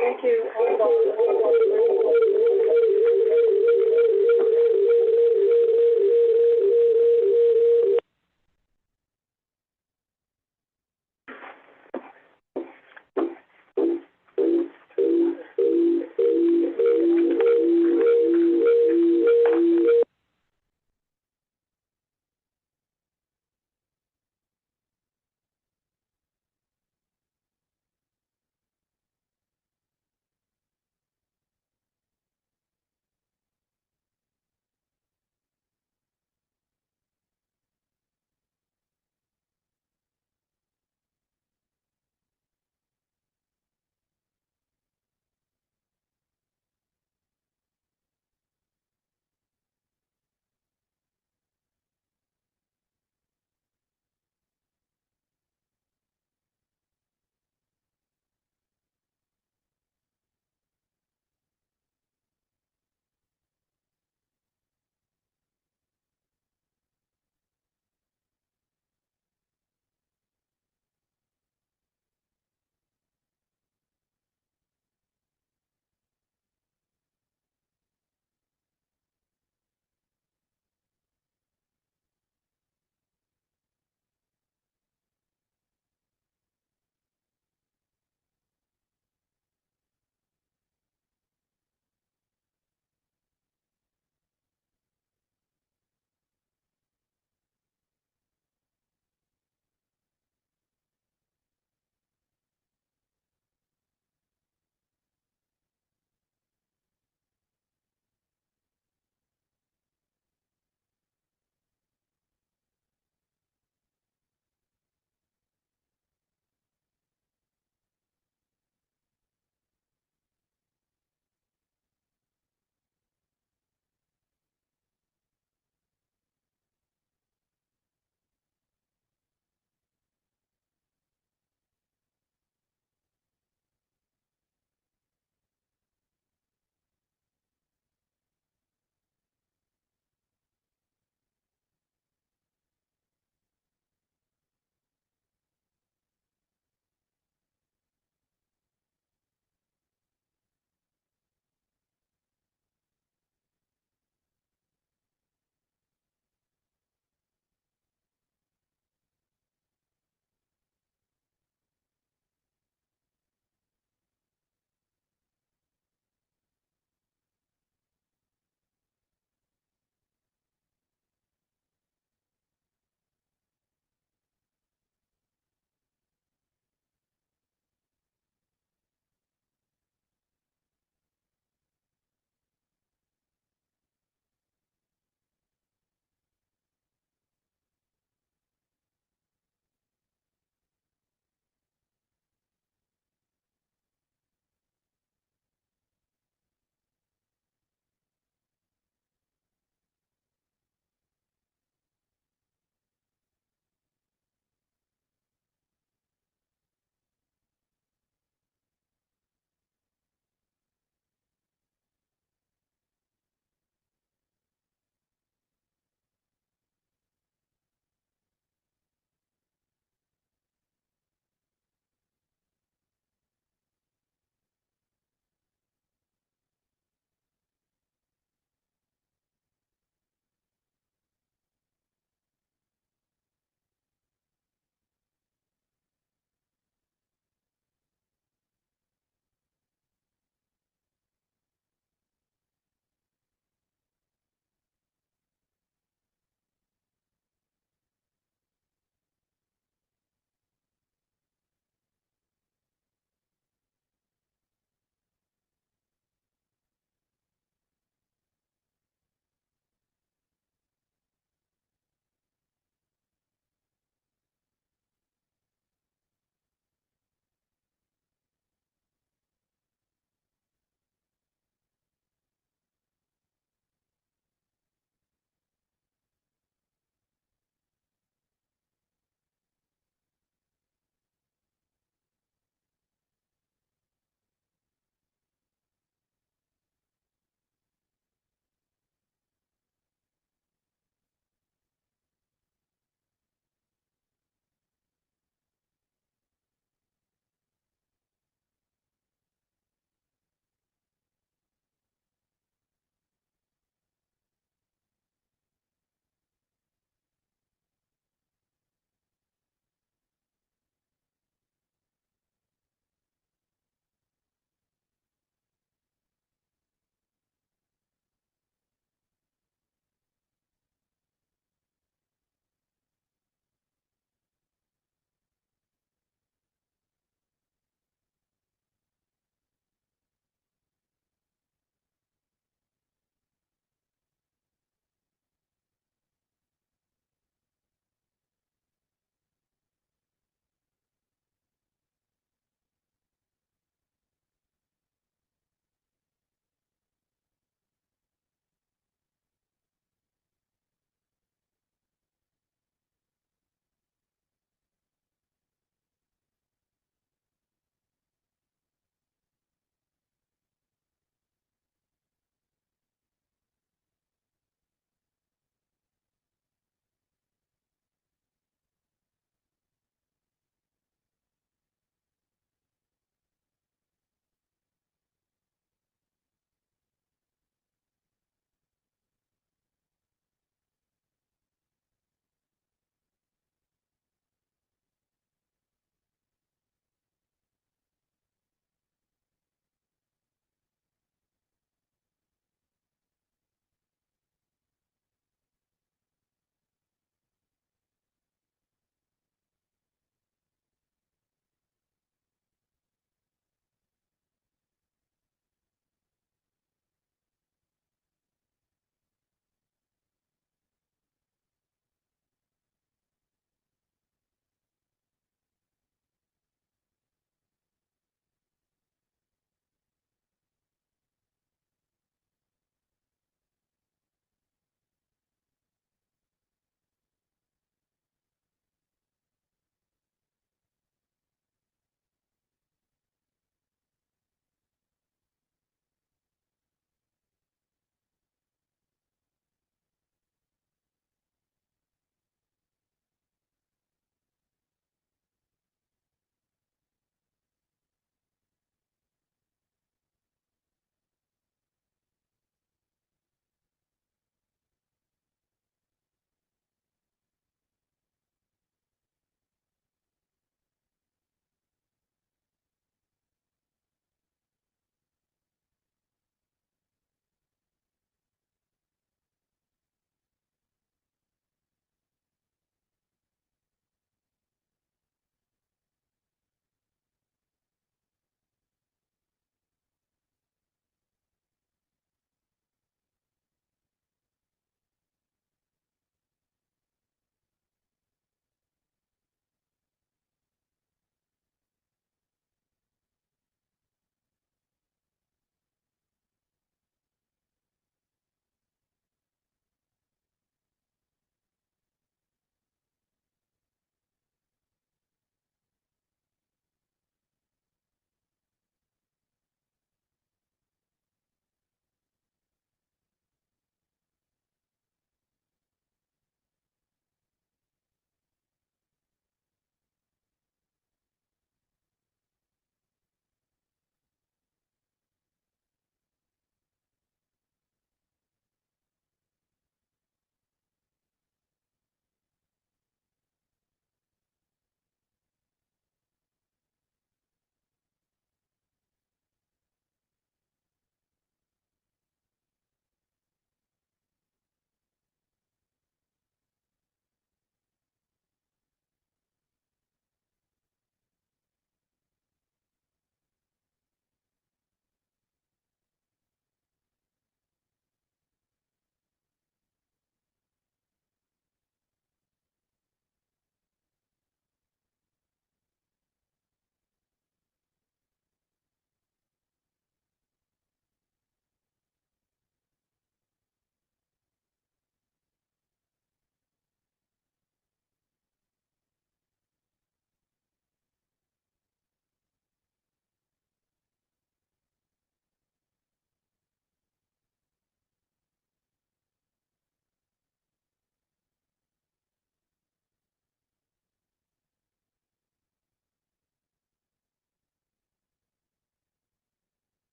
Thank you. Hold on.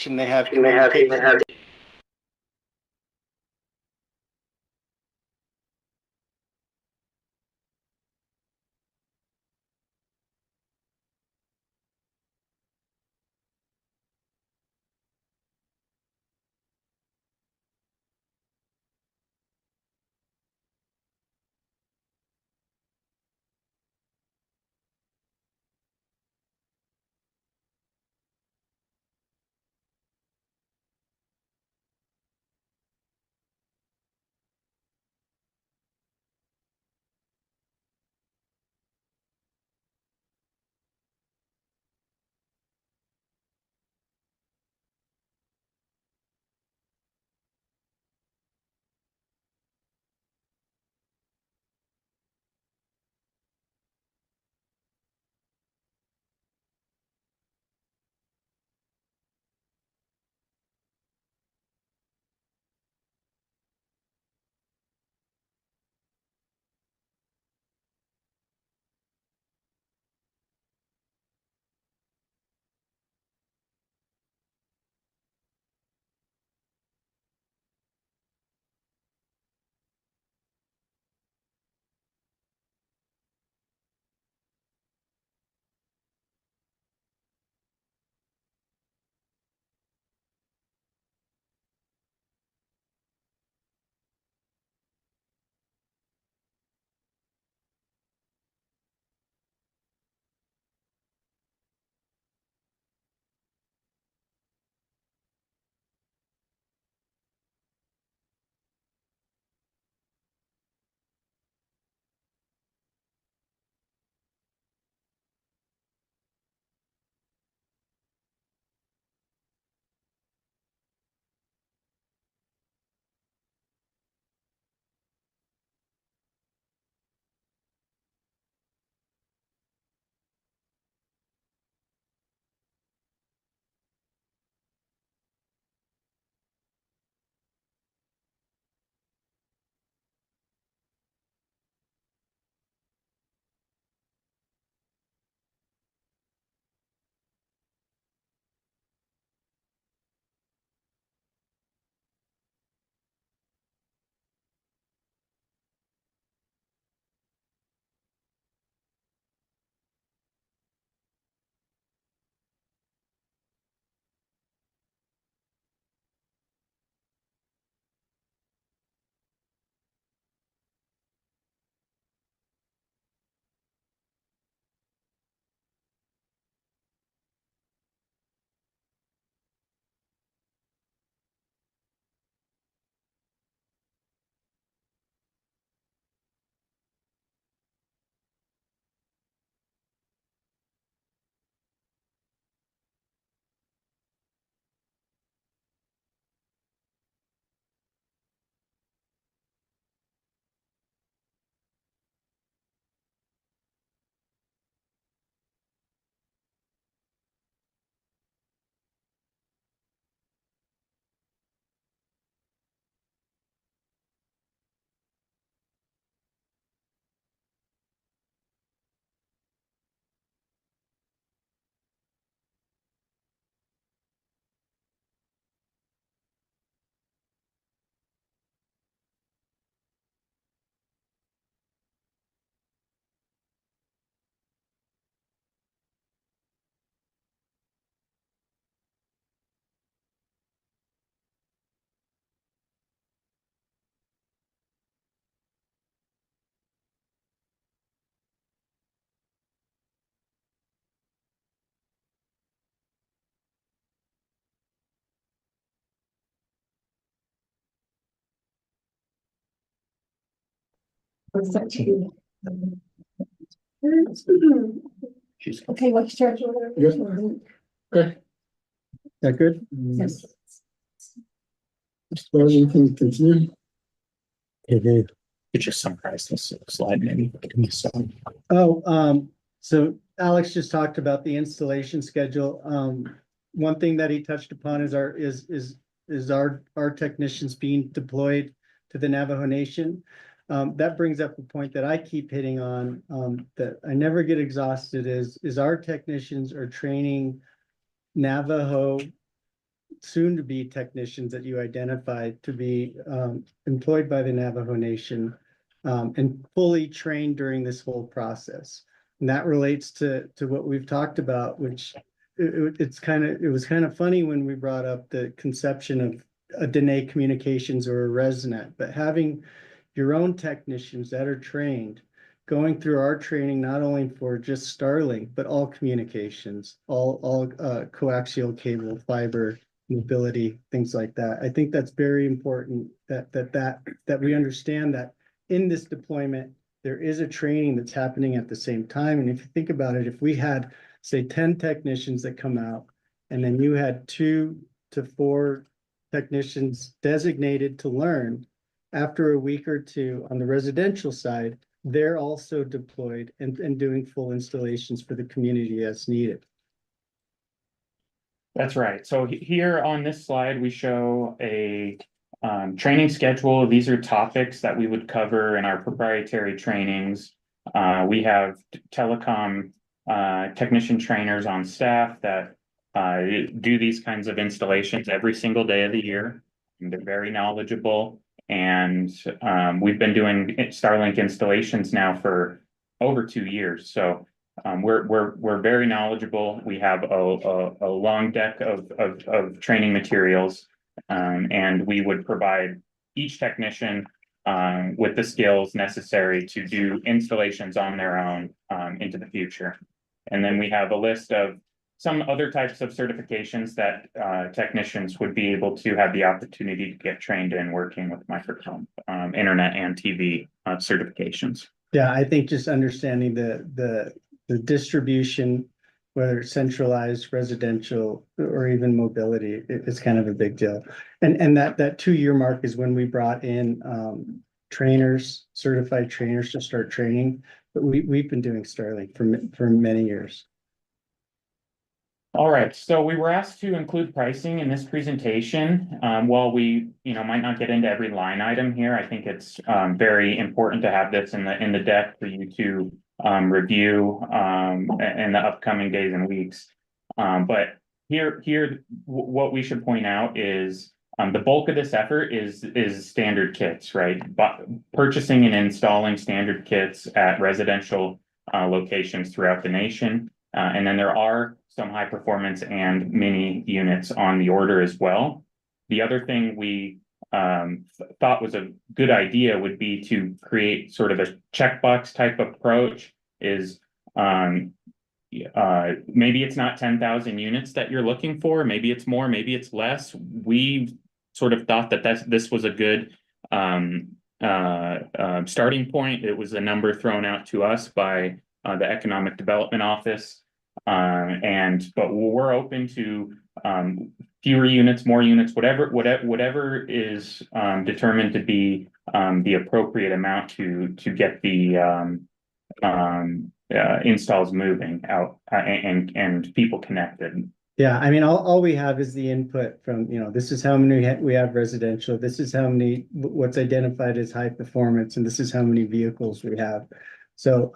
They have Okay, let's start. Yes. Okay. That good? Yes. Well, you can continue. You just summarize this slide, maybe. So Alex just talked about the installation schedule. One thing that he touched upon is our technicians being deployed to the Navajo Nation. That brings up a point that I keep hitting on, that I never get exhausted is our technicians are training Navajo soon to be technicians that you identified to be employed by the Navajo Nation and fully trained during this whole process. And that relates to what we've talked about, which it was kind of funny when we brought up the conception of a Dene communications or a ResNet, but having your own technicians that are trained, going through our training, not only for just Starlink, but all communications, all coaxial cable, fiber, mobility, things like that. I think that's very important that we understand that in this deployment, there is a training that's happening at the same time. And if you think about it, if we had, say, 10 technicians that come out, and then you had 2 to 4 technicians designated to learn, after a week or two on the residential side, they're also deployed and doing full installations for the community as needed. That's right. So here on this slide, we show a training schedule. These are topics that we would cover in our proprietary trainings. We have telecom technician trainers on staff that do these kinds of installations every single day of the year. And they're very knowledgeable. And we've been doing Starlink installations now for over 2 years. So we're very knowledgeable. We have a long deck of training materials, and we would provide each technician with the skills necessary to do installations on their own into the future. And then we have a list of some other types of certifications that technicians would be able to have the opportunity to get trained in working with microcom, internet and TV certifications. Yeah, I think just understanding the distribution, whether it's centralized, residential, or even mobility, it's kind of a big deal. And that 2-year mark is when we brought in trainers, certified trainers to start training. But we've been doing Starlink for many years. All right, so we were asked to include pricing in this presentation. While we, might not get into every line item here, I think it's very important to have this in the deck for you to review in the upcoming days and weeks. But here, what we should point out is the bulk of this effort is standard kits, right? But purchasing and installing standard kits at residential locations throughout the nation. And then there are some high performance and mini units on the order as well. The other thing we thought was a good idea would be to create sort of a checkbox type approach. Is maybe it's not 10,000 units that you're looking for, maybe it's more, maybe it's less. We sort of thought that this was a good starting point. It was a number thrown out to us by the Economic Development Office. But we're open to fewer units, more units, whatever is determined to be the appropriate amount to get the installs moving out and people connected. Yeah, I mean, all we have is the input from, this is how many we have residential, this is how many, what's identified as high performance, and this is how many vehicles we have. So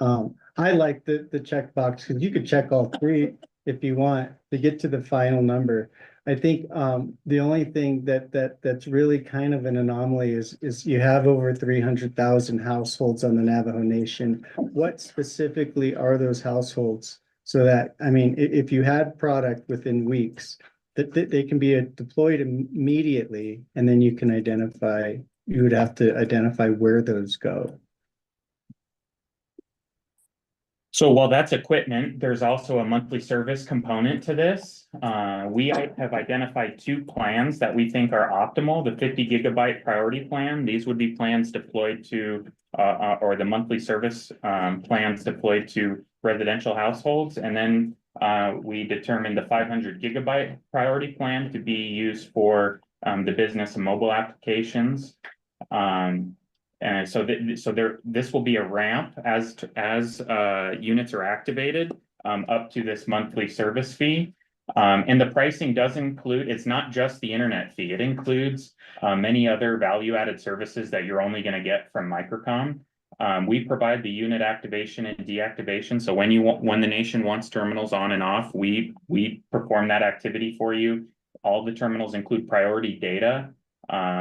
I like the checkbox because you could check all 3 if you want to get to the final number. I think the only thing that's really kind of an anomaly is you have over 300,000 households on the Navajo Nation. What specifically are those households? So that, I mean, if you had product within weeks, that they can be deployed immediately, and then you would have to identify where those go. So while that's equipment, there's also a monthly service component to this. We have identified 2 plans that we think are optimal. The 50 gigabyte priority plan, these would be plans deployed to, or the monthly service plans deployed to residential households. And then we determined the 500 gigabyte priority plan to be used for the business and mobile applications. And so this will be a ramp as units are activated up to this monthly service fee. And the pricing does include, it's not just the internet fee. It includes many other value-added services that you're only going to get from Microcom. We provide the unit activation and deactivation. So when the nation wants terminals on and off, we perform that activity for you. all the terminals include priority data.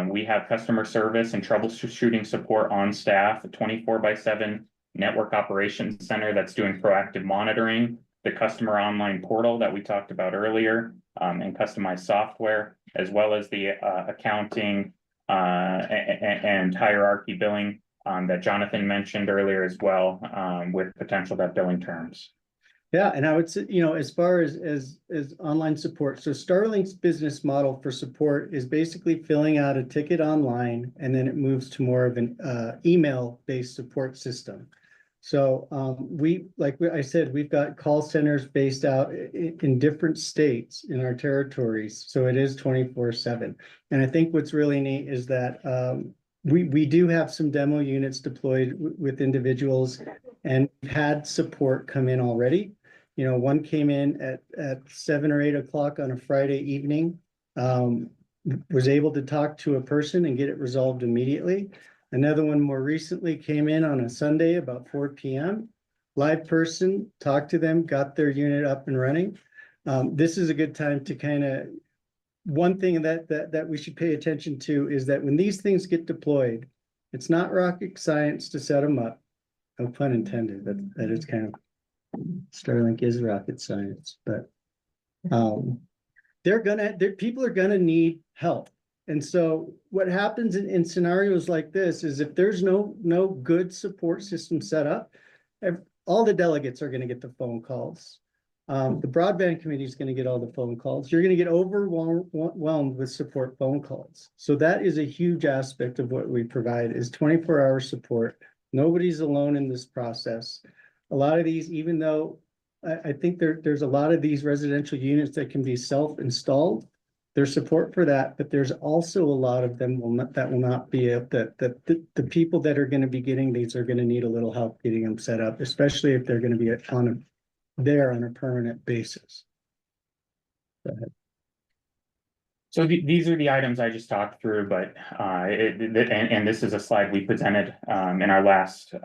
We have customer service and troubleshooting support on staff, a 24/7 network operations center that's doing proactive monitoring, the customer online portal that we talked about earlier, and customized software, as well as the accounting and hierarchy billing that Jonathan mentioned earlier as well, with potential that billing terms. Yeah, and I would say, as far as online support, so Starlink's business model for support is basically filling out a ticket online, and then it moves to more of an email-based support system. So like I said, we've got call centers based out in different states in our territories, so it is 24/7. And I think what's really neat is that we do have some demo units deployed with individuals, and we've had support come in already. One came in at 7 or 8 o'clock on a Friday evening, was able to talk to a person and get it resolved immediately. Another one more recently came in on a Sunday about 4 p.m. Live person, talked to them, got their unit up and running. This is a good time to one thing that we should pay attention to is that when these things get deployed, it's not rocket science to set them up. No pun intended, that is kind of Starlink is rocket science, but people are gonna need help. And so what happens in scenarios like this is if there's no good support system set up, all the delegates are gonna get the phone calls. The broadband committee is gonna get all the phone calls. You're gonna get overwhelmed with support phone calls. So that is a huge aspect of what we provide is 24-hour support. Nobody's alone in this process. A lot of these, even though I think there's a lot of these residential units that can be self-installed, there's support for that, but there's also a lot of them that will not be the people that are going to be getting these are going to need a little help getting them set up, especially if they're going to be on a permanent basis. Go ahead. So these are the items I just talked through, but and this is a slide we presented in our last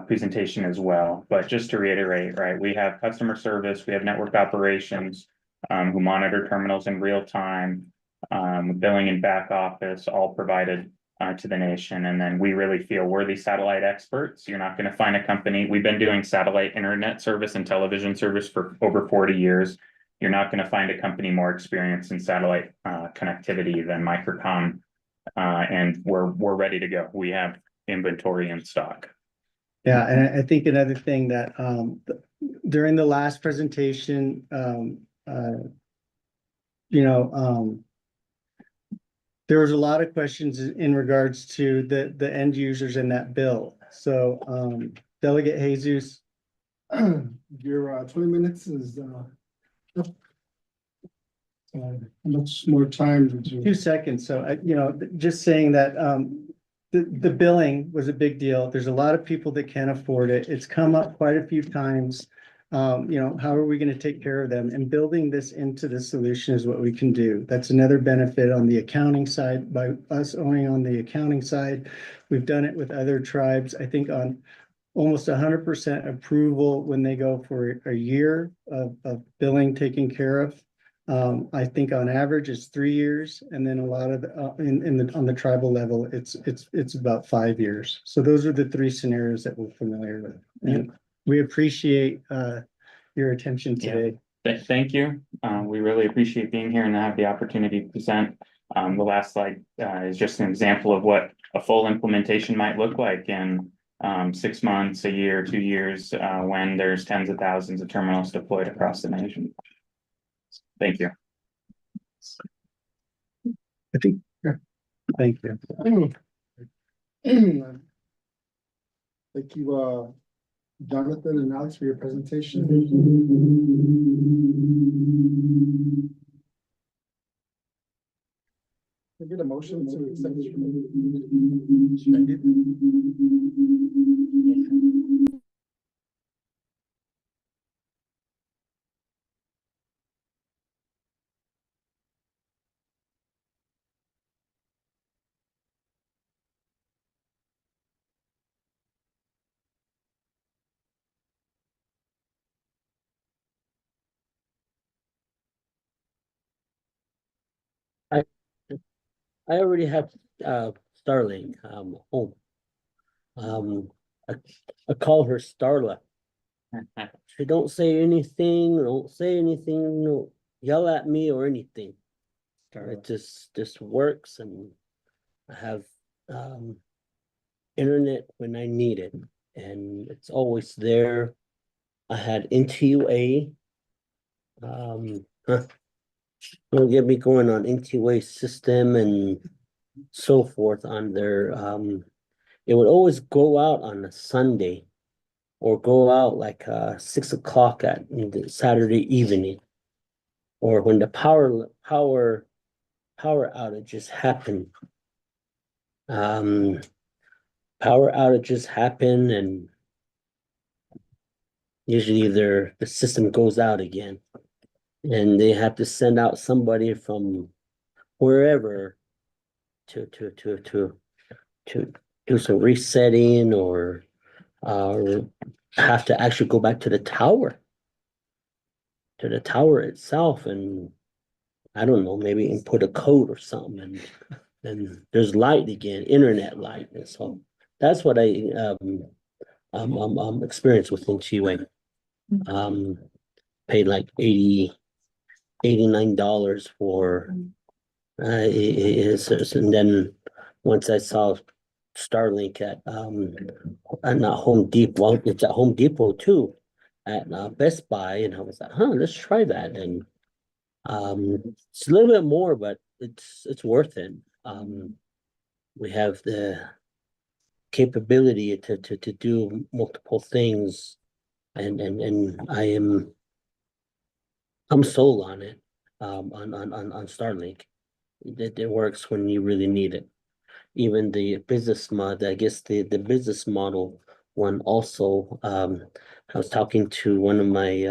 presentation as well. But just to reiterate, right, we have customer service, we have network operations who monitor terminals in real time, billing and back office, all provided to the nation. And then we really feel we're the satellite experts. You're not going to find a company. We've been doing satellite internet service and television service for over 40 years. You're not going to find a company more experienced in satellite connectivity than Microcom, and we're ready to go. We have inventory in stock. Yeah, and I think another thing that during the last presentation, there was a lot of questions in regards to the end users in that bill. So Delegate Jesus. Your 20 minutes is much more time to do. 2 seconds. So just saying that the billing was a big deal. There's a lot of people that can't afford it. It's come up quite a few times. How are we going to take care of them? And building this into the solution is what we can do. That's another benefit on the accounting side by us owning on the accounting side. We've done it with other tribes. I think on almost 100% approval when they go for a year of billing taken care of. I think on average it's 3 years, and then a lot of on the tribal level it's about 5 years. So those are the 3 scenarios that we're familiar with, and we appreciate your attention today. Thank you. We really appreciate being here and have the opportunity to present. The last slide is just an example of what a full implementation might look like in 6 months, a year, 2 years, when there's tens of thousands of terminals deployed across the nation. Thank you. I think. Thank you. Thank you, Jonathan and Alex, for your presentation. Can I get a motion to accept this? I already have Starlink home. I, I call her Starla. She don't say anything, no yell at me or anything. It just works, and I have internet when I need it, and it's always there. I had NTUA. Don't get me going on NTUA system and so forth on their it would always go out on a Sunday or go out like 6 o'clock at the Saturday evening, or when the power outages happen. Power outages happen, and usually the system goes out again, and they have to send out somebody from wherever to do some resetting, or have to actually go back to the tower itself, and I don't know, maybe input a code or something, and there's light again, internet light, and so that's what I experienced with NTUA. Paid like $89 for and then once I saw Starlink at not Home Depot, well, it's at Home Depot too, at Best Buy, and I was like, let's try that. And it's a little bit more, but it's worth it. We have the capability to do multiple things, and I'm sold on it, on Starlink. It works when you really need it. Even the business mod, I guess the business model one also, I was talking to one of my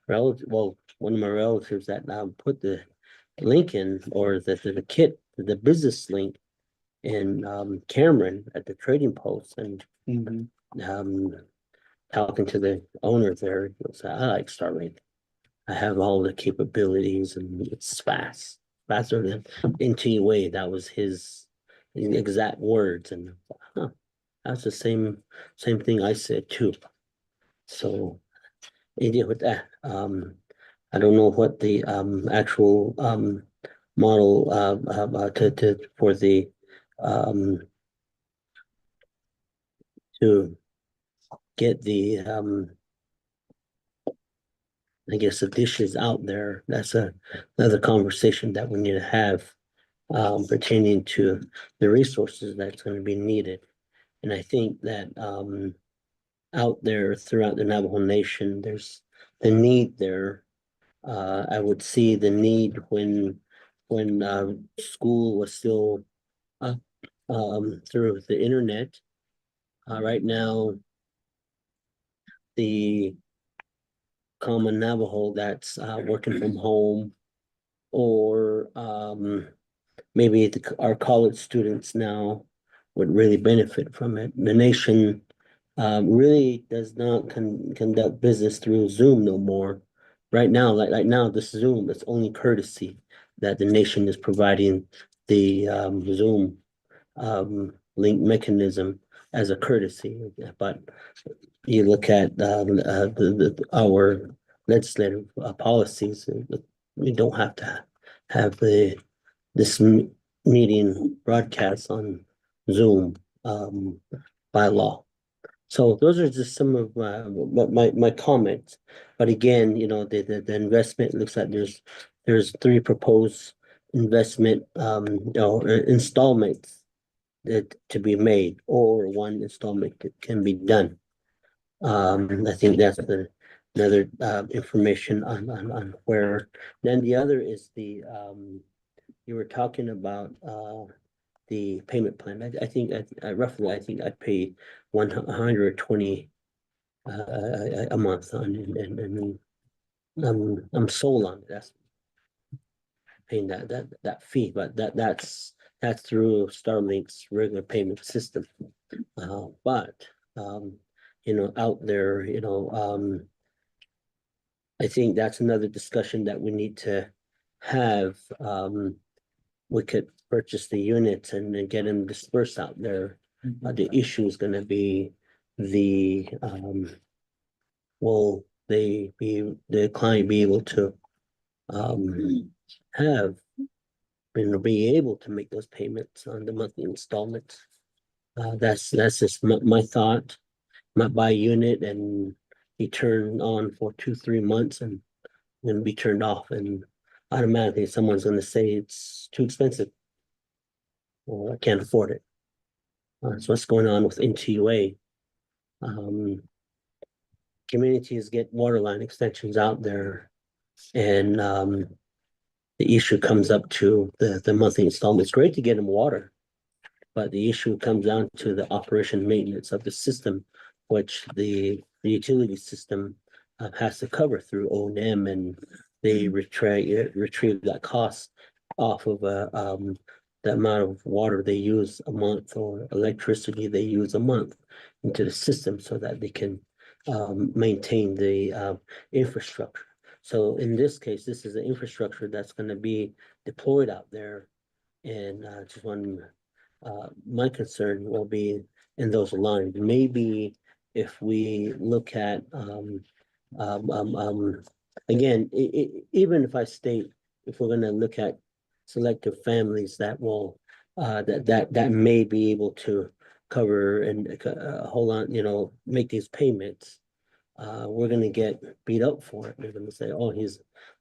one of my relatives that put the link in, or the kit, the business link in Cameron at the trading post, and talking to the owner there, he goes, I like Starlink. I have all the capabilities, and it's faster than NTUA. That was his exact words, and that's the same thing I said too. So, with that, I don't know what the actual model to for the to get the I guess the dishes out there. That's another conversation that we need to have pertaining to the resources that's going to be needed. And I think that out there throughout the Navajo Nation, there's the need there. I would see the need when school was still through the internet. Right now, the common Navajo that's working from home, or maybe our college students now would really benefit from it. The nation really does not conduct business through Zoom no more. Right now, like now, this Zoom is only courtesy that the nation is providing the Zoom link mechanism as a courtesy. But you look at our legislative policies, we don't have to have this meeting broadcast on Zoom by law. So those are just some of my comments. But again, the investment looks like there's 3 proposed investment installments that to be made, or 1 installment that can be done. I think that's another information on where. Then the other is the you were talking about the payment plan. I think roughly I pay $120 a month on, and I'm sold on it. That's paying that fee, but that's through Starlink's regular payment system. But out there, I think that's another discussion that we need to have. We could purchase the units and then get them dispersed out there. The issue is gonna be the, will the client be able to, have, be able to make those payments on the monthly installments? That's just my thought. Might buy a unit and be turned on for 2-3 months and then be turned off, and automatically someone's gonna say it's too expensive. Or I can't afford it. That's what's going on with NTUA. Communities get water line extensions out there, and the issue comes up to the monthly installment. It's great to get them water, but the issue comes down to the operation and maintenance of the system, which the utility system has to cover through O&M, and they retrieve that cost off of the amount of water they use a month or electricity they use a month into the system so that they can maintain the infrastructure. So in this case, this is the infrastructure that's gonna be deployed out there. And just one, my concern will be in those lines. Maybe if we look at, again, even if I state, if we're gonna look at selective families that will, that may be able to cover and hold on, make these payments. We're gonna get beat up for it. They're gonna say, oh,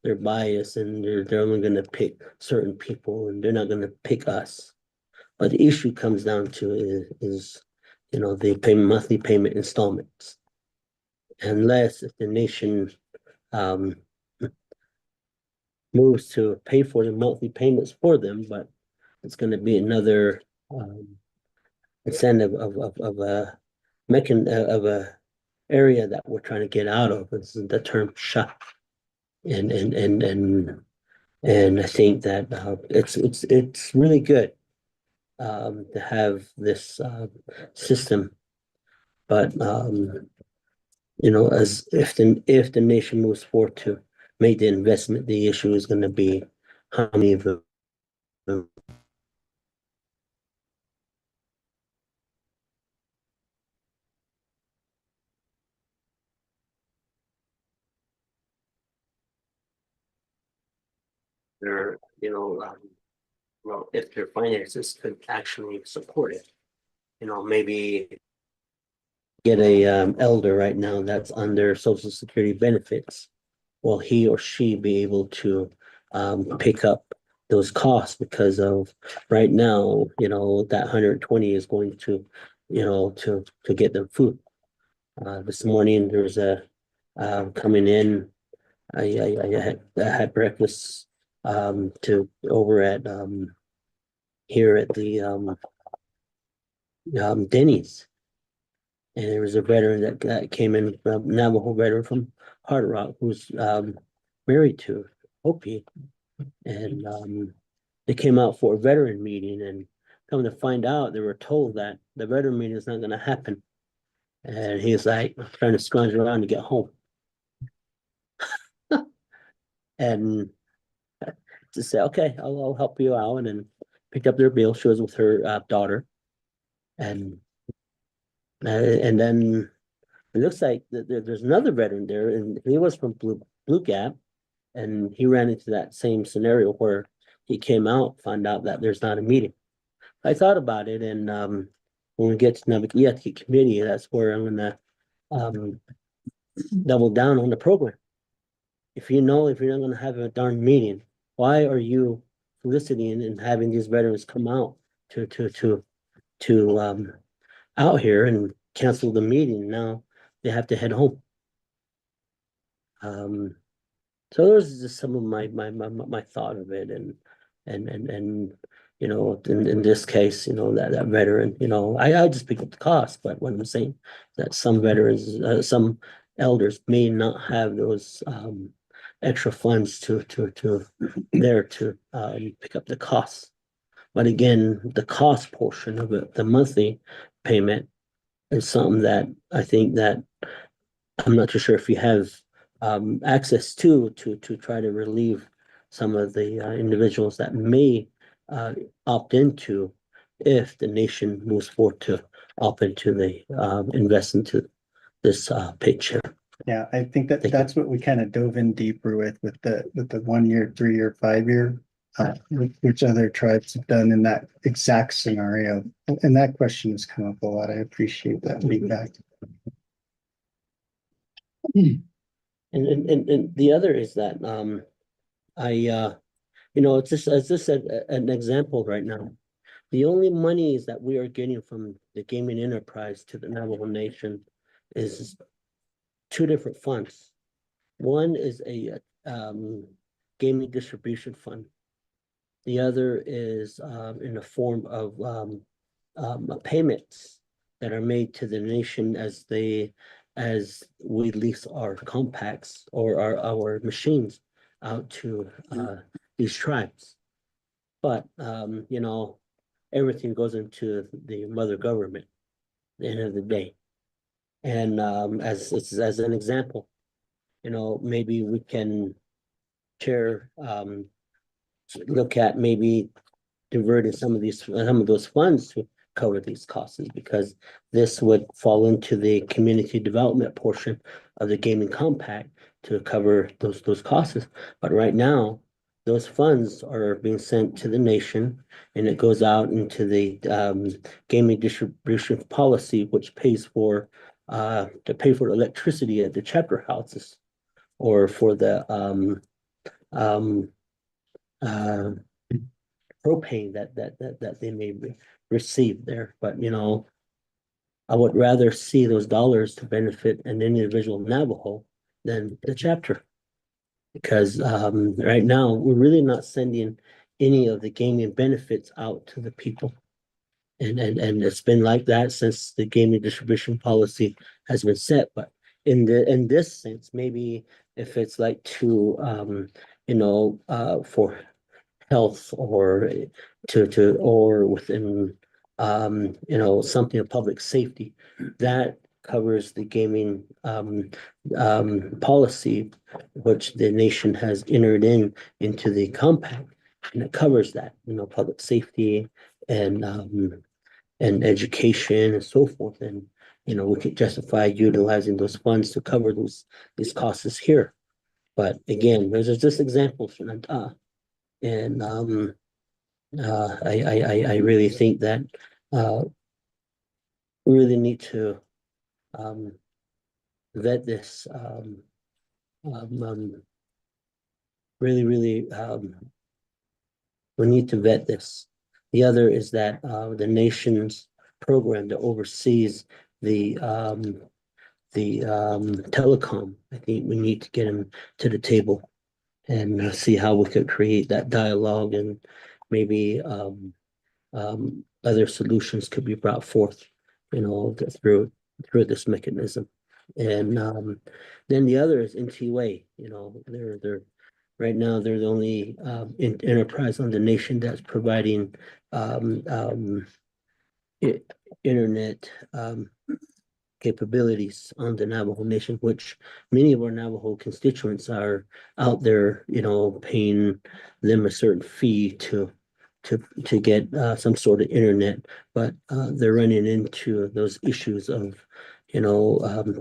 they're biased and they're only gonna pick certain people and they're not gonna pick us. But the issue comes down to is the monthly payment installments. Unless if the nation moves to pay for the monthly payments for them, but it's gonna be another incentive of a of a area that we're trying to get out of. This is the term shop. And I think that it's really good to have this system. But as if the nation moves forward to make the investment, the issue is gonna be how many of them their, well, if their finances could actually support it. Maybe get a elder right now that's under Social Security benefits. Will he or she be able to pick up those costs because of right now, that 120 is going to, to get them food. This morning there's a coming in. I had breakfast to over at here at the Denny's, and there was a veteran that came in, Navajo veteran from Hard Rock, who's married to Hopi, and they came out for a veteran meeting, and come to find out, they were told that the veteran meeting is not going to happen, and he's like trying to scrounge around to get home. And to say, okay, I'll help you out, and then picked up their bill. She was with her daughter, and then it looks like there's another veteran there, and he was from Blue Gap, and he ran into that same scenario where he came out, found out that there's not a meeting. I thought about it, and when we get to the committee, that's where I'm gonna double down on the program. If you're not gonna have a darn meeting, why are you soliciting and having these veterans come out to out here and cancel the meeting? Now they have to head home. So those are just some of my thought of it, and in this case, that veteran, I just pick up the cost, but what I'm saying that some veterans, some elders may not have those extra funds to pick up the costs. But again, the cost portion of it, the monthly payment, is something that I think that I'm not too sure if you have access to try to relieve some of the individuals that may opt into if the nation moves forward to opt into the invest into this pitch. Yeah, I think that Thank you. that's what we kind of dove in deeper with the 1 year, 3 year, 5 year. Which other tribes have done in that exact scenario, and that question has come up a lot. I appreciate that feedback. And the other is that it's just an example right now. The only monies that we are getting from the gaming enterprise to the Navajo Nation is two different funds. One is a gaming distribution fund. The other is in the form of payments that are made to the nation as we lease our compacts or our machines out to these tribes. But everything goes into the mother government at the end of the day. And as an example, maybe we can look at maybe diverting some of those funds to cover these costs, because this would fall into the community development portion of the gaming compact to cover those costs. But right now, those funds are being sent to the nation, and it goes out into the gaming distribution policy, which pays for to pay for electricity at the chapter houses, or for the propane that they may receive there. But I would rather see those dollars to benefit an individual Navajo than the chapter. Because right now, we're really not sending any of the gaming benefits out to the people. And it's been like that since the gaming distribution policy has been set. But in this sense, maybe if it's like to for health, or or within something of public safety that covers the gaming policy, which the nation has entered into the compact, and it covers that, public safety and education and so forth. And we could justify utilizing those funds to cover these costs here. But again, those are just examples. And I really think that we really need to vet this really we need to vet this. The other is that the nation's program that oversees the telecom, I think we need to get them to the table and see how we could create that dialogue, and maybe other solutions could be brought forth, through this mechanism. And then the other is NTUA. They're right now they're the only enterprise on the nation that's providing internet capabilities on the Navajo Nation, which many of our Navajo constituents are out there, paying them a certain fee to get some sort of internet, but they're running into those issues of,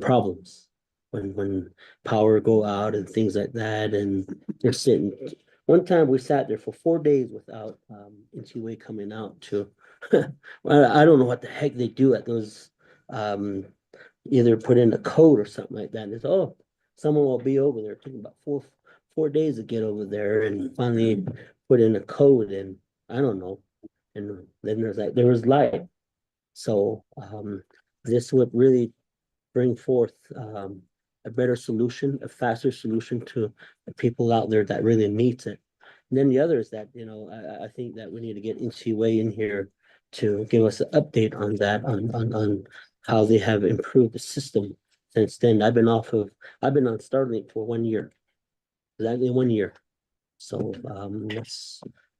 problems when power go out and things like that, and they're sitting. One time we sat there for 4 days without NTUA coming out to. Well, I don't know what the heck they do at those. Either put in a code or something like that. And it's, someone will be over there. It took about four days to get over there, and finally put in a code, and I don't know. And then there was light. So this would really bring forth a better solution, a faster solution to the people out there that really needs it. And then the other is that, I think that we need to get NCUA in here to give us an update on that, on how they have improved the system since then. I've been on Starlink for 1 year, exactly 1 year. So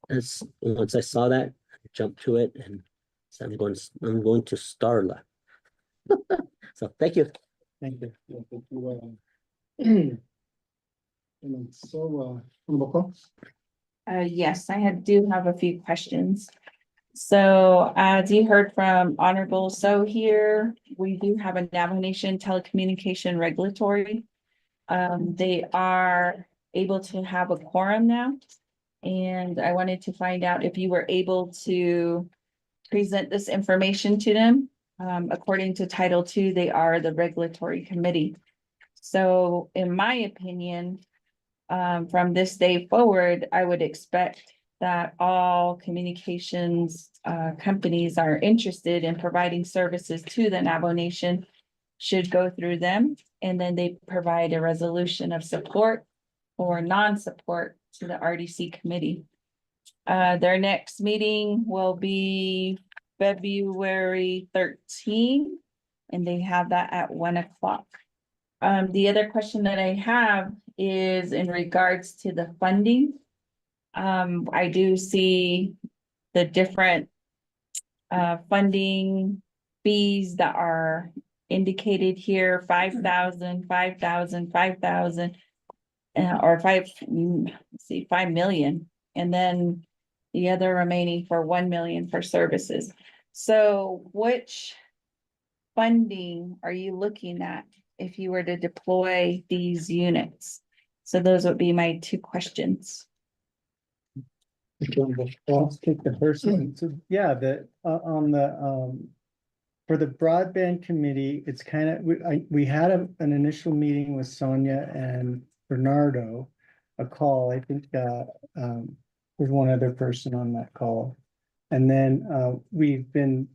that's once I saw that, I jumped to it, and so I'm going to Starla. So thank you. Thank you. Yeah, thank you. And then so, Honorable Cox? Yes, do have a few questions. So as you heard from Honorable So here, we do have a Navajo Nation telecommunication regulatory. They are able to have a quorum now. And I wanted to find out if you were able to present this information to them. According to Title II, they are the regulatory committee. So in my opinion, from this day forward, I would expect that all communications companies are interested in providing services to the Navajo Nation should go through them, and then they provide a resolution of support or non-support to the RDC committee. Their next meeting will be February 13, and they have that at 1 o'clock. The other question that I have is in regards to the funding. I do see the different funding fees that are indicated here, 5,000, 5,000, 5,000. Or 5 million, and then the other remaining for 1 million for services. So which funding are you looking at if you were to deploy these units? So those would be my two questions. I'll take the first one. So yeah, on the for the broadband committee, it's kind of, we had an initial meeting with Sonia and Bernardo, a call. I think there's one other person on that call. And then we've been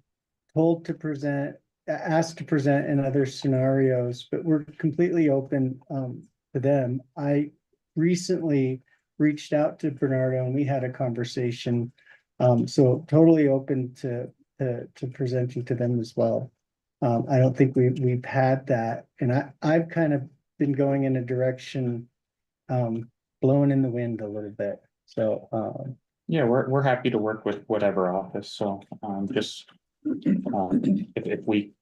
told to asked to present in other scenarios, but we're completely open to them. I recently reached out to Bernardo and we had a conversation. So totally open to presenting to them as well. I don't think we've had that, and I've kind of been going in a direction, blowing in the wind a little bit. So Yeah, we're happy to work with whatever office, so just if we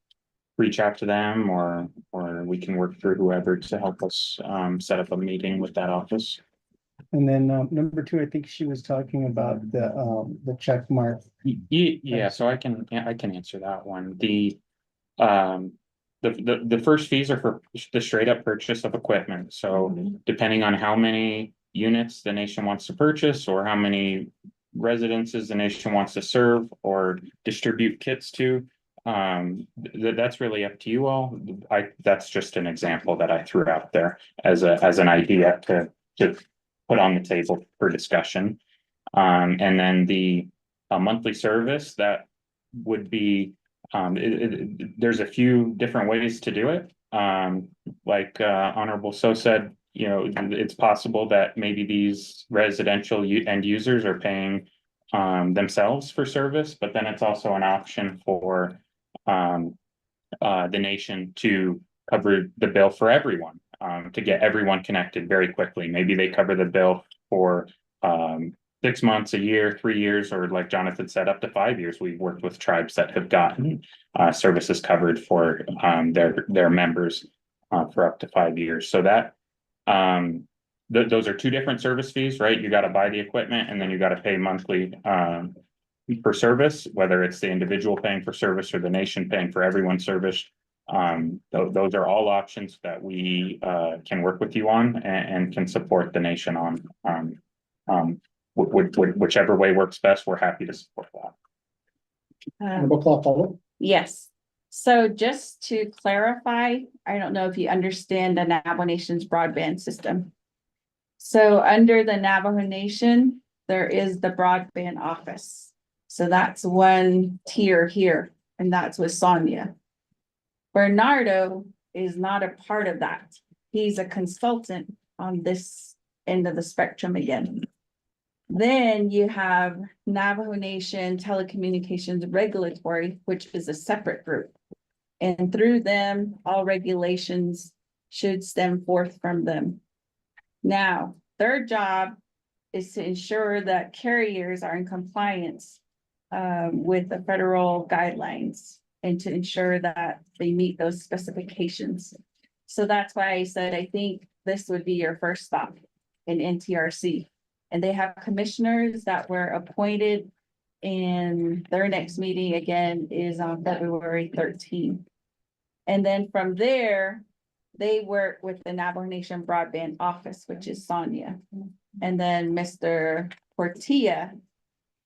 reach out to them or we can work through whoever to help us set up a meeting with that office. and then number two, I think she was talking about the check mark. Yeah, so I can answer that one. The first fees are for the straight up purchase of equipment. So depending on how many units the nation wants to purchase or how many residences the nation wants to serve or distribute kits to, that's really up to you all. That's just an example that I threw out there as an idea to put on the table for discussion. And then the monthly service, that would be there's a few different ways to do it. Like Honorable So said, you know, it's possible that maybe these residential end users are paying themselves for service, but then it's also an option for the nation to cover the bill for everyone, to get everyone connected very quickly. Maybe they cover the bill for 6 months, a year, 3 years, or like Jonathan said, up to 5 years. We've worked with tribes that have gotten services covered for their members for up to 5 years. So that those are two different service fees, right? You got to buy the equipment and then you got to pay monthly for service, whether it's the individual paying for service or the nation paying for everyone's service. Those are all options that we can work with you on and can support the nation on. Whichever way works best, we're happy to support that. Yes. So just to clarify, I don't know if you understand the Navajo Nation's broadband system. So under the Navajo Nation, there is the broadband office. So that's one tier here, and that's with Sonia. Bernardo is not a part of that. He's a consultant on this end of the spectrum again. Then you have Navajo Nation Telecommunications Regulatory, which is a separate group. And through them, all regulations should stem forth from them. Now, their job is to ensure that carriers are in compliance with the federal guidelines and to ensure that they meet those specifications. So that's why I said, I think this would be your first stop in NTRC. And they have commissioners that were appointed. And their next meeting again is on February 13th. And then from there, they work with the Navajo Nation Broadband Office, which is Sonia. And then Mr. Portilla,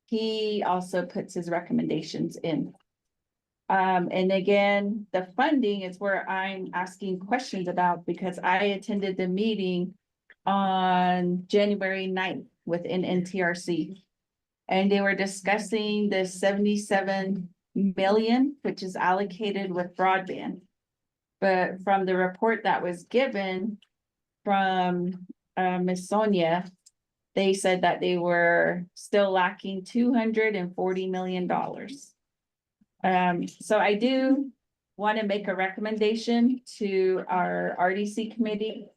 he also puts his recommendations in. And again, the funding is where I'm asking questions about because I attended the meeting on January 9th within NTRC. And they were discussing the 77 million, which is allocated with broadband. But from the report that was given from Ms. Sonia, they said that they were still lacking $240 million. So I do want to make a recommendation to our RDC committee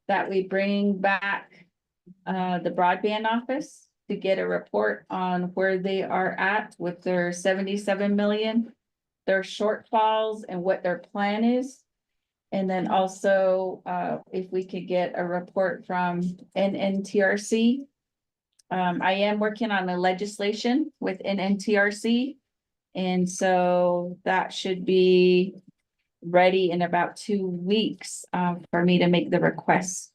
that we bring back the broadband office to get a report on where they are at with their 77 million, their shortfalls and what their plan is. And then also, if we could get a report from NNTRC. I am working on the legislation with NNTRC. And so that should be ready in about 2 weeks for me to make the request.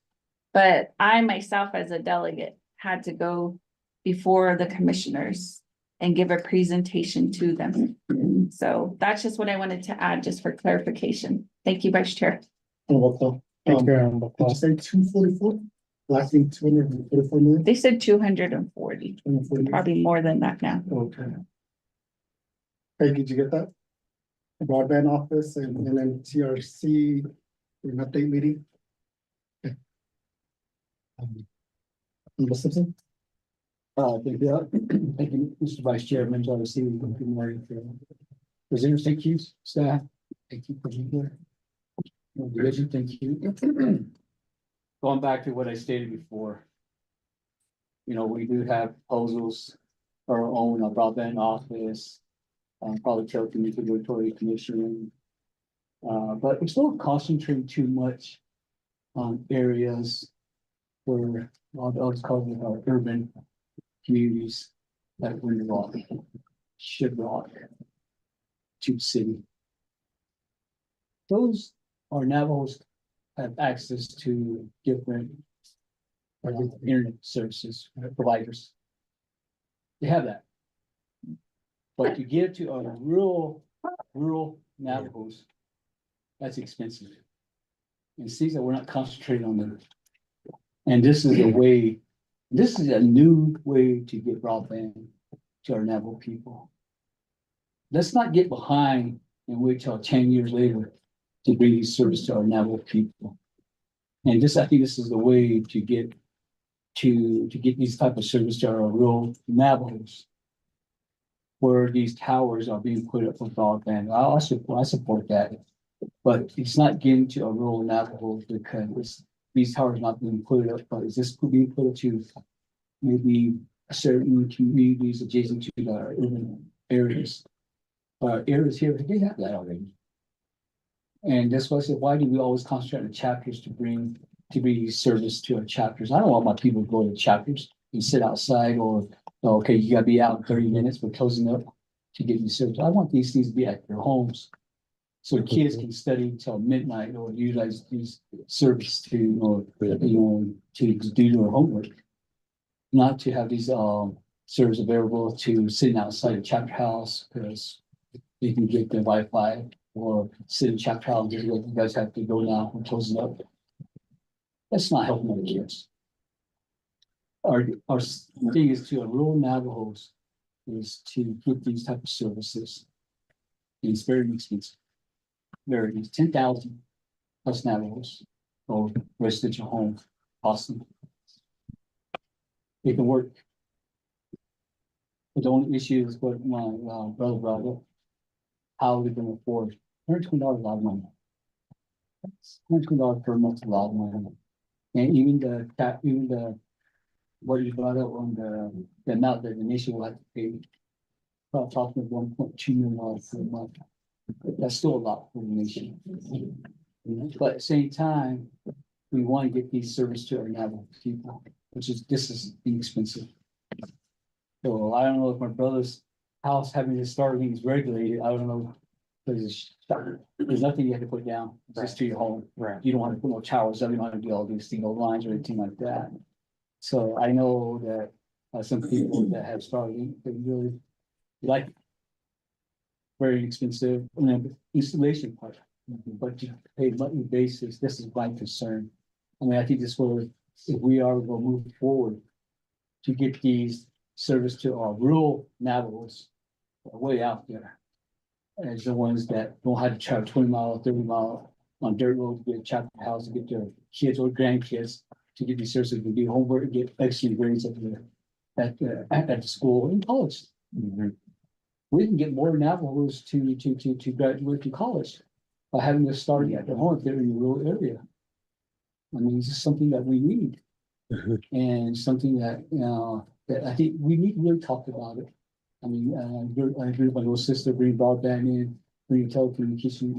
But I myself as a delegate had to go before the commissioners and give a presentation to them. So that's just what I wanted to add just for clarification. Thank you, Vice Chair. Did you say 244? Lacking 244 million? They said 240, 240. probably more than that now. Okay. Hey, did you get that? Broadband office and then TRC, an update meeting? Okay. Ms. Simpson? Thank you, Mr. Vice Chair, members of the city, good morning. Presenters, thank you, staff, thank you for being here. Division, thank you. Going back to what I stated before. You know, we do have proposals for our own broadband office, probably telecommunications regulatory commission. But we're still concentrating too much on areas where I'll just call it our urban communities that Wind Rock, Ship Rock, Tube City. Those are Navajos have access to different internet services providers. They have that. But to get to our rural Navajos, that's expensive. And it seems that we're not concentrating on them. And this is a way, this is a new way to get broadband to our Navajo people. Let's not get behind and wait till 10 years later to bring these services to our Navajo people. And this, I think this is the way to get these type of service to our rural Navajos, where these towers are being put up for broadband. I support that, but it's not getting to a rural Navajo because these towers not being put up, but is this being put up to maybe certain communities adjacent to the urban areas? Areas here, they have that already. And that's why I said, why do we always concentrate on chapters to bring these service to our chapters? I don't want my people to go to chapters and sit outside or, okay, you gotta be out in 30 minutes, we're closing up to get these services. I want these things to be at their homes. So kids can study till midnight or utilize these services to, to do their homework. Not to have these servers available to sitting outside a chapter house because they can get the Wi-Fi or sit in chapter house and you guys have to go now and close it up. That's not helping the kids. Our thing is to our rural Navajos is to get these type of services. And it's very expensive. Very expensive. 10,000 plus Navajos or residential homes costing. It can work. But the only issue is what my brother brought up. How we can afford $120 a lot of money. $120 per month is a lot of money. And even the what you brought up on the amount that the nation will have to pay, probably talking about $1.2 million per month. That's still a lot for the nation. But at the same time, we want to get these services to our Navajo people. this is inexpensive. So I don't know if my brother's house having his Starlink is regulated, I don't know. There's nothing you have to put down, it's just to your home. Right. You don't want to put no towers up, you don't want to do all these single lines or anything like that. So I know that some people that have Starlink, they really like it. Very expensive, and then installation part, but you pay monthly basis, this is my concern. I mean, I think this will, if we are going to move forward to get these service to our rural Navajos way out there. As the ones that don't have to travel 20 miles, 30 miles on dirt roads, get a chapter house to get their kids or grandkids to get these services, to do homework, get excellent grades at the school and college. We can get more Navajos to graduate to college by having this starting at their home if they're in the rural area. I mean, this is something that we need. And something that, that I think we need to really talk about it. I mean, I agree with my little sister, bring broadband in, bring telecommunication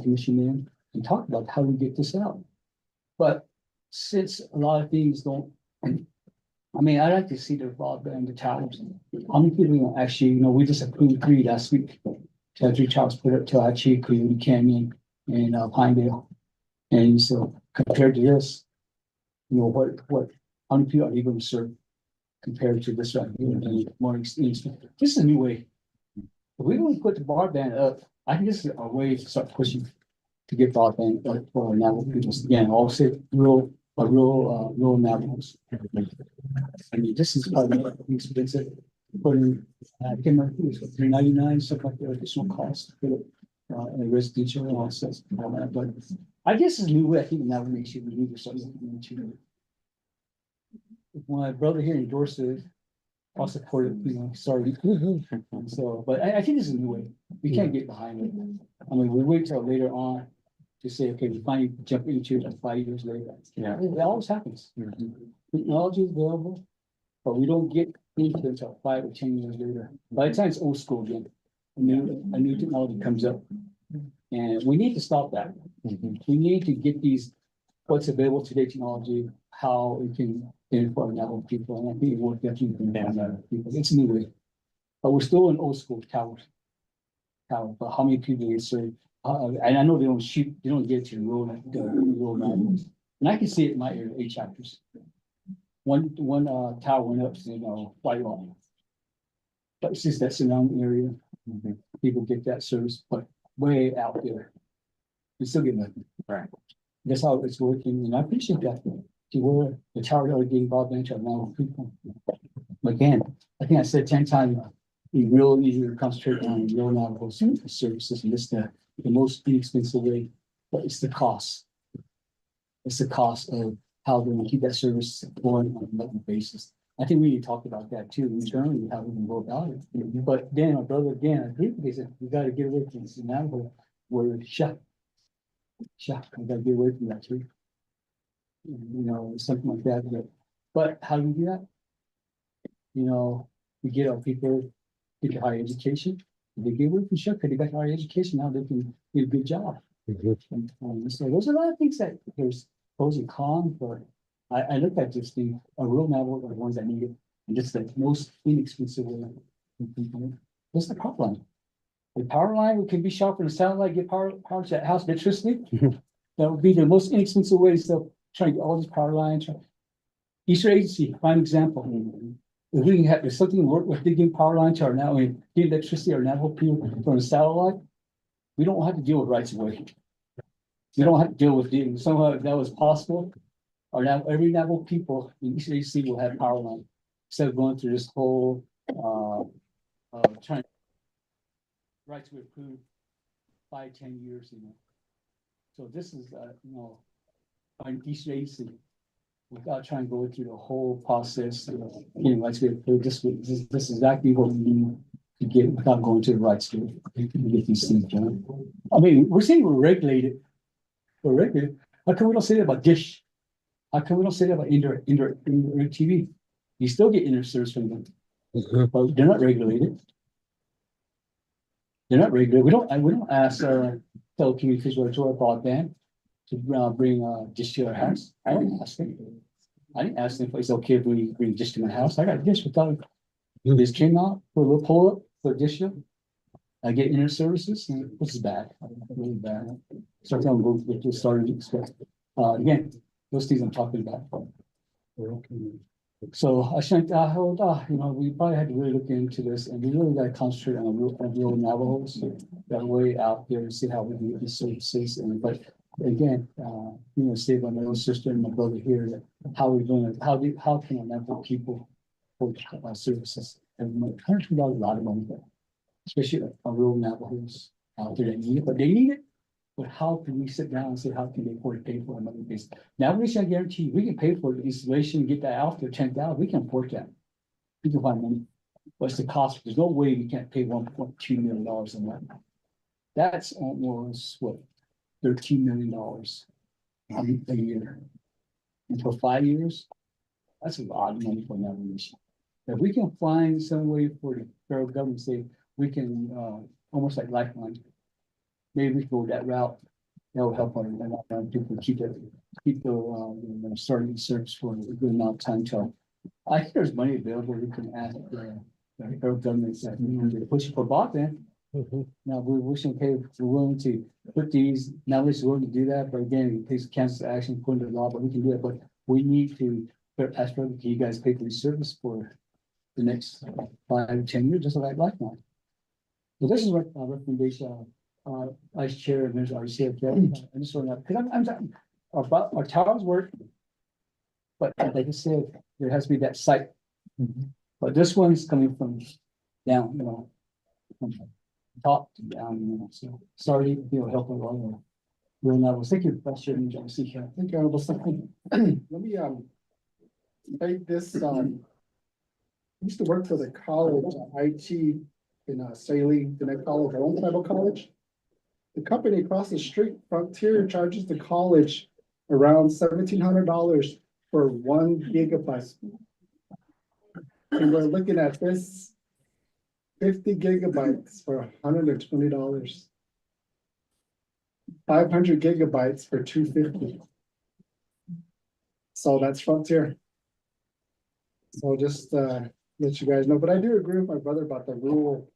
commission in, and talk about how we get this out. But since a lot of things don't, I mean, I like to see the broadband, the towers. How many people actually, we just approved 3 last week. To have 3 towers put up to actually Coyote Canyon and Pinedale. And so compared to this, how many people are you going to serve compared to this right here? More expensive. This is a new way. If we don't put the broadband up, I think this is a way to start pushing to get broadband up for Navajo people. Again, I'll say rural Navajos. I mean, this is probably expensive. Putting, I can't remember, it was $3.99, something like that, additional cost for the residential and all that, but I guess it's a new way. I think Navajo Nation we need to start looking into. If my brother here endorsed it, I'll support it, sorry. So, but I think this is a new way. We can't get behind it. I mean, we wait till later on to say, okay, we finally jump into it 5 years later. Yeah. It always happens. Technology is available, but we don't get into it until 5 or 10 years later. By the time it's old school again, a new technology comes up. And we need to stop that. We need to get what's available today technology, how it can benefit Navajo people. And I think it will definitely benefit Navajo people. It's a new way. But we're still in old school tower. But how many people they serve? And I know they don't get to the rural Navajos. And I can see it in my area, 8 chapters. One tower went up to White Line. But it's just that surrounding area. People get that service, but way out there. We still get nothing. Right. That's how it's working, and I appreciate that. To where the tower are getting broadband to Navajo people. But again, I think I said 10 times, we really need to concentrate on real Navajo services, and this the most inexpensive way, but it's the cost. It's the cost of how they're going to keep that service going on a monthly basis. I think we need to talk about that too, internally, how we can go about it. But then my brother, again, I agree with you, we got to get away from this Navajo where shut. We got to get away from that too. Something like that. But how do we do that? We get our people get higher education. They get away from shut because they got higher education. Now they can get a good job. So those are a lot of things that there's pros and cons, but I look at this thing, a real Navajo are the ones that need it, and just the most inexpensive way. What's the power line? The power line can be shot from the satellite, get power to that house, electricity. That would be the most inexpensive way to try to get all these power lines. Eastern Agency, prime example. If we can have, if something work with digging power lines to our now, get electricity or Navajo people from the satellite, we don't have to deal with rights of way. We don't have to deal with digging. Somehow if that was possible. Or now every Navajo people in Eastern Agency will have power line instead of going through this whole trying rights we approved 5-10 years. So this is on Eastern Agency without trying to go through the whole process. Rights we approved. This is exactly what we need to get without going to the rights to get these things done. I mean, we're saying we're regulated. We're regulated. How come we don't say that about Dish? How come we don't say that about indirect TV? You still get internet service from them, but they're not regulated. They're not regulated. We don't ask our telecommunications or to our broadband to bring Dish to our house. I don't ask them. I didn't ask them if it's okay if we bring dish to my house. I got a dish without. This came out, put a little pull up, put a dish up. I get internet services, and this is bad, really bad. So I'm gonna go with this starting. Again, those things I'm talking about. So I think, we probably had to really look into this, and we really gotta concentrate on real Navajos. That way out there and see how we do these services, but again, save my little sister and my brother here, how are we gonna, how can I Navajo people for services? And $100 a lot of money, especially our rural Navajos out there that need it, but they need it. But how can we sit down and say, how can they afford to pay for another base? Now, we should guarantee, we can pay for the installation, get that out there, 10,000, we can afford that. We can find money. What's the cost? There's no way we can't pay $1.2 million in that. That's almost what, $13 million a year. And for 5 years, that's a lot of money for Navajo Nation. If we can find some way for the federal government to say, we can, almost like Lifeline, maybe we can go that route. That will help our people keep starting service for a good amount of time till. I think there's money available. We can ask the federal government to push for broadband. Now we should pay. We're willing to put these. Now we're willing to do that, but again, it takes council action, put into law. But we can do it. But we need to ask for you guys pay for the service for the next 5 to 10 years, just like Lifeline. So this is what our recommendation. Vice Chair, and there's our CFO. I just want to, because I'm talking about our towers work. But like I said, there has to be that site. But this one's coming from down, from top to down, so sorry, help a lot. Real levels. Thank you, Vice Chair. See here. Thank you, Honorable Secretary. Let me, take this, I used to work for the college, IT in Saline, the next college, our own tribal college. The company across the street, Frontier, charges the college around $1,700 for 1 gigabyte. And we're looking at this 50 gigabytes for $120. 500 gigabytes for $250. So that's Frontier. So just let you guys know, but I do agree with my brother about the rural,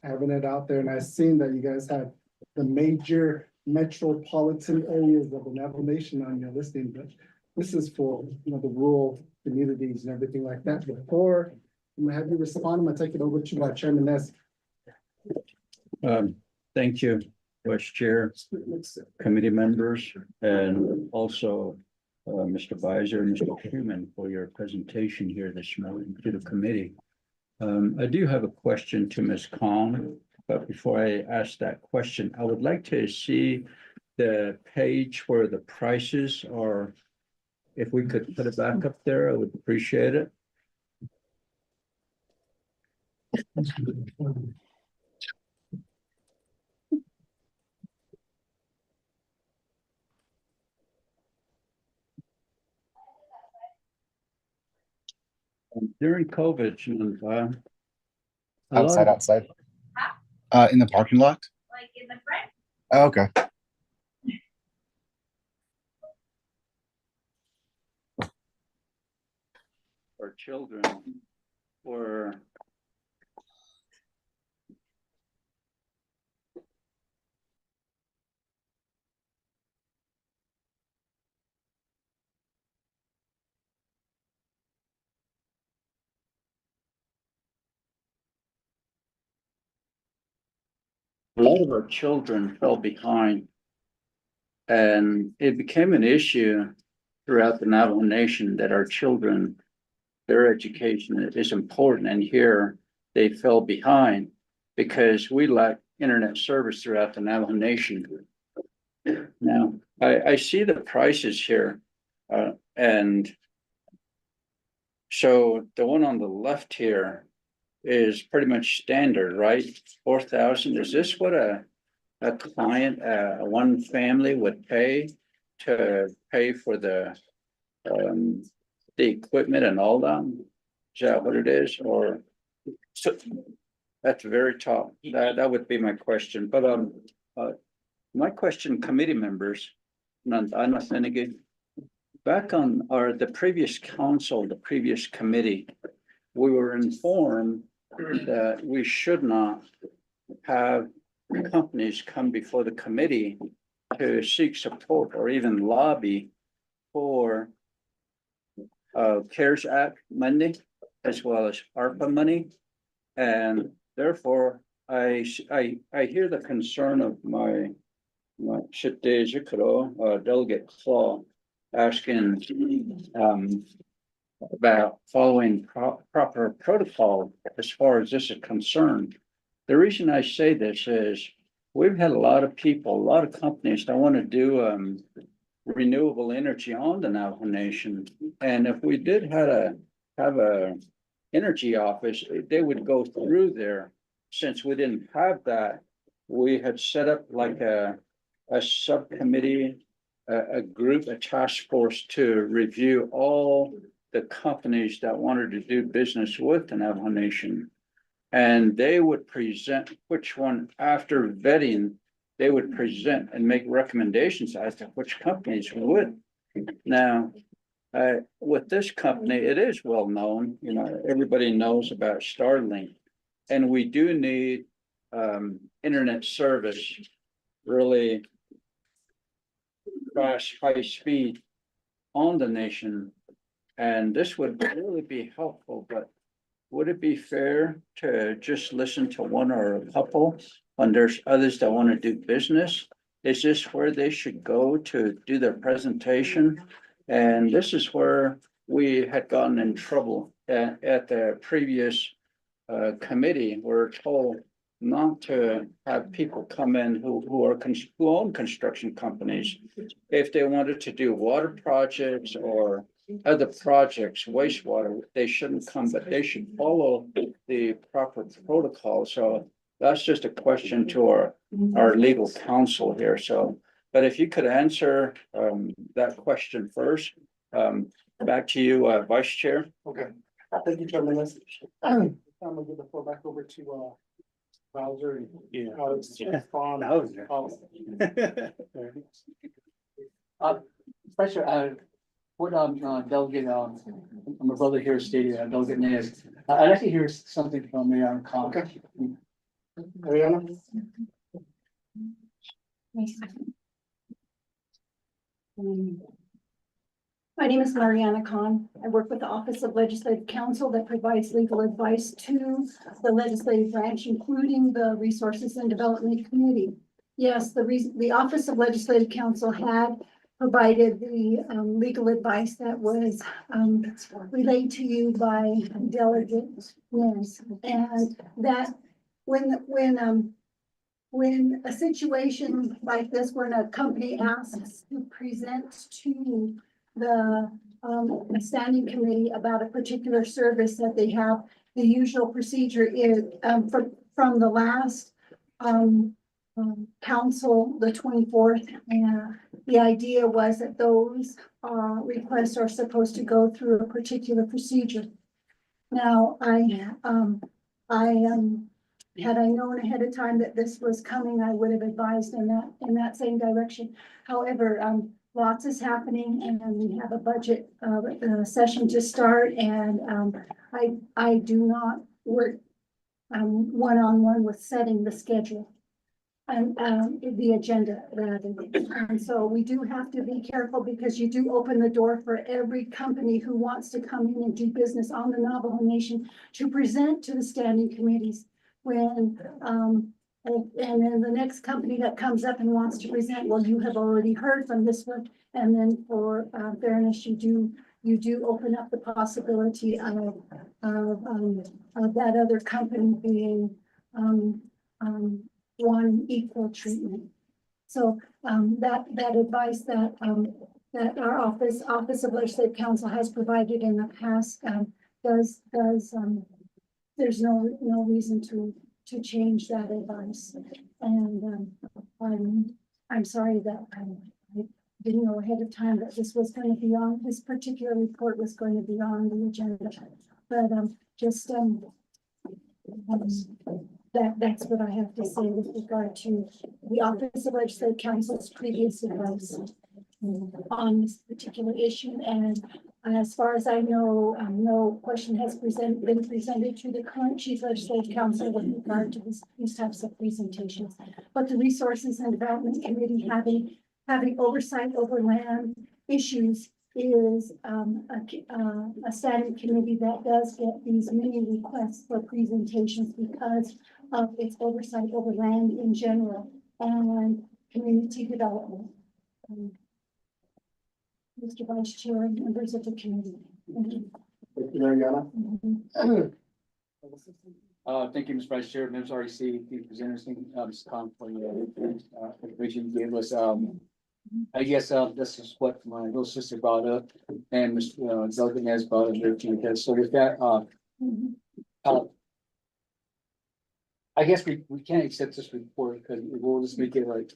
having it out there, and I've seen that you guys have the major metropolitan areas of the Navajo Nation on your listing, but this is for, the rural communities and everything like that. Before I'm gonna have you respond, I'm gonna take it over to our Chairman Ness. Thank you, Vice Chair, committee members, and also Mr. Beiser and Mr. Schuman for your presentation here this morning to the committee. I do have a question to Ms. Kong, but before I ask that question, I would like to see the page where the prices are. If we could put it back up there, I would appreciate it. During COVID, a lot outside. In the parking lot. Like in the front? Oh, okay. our children were a lot of our children fell behind. And it became an issue throughout the Navajo Nation that our children, their education is important. And here they fell behind because we lack internet service throughout the Navajo Nation. Now, I see the prices here. And so the one on the left here is pretty much standard, right? 4,000. Is this what a client, one family would pay to pay for the equipment and all that? Is that what it is? Or so at the very top, that would be my question. But my question, committee members, back on the previous council, the previous committee, we were informed that we should not have companies come before the committee to seek support or even lobby for CARES Act money as well as ARPA money. And therefore, I hear the concern of my Delegate Claw asking about following proper protocol as far as this is concerned. The reason I say this is we've had a lot of people, a lot of companies that want to do renewable energy on the Navajo Nation. And if we did have a energy office, they would go through there. Since we didn't have that, we had set up like a subcommittee, a group, a task force to review all the companies that wanted to do business with the Navajo Nation. And they would present which one, after vetting, they would present and make recommendations as to which companies would. Now, with this company, it is well known, you know, everybody knows about Starlink. And we do need internet service, really fast, high speed on the nation. And this would really be helpful, but would it be fair to just listen to one or a couple when there's others that want to do business? Is this where they should go to do their presentation? And this is where we had gotten in trouble at the previous committee. We're told not to have people come in who own construction companies. If they wanted to do water projects or other projects, wastewater, they shouldn't come, but they should follow the proper protocol. So that's just a question to our legal counsel here. So, but if you could answer that question first, back to you, Vice Chair. Okay, thank you, Chairman. I'm gonna give the floor back over to Bowser. Special, what Delegate, my brother here stated, Delegate Nez, I'd like to hear something from Mariana Khan. Okay. Mariana? My name is Mariana Khan. I work with the Office of Legislative Counsel that provides legal advice to the legislative branch, including the Resources and Development Committee. Yes, the Office of Legislative Counsel had provided the legal advice that was relayed to you by Delegate Nez, and that when a situation like this, when a company asks to present to the standing committee about a particular service that they have, the usual procedure is from the last council, the 24th, and the idea was that those requests are supposed to go through a particular procedure. Now, had I known ahead of time that this was coming, I would have advised in that same direction. However, lots is happening, and we have a budget session to start, and I do not work one-on-one with setting the schedule and the agenda rather. And so we do have to be careful, because you do open the door for every company who wants to come in and do business on the Navajo Nation to present to the standing committees. When and then the next company that comes up and wants to present, well, you have already heard from this one. And then for fairness, you do open up the possibility of that other company being wanting equal treatment. So that advice that our Office of Legislative Counsel has provided in the past there's no reason to change that advice. And I'm sorry that I didn't know ahead of time that this was going to be on, this particular report was going to be on the agenda. But that's what I have to say with regard to the Office of Legislative Counsel's previous advice. on this particular issue. And as far as I know, no question has been presented to the current Chief Legislative Council with regard to these types of presentations. But the Resources and Development Committee having oversight over land issues is a standing committee that does get these many requests for presentations because of its oversight over land in general and community development. Mr. Vice Chair and members of the committee. Thank you. Thank you, Mariana. Thank you, Mr. Vice Chair, members REC, the presenters, Ms. Khan for the information you gave us. I guess this is what my little sister brought up and Mr. Delegate has brought up there too. So with that, I guess we can't accept this report because we'll just make it like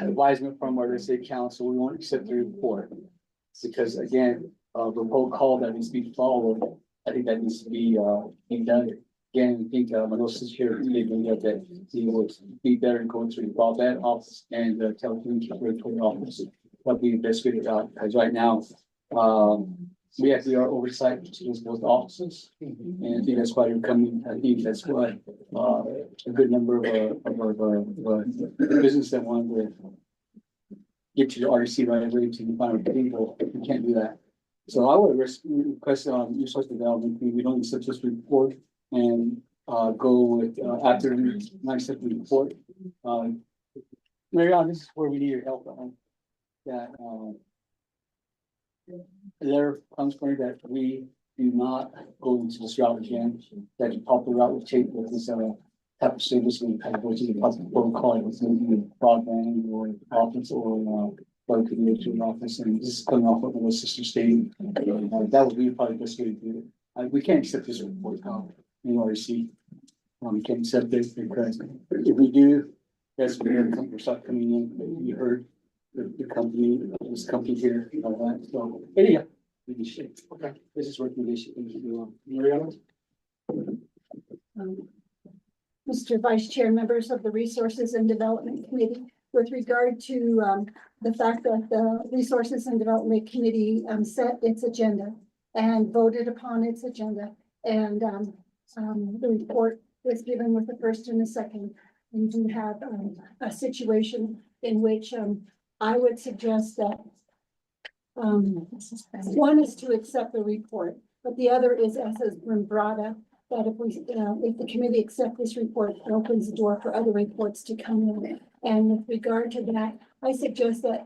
advisement from our state council. We won't accept the report. Because again, the whole call that needs to be followed, I think that needs to be done. Again, I think my little sister here, that he would be better in going through the broadband office and the telecommunications office. That'd be the best way to go, because right now, we have our oversight to those offices. And I think that's why you're coming. I think that's why a good number of business that want to get to the RDC right away to find people. We can't do that. So I would request resource development. We don't accept this report and go with after not accept the report. Mariana, this is where we need your help on that. There comes point that we do not go into this route again, that the proper route would take with this type of service and kind of go to the public protocol, it was going to be broadband or office or community office, and this is coming off of the sister state. That would be probably the best way to do it. We can't accept this report in REC. We can't accept it because if we do, that's when we're start coming in. You heard the company, this company here, and all that. So anyhow, okay, this is recommendation. Mariana? Mr. Vice Chair, members of the Resources and Development Committee, with regard to the fact that the Resources and Development Committee set its agenda and voted upon its agenda, and the report was given with the first and the second. We do have a situation in which I would suggest that one is to accept the report, but the other is, as has been brought up, that if the committee accepts this report, it opens the door for other reports to come in. And with regard to that, I suggest that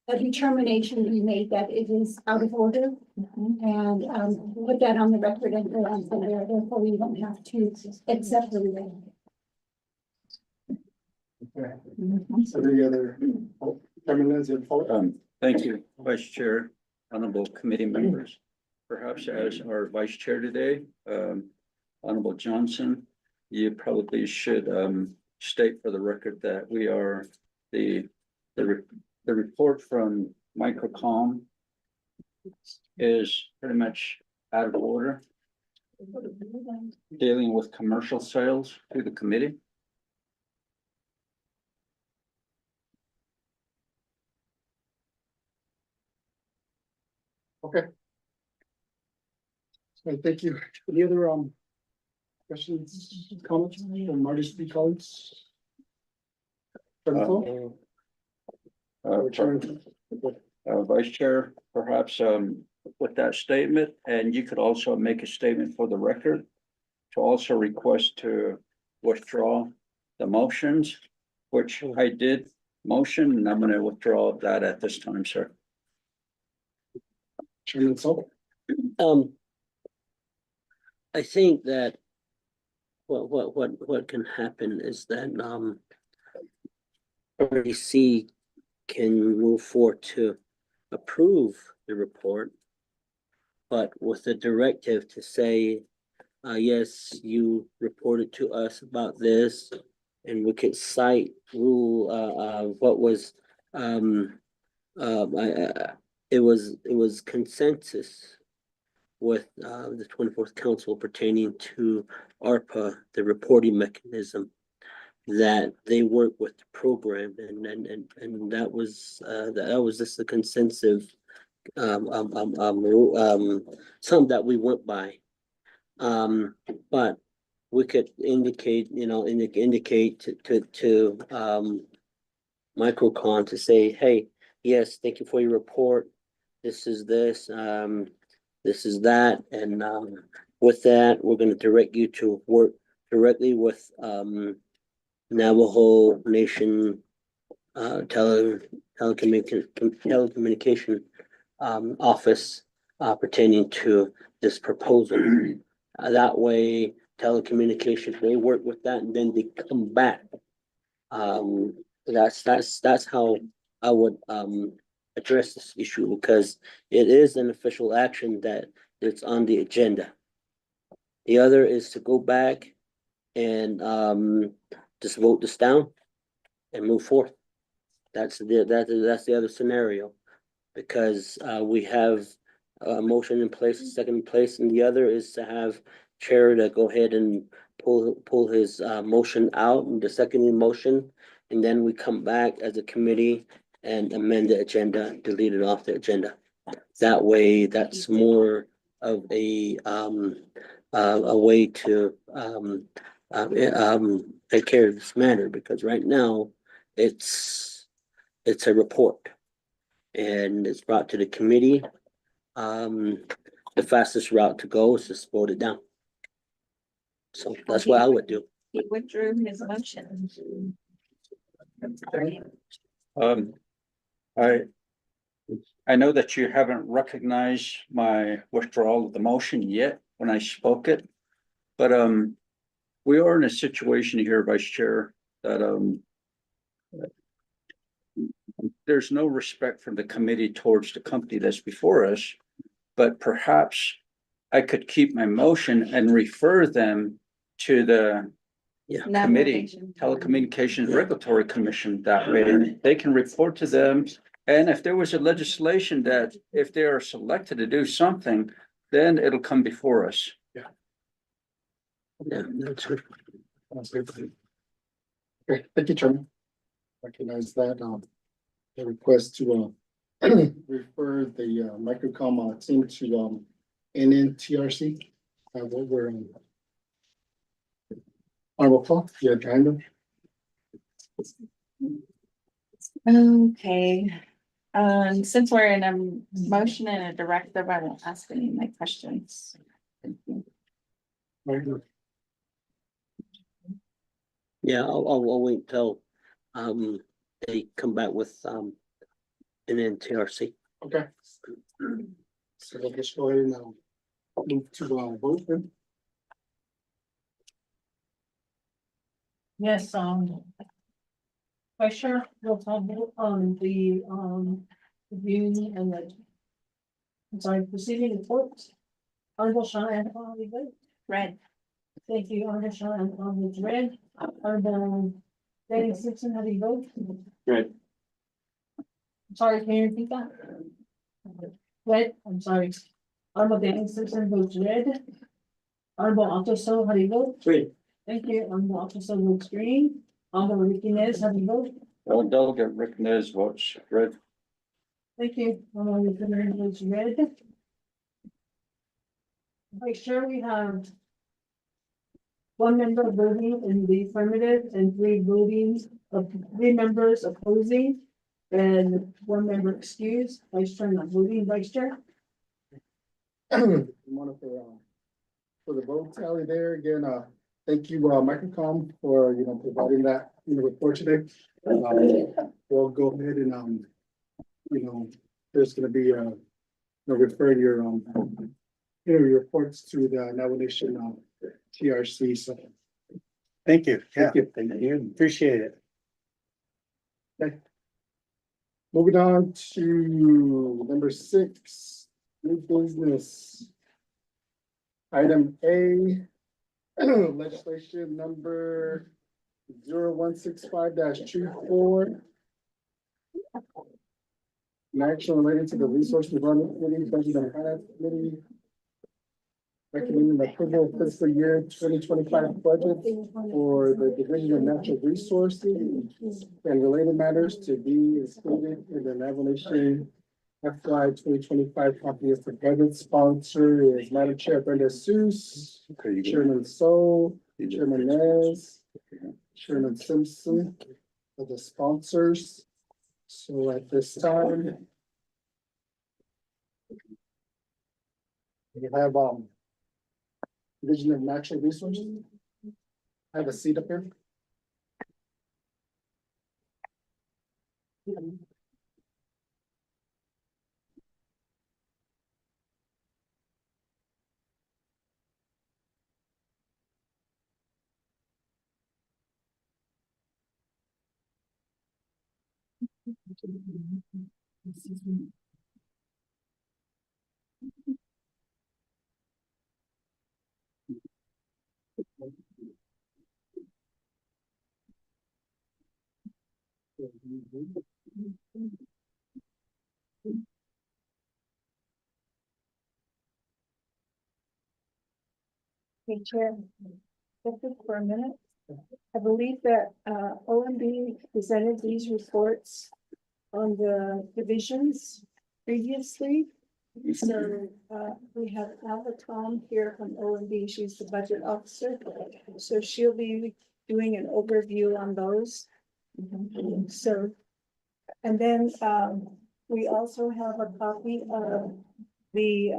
a determination be made that it is out of order, and put that on the record and go on from there. Therefore, we don't have to accept the report. Okay. Any other terminals and Thank you, Vice Chair, honorable committee members. Perhaps as our Vice Chair today, Honorable Johnson, you probably should state for the record that we are the report from Microcom is pretty much out of order, dealing with commercial sales to the committee. okay. So thank you. Any other questions, comments from Marty's colleagues? Vice Chair, perhaps with that statement, and you could also make a statement for the record to also request to withdraw the motions, which I did motion, and I'm going to withdraw that at this time, sir. Chairman Sol. I think that what can happen is that RDC can move forward to approve the report, but with a directive to say, yes, you reported to us about this, and we could cite what was it was consensus with the 24th Council pertaining to ARPA, the reporting mechanism. that they work with the program, and that was just a consensus, something that we went by. But we could indicate, indicate to Microcon to say, hey, yes, thank you for your report. This is this, this is that, and with that, we're gonna direct you to work directly with Navajo Nation telecommunication office pertaining to this proposal. That way, telecommunications, they work with that and then they come back. That's how I would address this issue, because it is an official action that it's on the agenda. The other is to go back and just vote this down and move forth. That's the other scenario, because we have a motion in place, a second in place, and the other is to have chair to go ahead and pull his motion out and the second motion, and then we come back as a committee and amend the agenda, delete it off the agenda. That way, that's more of a way to take care of this matter, because right now it's a report and it's brought to the committee. The fastest route to go is just vote it down. So that's what I would do. He withdrew his motion. I know that you haven't recognized my withdrawal of the motion yet when I spoke it, but we are in a situation here, Vice Chair, that there's no respect from the committee towards the company that's before us, but perhaps I could keep my motion and refer them to the committee, Telecommunications Regulatory Commission. That way they can report to them. And if there was a legislation that if they are selected to do something, then it'll come before us. Yeah, that's good. Okay, thank you, Chairman. Recognize that, the request to refer the Microcom team to NNTRC. What we're Honorable Paul, you had your hand up? Okay, since we're in a motion and a directive, I won't ask any of my questions. Yeah, I'll wait till they come back with an NTRC. Okay. So let's just go ahead and move to vote then. Yes, Vice Chair, we'll talk on the review and the. I'm sorry, proceeding reports. Honorable Cheyenne, vote. Red. Thank you, Honorable Cheyenne, votes red. Honorable Delegate Simpson, how do you vote? Red. Sorry, can you repeat that? Red, I'm sorry. Honorable Delegate Simpson votes red. Honorable Alto So, how do you vote? Green. Thank you, Honorable Alto So votes green. Honorable Ricky Nez, how do you vote? Delegate Rick Nez votes red. Thank you. Honorable Ricky Nez votes red. Make sure we have one member voting in the affirmative and three members opposing and one member excused. Vice Chair not voting, Vice Chair. For the vote tally there again, thank you, Microcom, for providing that report today. We'll go ahead and there's going to be refer your your reports to the Navajo Nation TRC. So Thank you. Yeah, thank you. thank you. Appreciate it. Okay. Moving on to number 6, new business. Item A, legislation number 0165-24. An action related to the Resource Development Committee, Budget and Finance Committee. Recommending approval of fiscal year 2025 budget for the Division of Natural Resources and related matters to be included in the Navajo Nation FY 2025 copy of the budget. Sponsor is Madam Chair Brenda Seuss, Chairman So, Chairman Nez, Chairman Simpson are the sponsors. So at this time, we have Division of Natural Resources. Have a seat up here. Hey, Chair, just for a minute. I believe that OMB presented these reports on the divisions previously. So we have Alva Tom here from OMB. She's the budget officer. So she'll be doing an overview on those. So, and then we also have a copy of the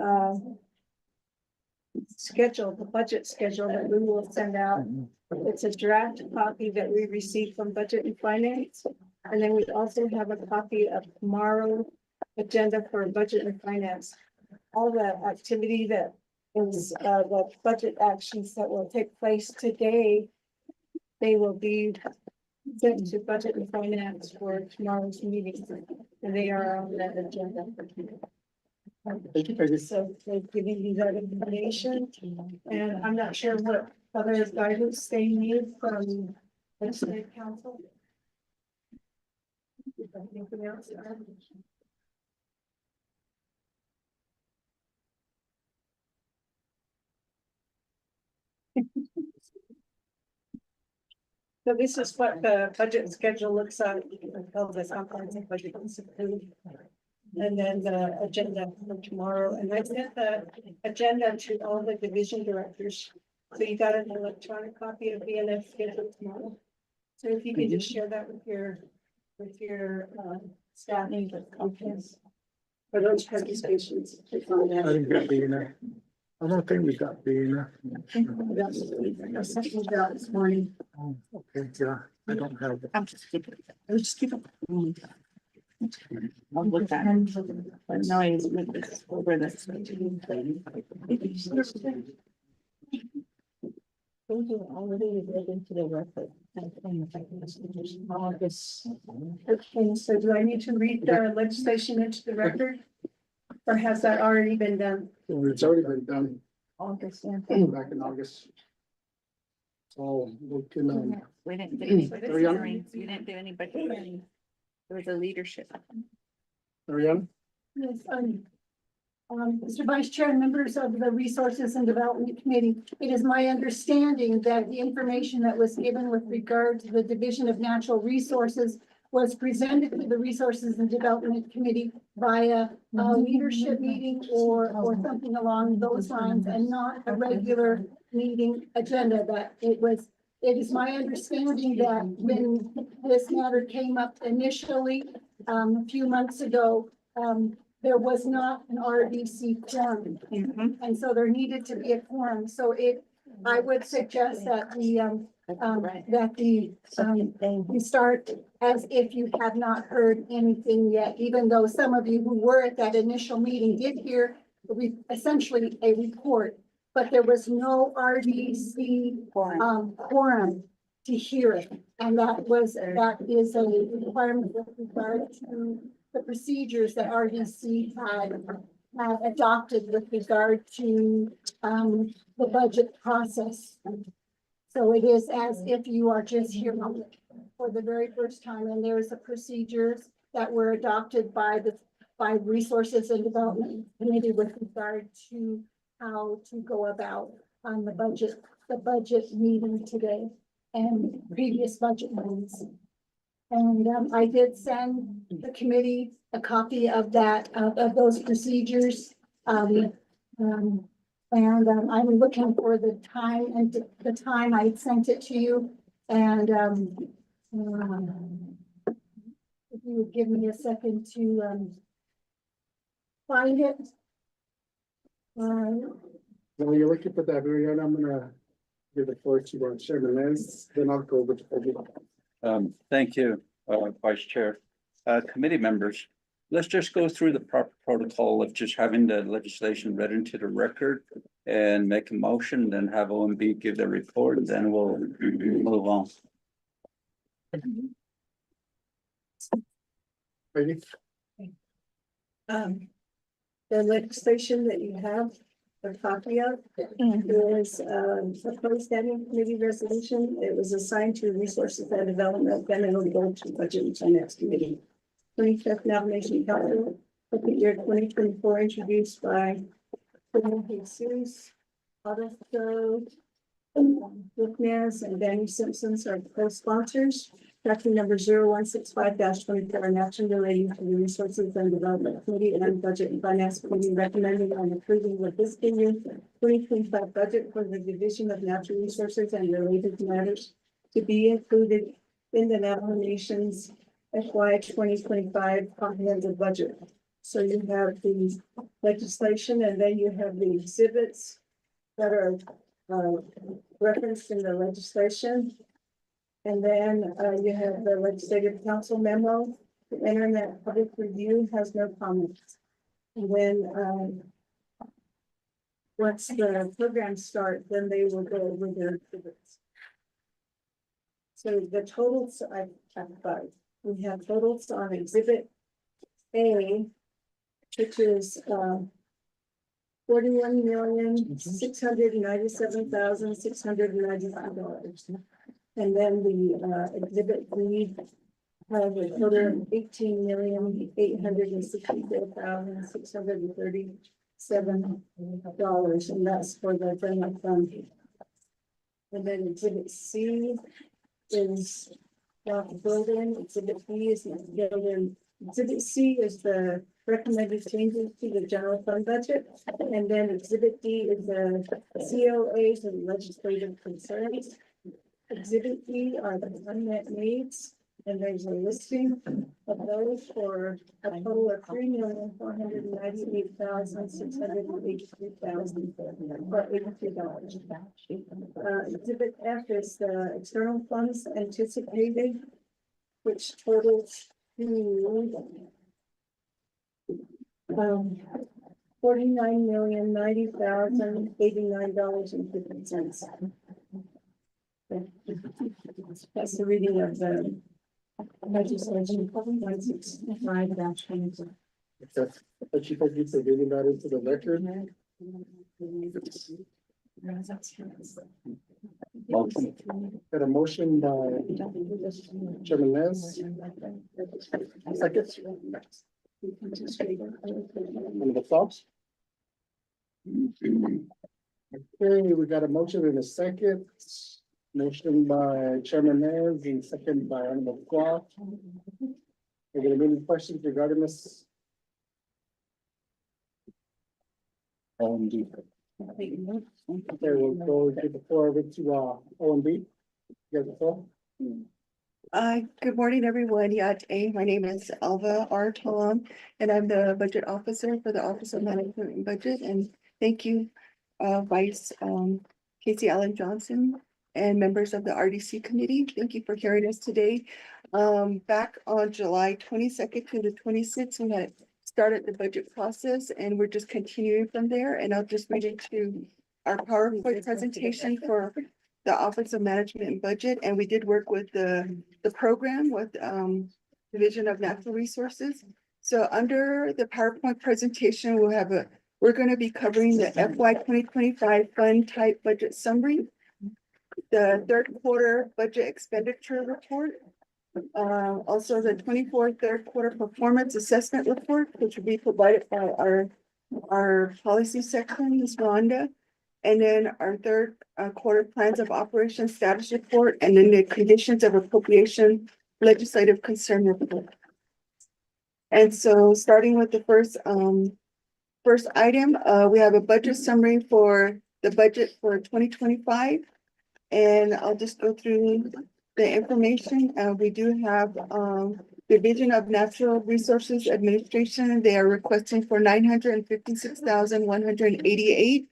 schedule, the budget schedule that we will send out. It's a draft copy that we received from Budget and Finance. And then we also have a copy of tomorrow's agenda for Budget and Finance. All the activity that is the budget actions that will take place today, they will be sent to Budget and Finance for tomorrow's meeting. And they are on that agenda for today. So they're giving you that information, and I'm not sure what other guidance they need from the state council. Anything else? So this is what the budget schedule looks like. All this comprehensive budget is approved. And then the agenda for tomorrow, and I sent the agenda to all the division directors. So you got an electronic copy of BNF schedule tomorrow. So if you can just share that with your staff and conference for those participations. I didn't get the email. I don't think we got the email. I sent you that this morning. Okay, yeah, I don't have it. I'm just keeping it. I'll just keep it. I'll look at it. But no, I was with this over this. Those are already read into the record. August. Okay, so do I need to read the legislation into the record? Or has that already been done? It's already been done August. back in August. So we can, We didn't do any budget Ariana? hearings. We didn't do any budget hearings. There was a leadership. Ariana? Yes, Mr. Vice Chair and members of the Resources and Development Committee, it is my understanding that the information that was given with regard to the Division of Natural Resources was presented to the Resources and Development Committee via a leadership meeting or something along those lines, and not a regular meeting agenda. That it is my understanding that when this matter came up initially, a few months ago, there was not an RDC quorum. And so there needed to be a quorum. So I would suggest that you start as if you had not heard anything yet, even though some of you who were at that initial meeting did hear essentially a report, but there was no RDC quorum to hear it. And that is a requirement with regard to the procedures that RDC had adopted with regard to the budget process. So it is as if you are just here for the very first time, and there's a procedures that were adopted by Resources and Development Committee with regard to how to go about on the budget meeting today and previous budget meetings. And I did send the committee a copy of that, of those procedures. And I'm looking for the time and the time I sent it to you. And if you would give me a second to find it. While you're looking for that, Mariana, I'm gonna give the floor to Chairman Liz, then I'll go over to public. Thank you, Vice Chair. Committee members, let's just go through the proper protocol of just having the legislation read into the record and make a motion, then have OMB give their report, and then we'll move on. Ready? The legislation that you have a copy of is a co-standing committee resolution. It was assigned to Resources and Development, then it'll go to Budget and Finance Committee. 25th Navajo Nation Council, year 2024, introduced by Jesus, Augusto, Lucas, and Danny Simpsons are co-sponsors. Tracking number 0165-24, an action relating to the Resources and Development Committee and Budget and Finance Committee recommending and approving the fiscal year 2025 budget for the Division of Natural Resources and related matters to be included in the Navajo Nation's FY 2025 comprehensive budget. So you have the legislation and then you have the exhibits that are referenced in the legislation. And then you have the legislative council memo. The internet public review has no comments. And then once the programs start, then they will go over their exhibits. So the totals I've got, we have totals on exhibit A, which is 41,697,692 And then the exhibit B has a total of $18,864,637, and that's for the general fund. And then exhibit C is not the building, exhibit B is not the building. Exhibit C is the recommended changes to the general fund budget. And then exhibit D is the COAs and legislative concerns. Exhibit B are the unmet needs, and there's a listing of those for a total of $3,498,683,083. Exhibit F is the external funds anticipated, which totals to $49,090,089.50. That's the reading of the legislation 165-22. But you think you said reading that into the record? Got a motion by Chairman Liz. Second. Any the thoughts? Okay, we got a motion in a second. Motion by Chairman Liz and second by Honorable Clark. Are there any questions regarding this? OMB. Okay, we'll go to the floor over to OMB. You got the floor? Good morning, everyone. My name is Alva R. Tolam, and I'm the budget officer for the Office of Management and Budget. And thank you, Vice Casey Allen Johnson and members of the RDC committee. Thank you for hearing us today. Back on July 22nd to the 26th, we had started the budget process, and we're just continuing from there. And I'll just read into our PowerPoint presentation for the Office of Management and Budget, and we did work with the program with Division of Natural Resources. So under the PowerPoint presentation, we're going to be covering the FY 2025 fund type budget summary, the third quarter budget expenditure report, also the 24 third quarter performance assessment report, which will be provided by our our policy section is Rhonda. And then our third quarter plans of operation status report, and then the conditions of appropriation legislative concern report. And so starting with the first item, we have a budget summary for the budget for 2025. And I'll just go through the information. We do have Division of Natural Resources Administration. They are requesting for $956,188.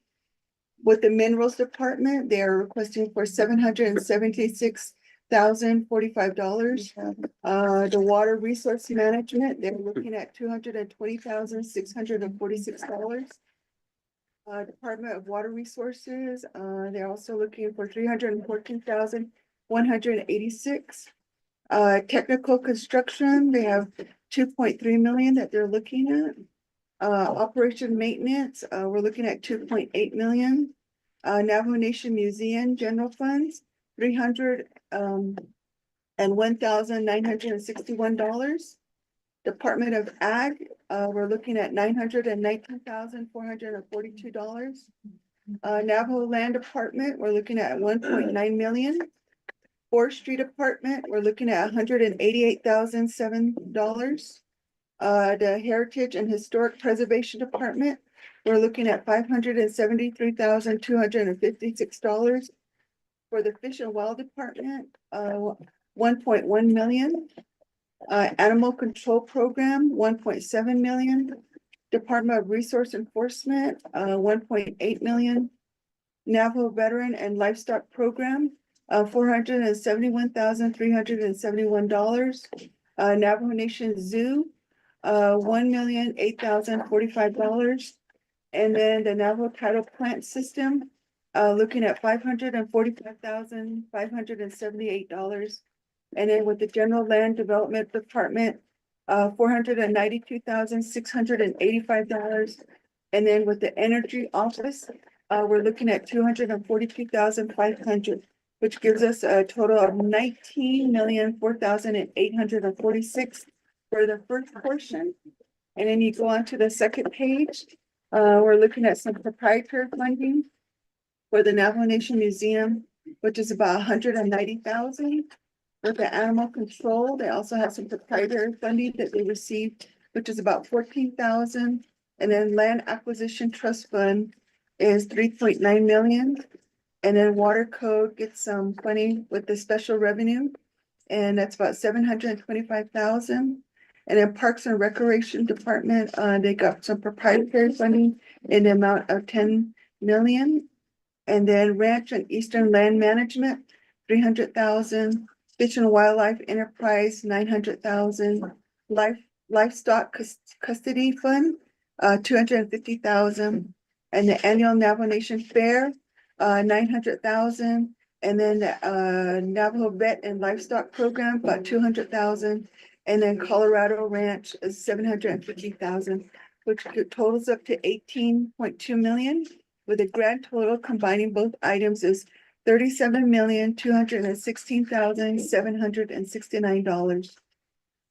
With the Minerals Department, they are requesting for $776,045. The Water Resource Management, they're looking at $220,646. Department of Water Resources, they're also looking for $314,186. Technical construction, they have 2.3 million that they're looking at. Operation maintenance, we're looking at 2.8 million. Navajo Nation Museum General Funds, $301,961. Department of Ag, we're looking at $919,442. Navajo Land Department, we're looking at 1.9 million. Forestry Department, we're looking at $188,007. The Heritage and Historic Preservation Department, we're looking at $573,256. For the Fish and Wild Department, 1.1 million. Animal Control Program, 1.7 million. Department of Resource Enforcement, 1.8 million. Navajo Veteran and Livestock Program, $471,371. Navajo Nation Zoo, $1,008,045. And then the Navajo Title Plant System, looking at $545,578. And then with the General Land Development Department, $492,685. And then with the Energy Office, we're looking at $242,500, which gives us a total of $19,004,846 for the first portion. And then you go on to the second page, we're looking at some proprietary funding for the Navajo Nation Museum, which is about $190,000. With the animal control, they also have some proprietary funding that they received, which is about $14,000. And then Land Acquisition Trust Fund is 3.9 million. And then Water Code gets some funding with the special revenue, and that's about 725,000. And then Parks and Recreation Department, they got some proprietary funding in the amount of 10 million. And then Ranch and Eastern Land Management, 300,000. Fish and Wildlife Enterprise, 900,000. Livestock Custody Fund, 250,000. And the Annual Navajo Nation Fair, 900,000. And then the Navajo Vet and Livestock Program, about 200,000. And then Colorado Ranch is 750,000, which totals up to 18.2 million, with a grand total combining both items is $37,216,769.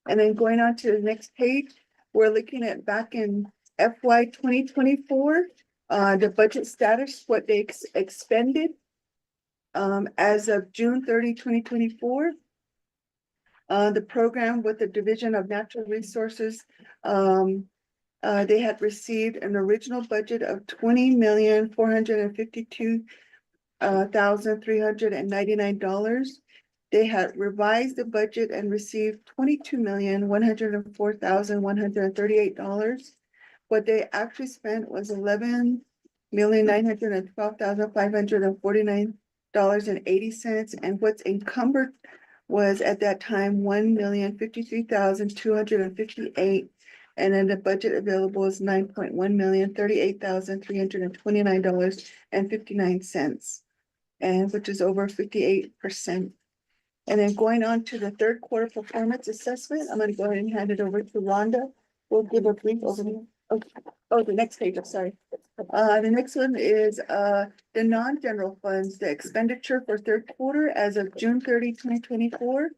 And then going on to the next page, we're looking at back in FY 2024, the budget status, what they expended as of June 30, 2024. The program with the Division of Natural Resources, they had received an original budget of $20,452,399. They had revised the budget and received $22,104,138. What they actually spent was $11,912,549.80, and what's encumbered was at that time $1,053,258. And then the budget available is $9.1 million, $38,329.59, and which is over 58%. And then going on to the third quarter performance assessment, I'm going to go ahead and hand it over to Rhonda. We'll give a brief overview. Oh, the next page, I'm sorry. The next one is the non-general funds, the expenditure for third quarter as of June 30, 2024,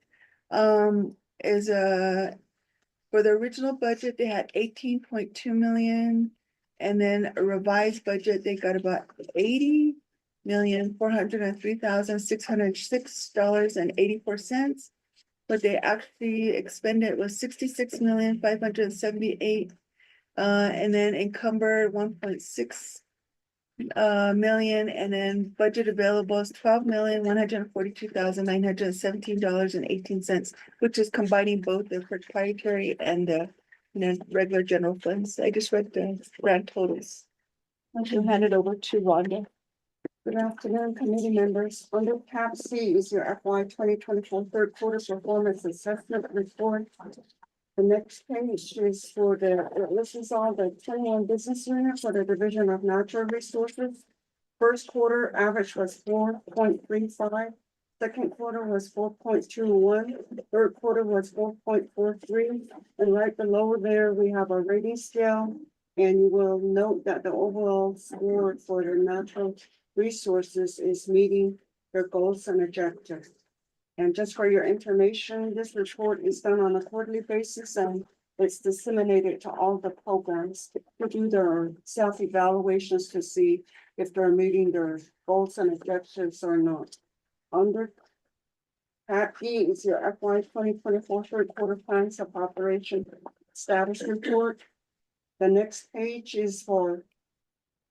is for the original budget, they had 18.2 million. And then a revised budget, they got about $80,403,606.84. But they actually expended was $66,578,000. And then encumbered 1.6 million, and then budget available is $12,142,917.18, which is combining both the proprietary and the regular general funds. I just read the grand totals. I shall hand it over to Rhonda. Good afternoon, committee members. Under tab C is your FY 2024 third quarter performance assessment report. The next page is for this is all the 21 business units for the Division of Natural Resources. First quarter average was 4.35. Second quarter was 4.21. Third quarter was 4.43. And right below there, we have a rating scale. And you will note that the overall score for the natural resources is meeting their goals and objectives. And just for your information, this report is done on a quarterly basis and it's disseminated to all the programs to do their self-evaluations to see if they're meeting their goals and objectives or not. Under tab E is your FY 2024 third quarter plans of operation status report. The next page is for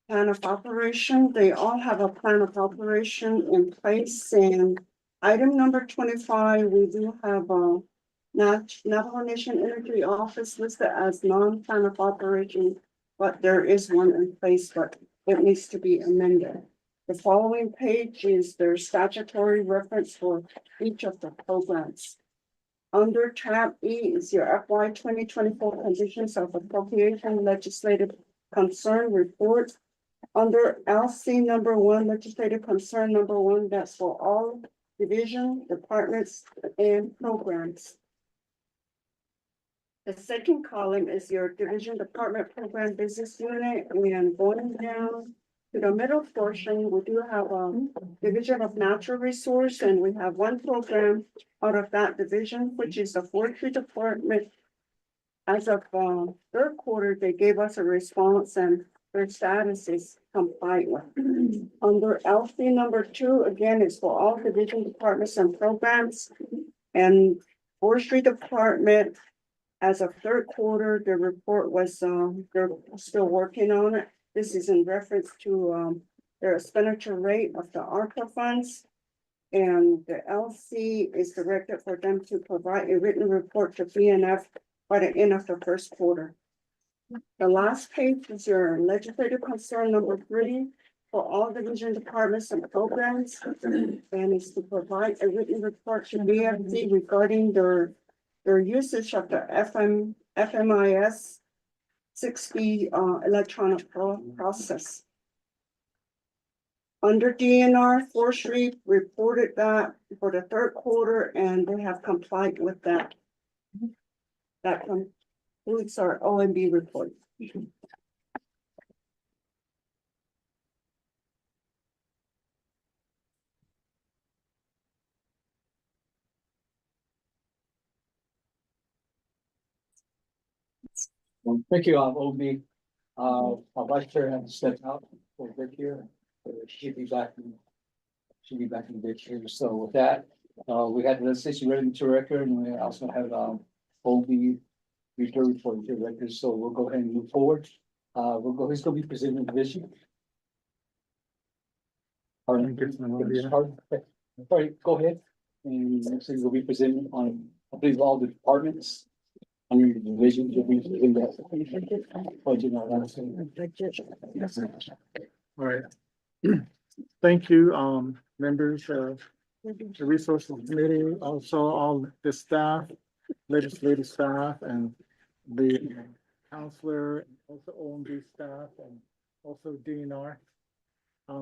plan of operation. They all have a plan of operation in place, and item number 25, we do have Navajo Nation Energy Office listed as non-plan of operation, but there is one in place, but it needs to be amended. The following page is their statutory reference for each of the programs. Under tab E is your FY 2024 conditions of appropriation legislative concern report. Under LC number 1, legislative concern number 1, that's for all division, departments, and programs. The second column is your division, department, program, business unit, and going down to the middle portion, we do have a division of natural resource, and we have one program out of that division, which is the forestry department. As of third quarter, they gave us a response and their status is compliant with. Under LC number 2, again, it's for all division departments and programs. And forestry department, as of third quarter, the report was, they're still working on it. This is in reference to their expenditure rate of the ARPA funds. And the LC is directed for them to provide a written report to BNF by the end of the first quarter. The last page is your legislative concern number 3 for all division departments and programs. And is to provide a written report to BFD regarding their usage of the FMIS 6B electronic process. Under DNR, forestry reported that for the third quarter and they have complied with that. That concludes our OMB report. Well, thank you, OB. Our vice chair had to step out for a bit here. She'll be back in a bit here. So with that, we had the legislation ready to record, and we also have OB return for the record. So we'll go ahead and move forward. He's going to be presenting the vision. All right, go ahead. And next thing we'll be presenting on, I believe, all the departments. Under the division, in that budget. All right. Thank you, members of the Resources Committee, also all the staff, legislative staff, and the counselor, also OMB staff, and also DNR.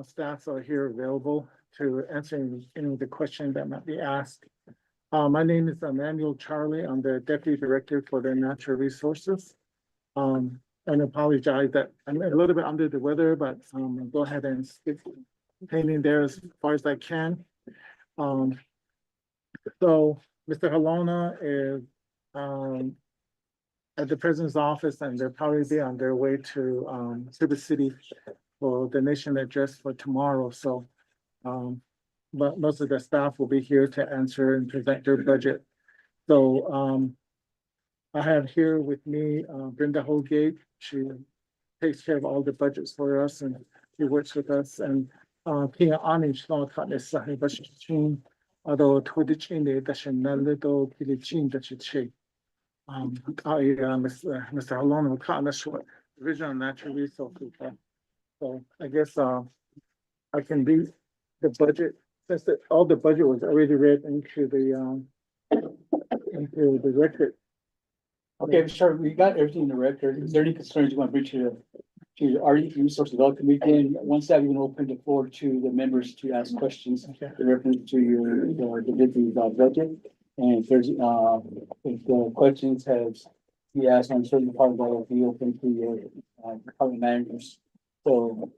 Staffs are here available to answer any of the questions that might be asked. My name is Emmanuel Charlie. I'm the Deputy Director for the Natural Resources. And apologize that I'm a little bit under the weather, but I'll go ahead and skip painting there as far as I can. So Mr. Halona is, at the president's office, and they'll probably be on their way to the city for the nation address for tomorrow, so. But most of the staff will be here to answer and present their budget. So, I have here with me, Brenda Holgate. She takes care of all the budgets for us, and she works with us, and, Pia Anish, no, Sahi, but she's although Twitch in the Dashan little Pilichin that she shape. Mr. Halon will cut the short original natural resources. So I guess, I can read the budget, since all the budget was already read into the record. Okay, sure, we got everything in the record. Is there any concerns you want to bring to our resource development meeting? Once that, we can open the floor to the members to ask questions in reference to your delivery budget. And if there's, if the questions have, be asked on certain part of that, will be open to your, department managers. So,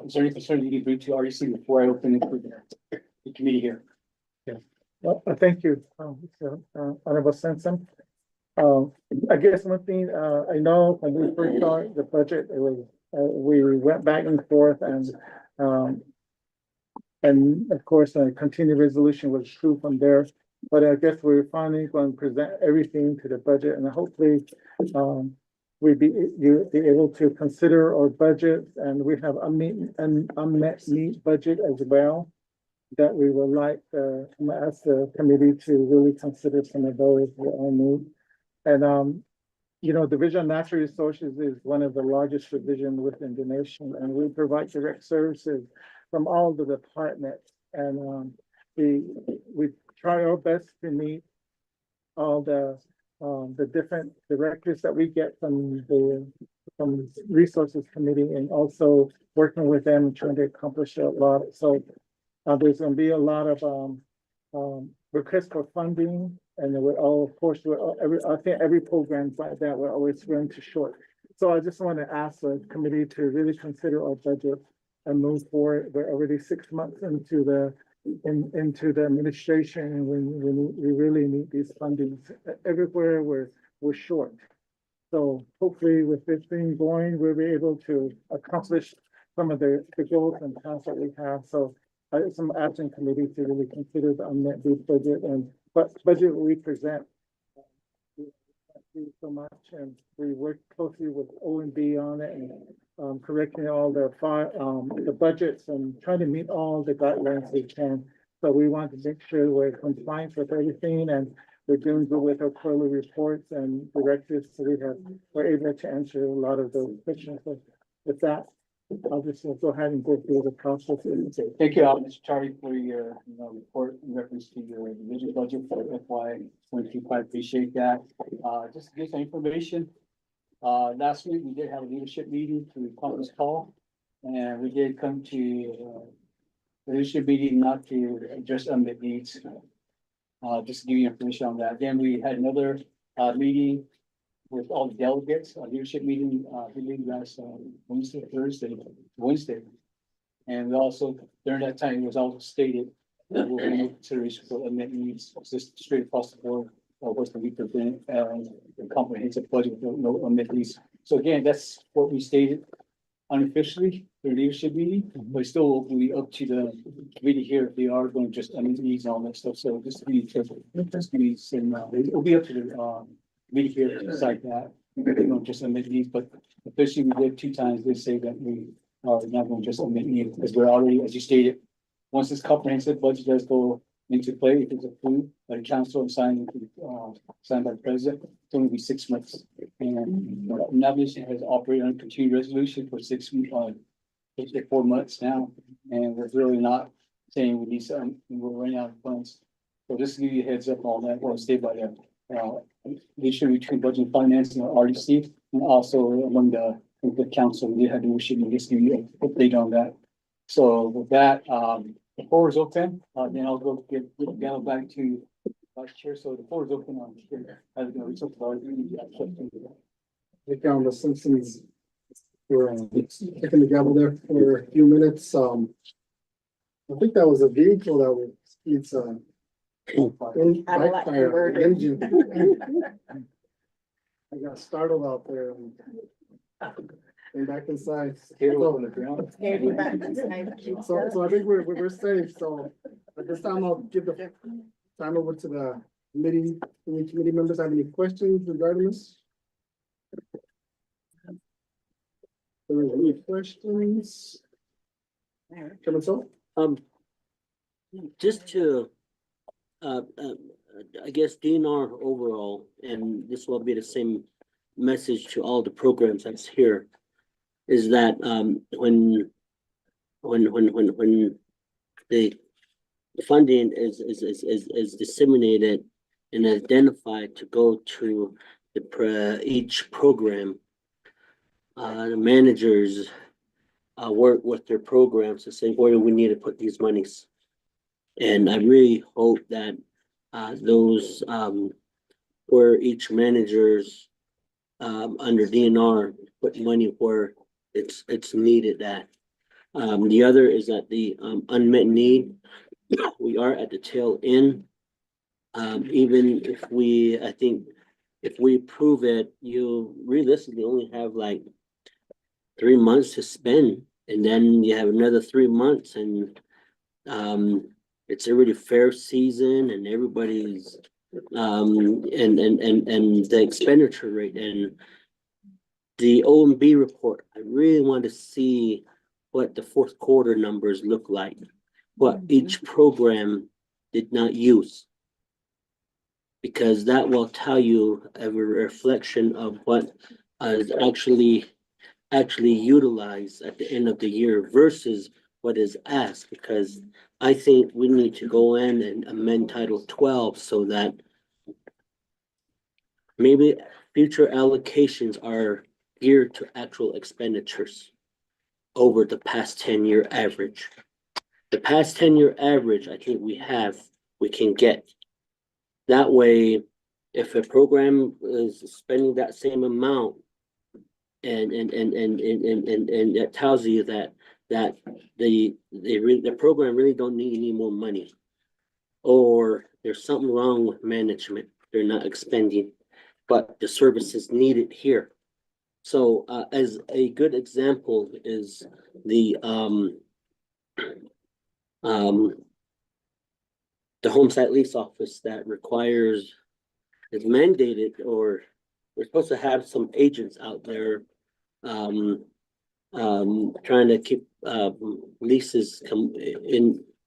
is there any concern you can bring to REC before I open it for the committee here? Well, thank you, Honorable Simpson. I guess one thing, I know when we first started the budget, it was, we went back and forth and of course, a continued resolution was true from there. But I guess we're finally going to present everything to the budget, and hopefully, you'll be able to consider our budget, and we have an unmet need budget as well. That we would like, ask the committee to really consider some of those we all need. And, you know, Division of Natural Resources is one of the largest divisions within the nation, and we provide direct services from all the departments. And, we try our best to meet all the different directives that we get from Resources Committee, and also working with them and trying to accomplish a lot. So, there's gonna be a lot of, requests for funding, and then of course, I think every program like that, we're always running too short. So I just want to ask the committee to really consider our budget and move forward. We're already 6 months into the administration, and we really need these fundings. Everywhere we're short. So hopefully with this thing going, we'll be able to accomplish some of the goals and tasks that we have. So some action committee to really consider the unmet need budget, and what budget we present. Thank you so much, and we work closely with OMB on it, and correcting all the budgets and trying to meet all the guidelines we can. So we want to make sure we're compliant with everything, and we're doing good with our quarterly reports and directives, so we're able to answer a lot of those questions. So with that, I'll just go ahead and go through the process. Thank you, Mr. Charlie, for your, report in reference to your division budget for FY 22. I appreciate that. Just to give some information, last week we did have a leadership meeting through conference call, and we did come to the leadership meeting not to address unmet needs. Just to give you information on that. Then we had another meeting with all the delegates, a leadership meeting, I believe last Wednesday. And we also, during that time, it was also stated that we'll be no consideration for unmet needs, just straight across the board, what's the week and the comprehensive budget with no unmet needs. So again, that's what we stated unofficially, the leadership meeting, but still will be up to the committee here if they are going to just unmet needs and all that stuff. So just be careful. Just be saying, it'll be up to the committee here to decide that, just unmet needs, but officially we did 2 times, they say that we are not going to just unmet needs, because we're already, as you stated, once this comprehensive budget does go into play, if it's approved by the council and signed by the president, it's only be 6 months. And Navajo Nation has operated on a continued resolution for 4 months now, and we're really not saying we need some, we're running out of funds. So just to give you a heads up on that, we'll stay by that. The issue between budget and finance and RDC, and also among the council, we had to just give you an update on that. So with that, the floor is open. Then I'll go give Gallo back to vice chair. So the floor is open on here. Thank you, on the Simpsons. We're taking the gavel there for a few minutes. I think that was a vehicle that was backfire engine. I got startled out there. And back inside. Carry back inside. So I think we're safe, so at this time I'll give the time over to the committee. Any committee members have any questions regarding this? Any questions? Coming so? Just to, I guess DNR overall, and this will be the same message to all the programs that's here, is that, when the funding is disseminated and identified to go to each program, the managers work with their programs to say, where do we need to put these monies? And I really hope that those where each manager's under DNR put money where it's needed at. The other is that the unmet need, we are at the tail end. Even if I think if we approve it, you realistically only have like 3 months to spend, and then you have another 3 months, and it's already fair season, and everybody's and the expenditure rate and the OMB report. I really want to see what the fourth quarter numbers look like, what each program did not use, because that will tell you a reflection of what is actually utilized at the end of the year versus what is asked, because I think we need to go in and amend Title 12 so that maybe future allocations are geared to actual expenditures over the past 10-year average. The past 10-year average, I think we can get. That way, if a program is spending that same amount, and that tells you that the program really don't need any more money, or there's something wrong with management, they're not expending, but the services needed here. So as a good example is the home site lease office that is mandated, or we're supposed to have some agents out there trying to keep leases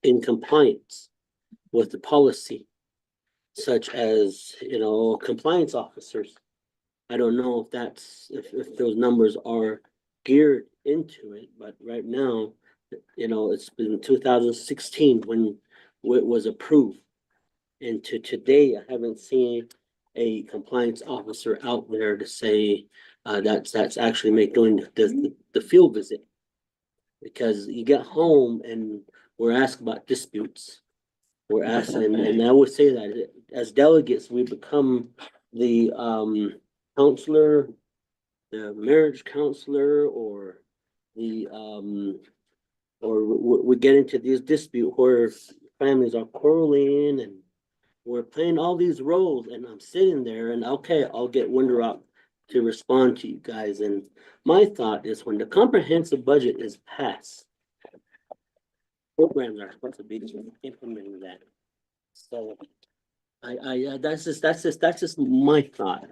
in compliance with the policy, such as, compliance officers. I don't know if those numbers are geared into it, but right now, it's been 2016 when it was approved. And to today, I haven't seen a compliance officer out there to say that's actually doing the field visit. Because you get home and we're asked about disputes. We're asked, and I would say that as delegates, we become the counselor, the marriage counselor, or the or we get into this dispute where families are quarreling, and we're playing all these roles, and I'm sitting there and okay, I'll get Winder up to respond to you guys. And my thought is, when the comprehensive budget is passed, programs are supposed to be implementing that. So that's just my thought.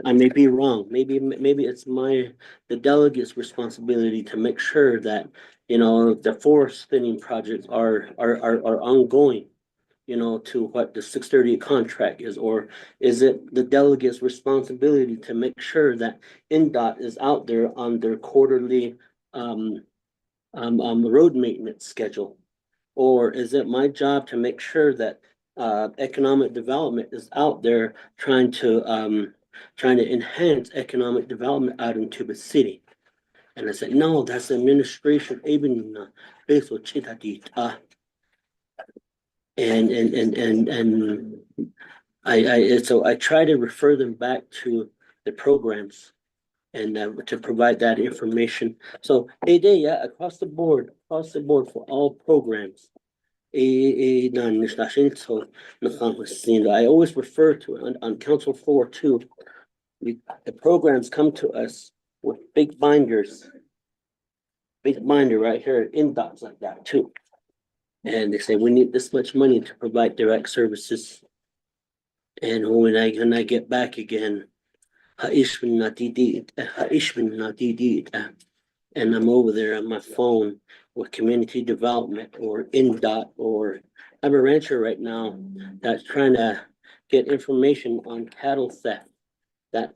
I may be wrong. Maybe it's the delegate's responsibility to make sure that, the forest thinning projects are ongoing, to what the 638 contract is, or is it the delegate's responsibility to make sure that NDOT is out there on their quarterly road maintenance schedule? Or is it my job to make sure that economic development is out there trying to enhance economic development out into the city? And I said, no, that's administration. And I try to refer them back to the programs and to provide that information. So across the board for all programs. I always refer to it on Council 4 too. the programs come to us with big binders. Big binder right here, in dots like that too. And they say, we need this much money to provide direct services. And when I get back again, and I'm over there on my phone with community development or INDOT, or I'm a rancher right now that's trying to get information on cattle theft that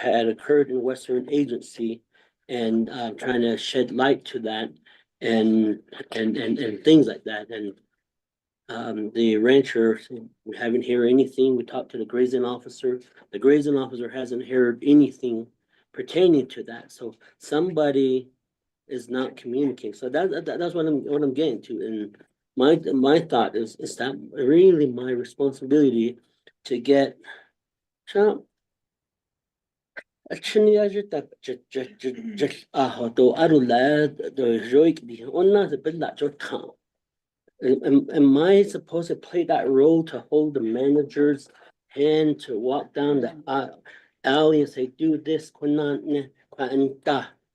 had occurred in Western Agency, and trying to shed light to that and things like that. And the rancher, we haven't heard anything. We talked to the grazing officer. The grazing officer hasn't heard anything pertaining to that. So somebody is not communicating. So that's what I'm getting to. And my thought is that really my responsibility to get Trump. Am I supposed to play that role to hold the manager's hand to walk down the alley and say, do this,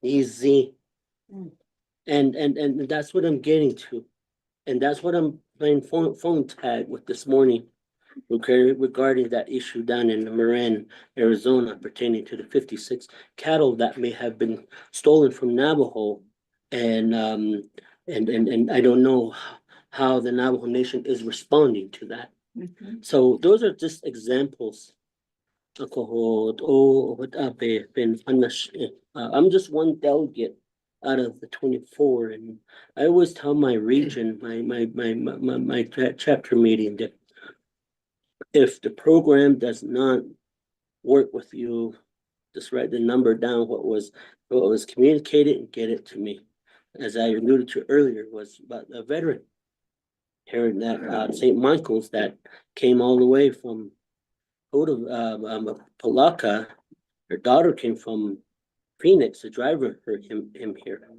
easy? And that's what I'm getting to. And that's what I'm playing phone tag with this morning regarding that issue down in Marin, Arizona, pertaining to the 56 cattle that may have been stolen from Navajo. And I don't know how the Navajo Nation is responding to that. So those are just examples. I'm just one delegate out of the 24, and I always tell my region, my chapter meeting, that if the program does not work with you, just write the number down, what was communicated, and get it to me. As I alluded to earlier, was about a veteran here in that St. Michael's that came all the way from Palaka. Her daughter came from Phoenix. The driver heard him here,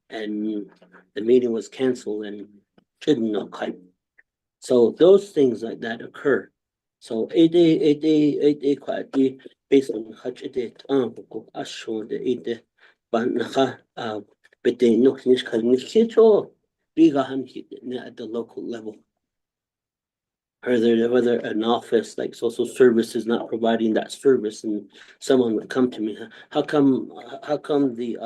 and the meeting was canceled and shouldn't know quite. So those things like that occur. So based on such but they know at the local level. Whether an office like social service is not providing that service, and someone would come to me, how come the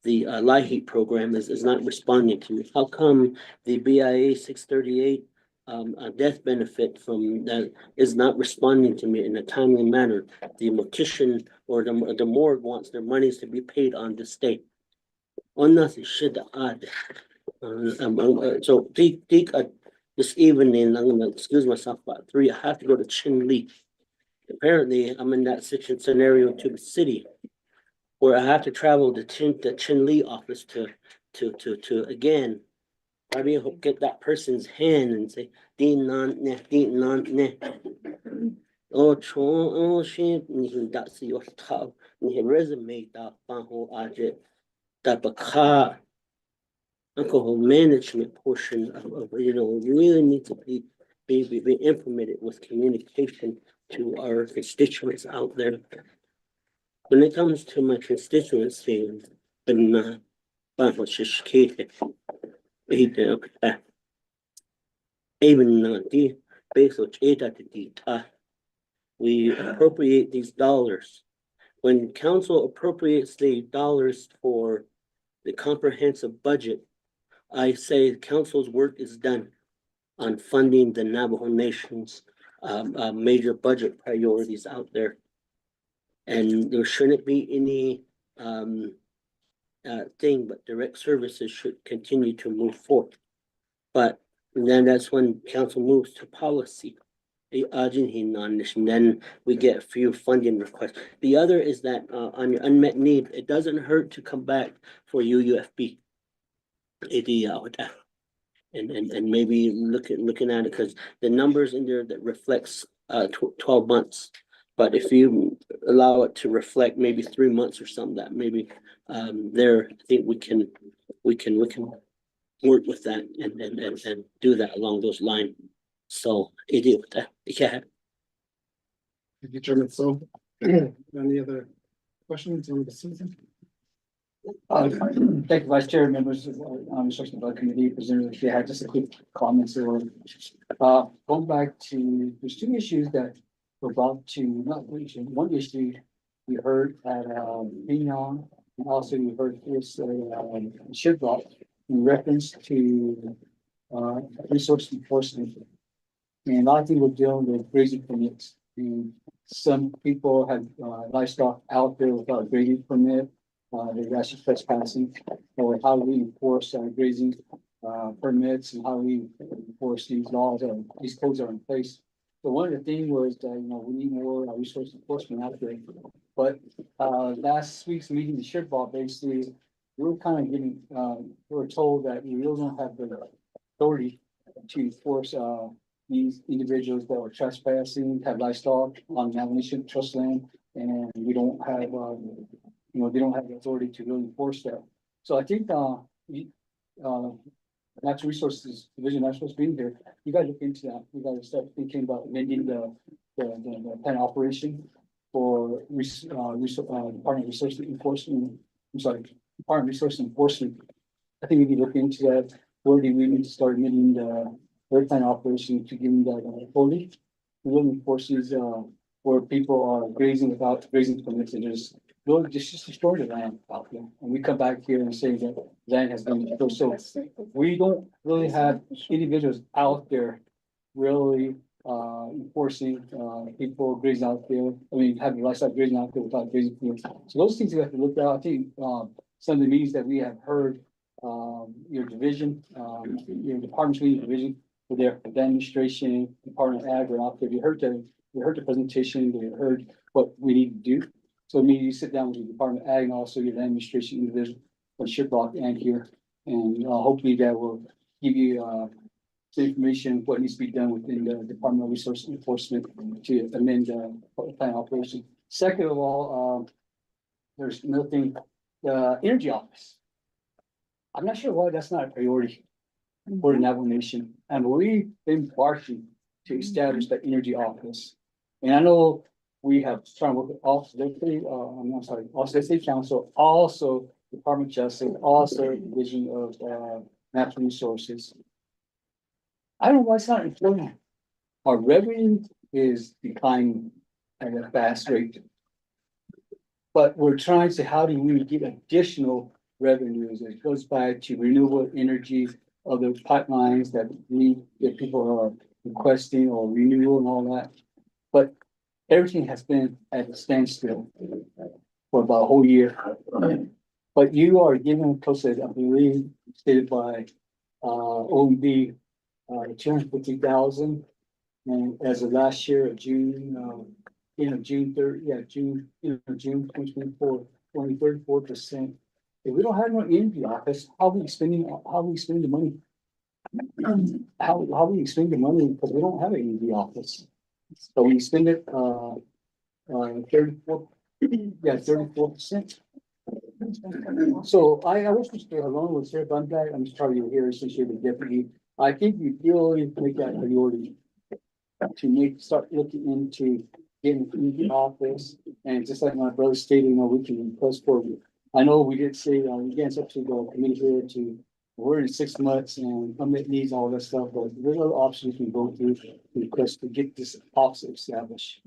LIHEAP program is not responding to me? How come the BIA 638 death benefit from that is not responding to me in a timely manner? The mortician or the morgue wants their monies to be paid on this date. On nothing should add. So this evening, I'm gonna excuse myself about 3. I have to go to Chin Lee. Apparently, I'm in that scenario to the city where I have to travel to Chin Lee office to again, probably get that person's hand and say, Dean non ne. Oh, shit, that's your top. Resume that audit. That alcohol management portion of really need to be implemented with communication to our constituents out there. When it comes to my constituency, we appropriate these dollars. When council appropriates the dollars for the comprehensive budget, I say the council's work is done on funding the Navajo Nation's major budget priorities out there. And there shouldn't be any thing, but direct services should continue to move forward. But then that's when council moves to policy. And then we get a few funding requests. The other is that on your unmet need, it doesn't hurt to come back for UUFB. And maybe looking at it, because the numbers in there that reflects 12 months. But if you allow it to reflect maybe 3 months or something, that maybe there, I think we can work with that and do that along those lines. So it is with that. Yeah. Thank you, Chairman. So Any other questions on the citizen? Thank you, Vice Chair, members of, Resource Development Committee, presenters, if they had just a quick comments or, going back to, there's two issues that were brought to, not issue, one issue we heard at, Pinion, and also we heard this, Shipwreck in reference to, resource enforcement. And a lot of people dealing with grazing permits, and some people have, livestock out there without a grazing permit. They're actually trespassing, or how we enforce grazing permits and how we enforce these laws and these codes are in place. So one of the things was that, we need more resource enforcement out there. But last week's meeting, the Shipwreck, basically, we were kind of getting, we were told that we really don't have the authority to enforce these individuals that were trespassing, have livestock on Navajo Nation trust land, and we don't have they don't have the authority to really enforce that. So I think, Natural Resources Division, not supposed to be here, you gotta look into that. You gotta start thinking about amending the plan of operation for, Department of Resource Enforcement, Department of Resource Enforcement. I think we need to look into that. Where do we need to start amending their plan of operation to give them that authority? We really enforce these, where people are grazing without grazing permits and just destroy the land out there. And we come back here and say that land has been destroyed. So we don't really have individuals out there really enforcing people grazing out there. I mean, having livestock grazing out there without grazing permits. So those things we have to look at. I think some of the meetings that we have heard, your division, your department's meeting division, for their administration, Department of Ag, were out there. You heard the presentation, you heard what we need to do. So maybe you sit down with the Department of Ag and also your administration individual for Shipwreck and here. And hopefully that will give you the information, what needs to be done within the Department of Resource Enforcement to amend the plan operation. Second of all, there's nothing, the Energy Office. I'm not sure why that's not a priority for the Navajo Nation. And we've been barking to establish the Energy Office. And I know we have tried to work with Office of State Council, also Department of Justice, also Division of Natural Resources. I don't know why it's not important. Our revenue is declining at a fast rate. But we're trying to, how do we get additional revenues? It goes back to renewable energy, other pipelines that people are requesting or renewal and all that. But everything has been at a standstill for about a whole year. But you are given close to, I believe, stated by OMB, 250,000. And as of last year of June, June 2024, 34%. If we don't have no energy office, how are we spending the money? How are we spending the money? Because we don't have an energy office. So we spend it 34%. So I wish Mr. Alone was here, but I'm sorry you're here since you're the deputy. I think we really make that priority to start looking into getting an energy office. And just like my brother stated, we can request for you. I know we did say, again, it's up to the committee here we're in 6 months and permit needs, all that stuff, but there's other options we can go through to request to get this office established.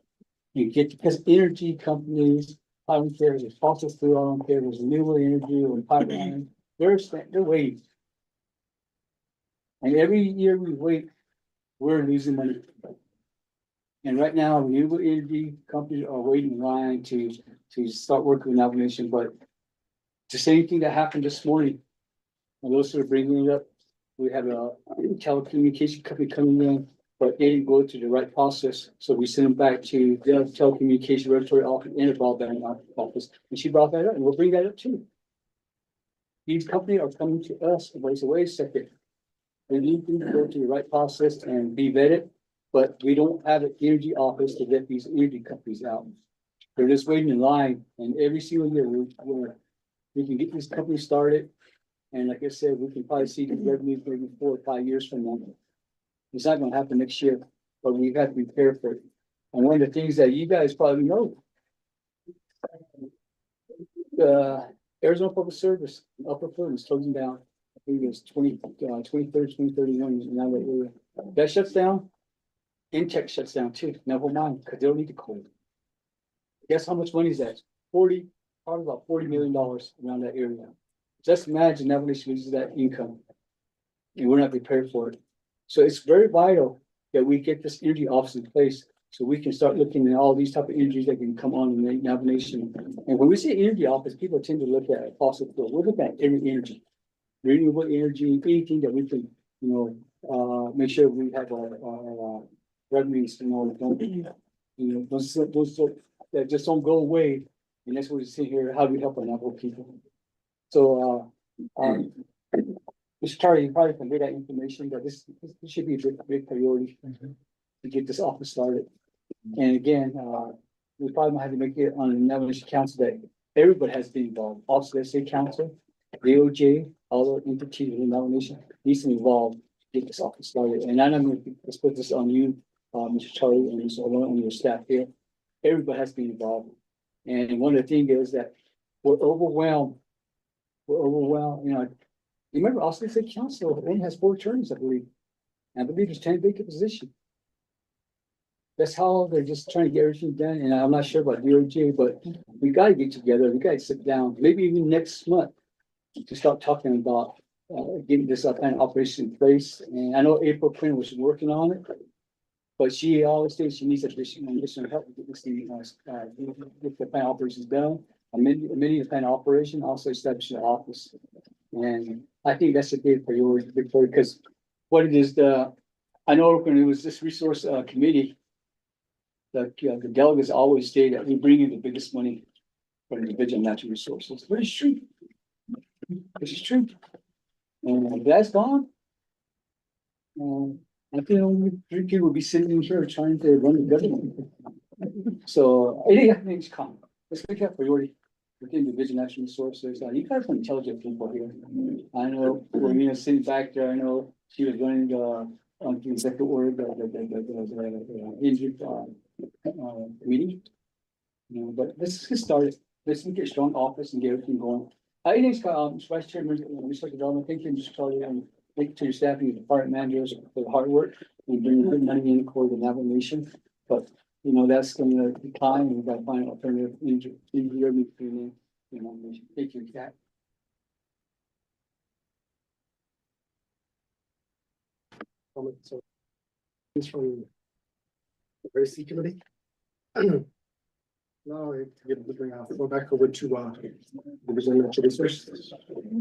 Because energy companies, I don't care if it's fossil fuel, I don't care if it's renewable energy or pipeline, they're waiting. And every year we wait, we're losing money. And right now, renewable energy companies are waiting in line to start working with Navajo Nation, but the same thing that happened this morning. And those who are bringing it up, we have a telecommunication company coming in, but they didn't go through the right process. So we sent them back to the telecommunication regulatory office and the broadband office. And she brought that up, and we'll bring that up too. These companies are coming to us and they say, wait a second. They need to go through the right process and be vetted, but we don't have an energy office to get these energy companies out. They're just waiting in line, and every single year we can get these companies started. And like I said, we can probably see the revenue maybe 4 or 5 years from now. It's not gonna happen next year, but we have to prepare for it. And one of the things that you guys probably know Arizona Public Service, Upper Flint is closing down. I think it was 23rd, 2031, now that area. That shuts down. Intech shuts down too, never mind, because they don't need the coal. Guess how much money is that? Probably about $40 million around that area. Just imagine Navajo Nation loses that income. And we're not prepared for it. So it's very vital that we get this energy office in place so we can start looking at all these type of energies that can come on in the Navajo Nation. And when we say energy office, people tend to look at fossil fuel. We're looking at every energy, renewable energy, anything that we can, make sure we have our revenues, those that just don't go away. And that's what we see here, how we help our Navajo people. So, Mr. Charlie, you probably convey that information, but this should be a big priority to get this office started. And again, we probably might have to make it on the Navajo Nation Council that everybody has been involved. Also, the state council, DOJ, all the entities in the Navajo Nation needs to be involved to get this office started. And I'm going to put this on you, Mr. Charlie, and Mr. Olin, and your staff here. Everybody has to be involved. And one of the things is that we're overwhelmed. You remember also the state council only has 4 attorneys, I believe. And I believe there's 10 vacant positions. That's how they're just trying to get everything done. And I'm not sure about DOJ, but we got to get together. We got to sit down, maybe even next month, to start talking about getting this kind of operation in place. And I know April Quinn was working on it, but she always says she needs additional help to get this thing, get the plan operations done. Amending the plan operation, also establishing an office. And I think that's a big priority because what it is, I know when it was this resource committee, the delegates always say that we bring in the biggest money from individual natural resources. But it's true. This is true. And if that's gone, I think only 3 people will be sitting in here trying to run the government. So anything's come. Let's make that priority. Within division natural resources, you guys are intelligent people here. I know when sitting back there, I know she was running on the executive order, the injured meeting. But let's get started. Let's get a strong office and get everything going. Anyways, Vice Chairman, Mr. Development, thank you, Mr. Charlie, and thank you to your staff and your department managers for the hard work and bringing good money in for the Navajo Nation. But that's going to decline, and we've got to find an alternative revenue stream in Navajo Nation. Thank you, Kat. So it's from the RAC committee. Now I get to go back over to Division of Natural Resources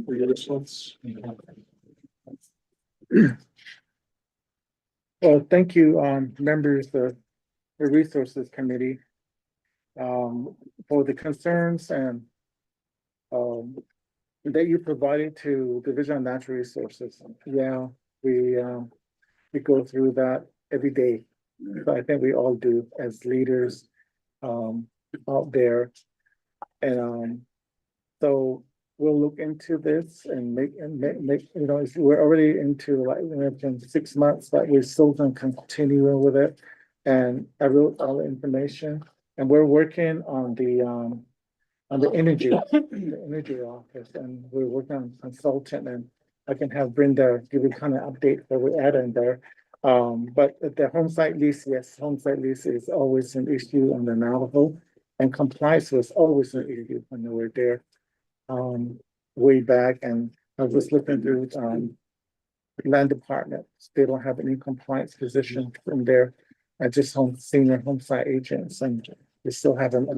for your response. Well, thank you, members of the Resources Committee, for the concerns and that you provided to Division of Natural Resources. Yeah, we go through that every day. So I think we all do as leaders out there. And so we'll look into this and make we're already into like 6 months, but we're still going to continue with it. And I wrote all the information, and we're working on the energy, the energy office, and we're working on consultant, and I can have Brenda give you kind of update where we're at in there. But the home site lease, yes, home site lease is always an issue on the Navajo, and compliance was always an issue when they were there way back. And I was looking through land department, they don't have any compliance position in there. I just senior home site agents, and they still haven't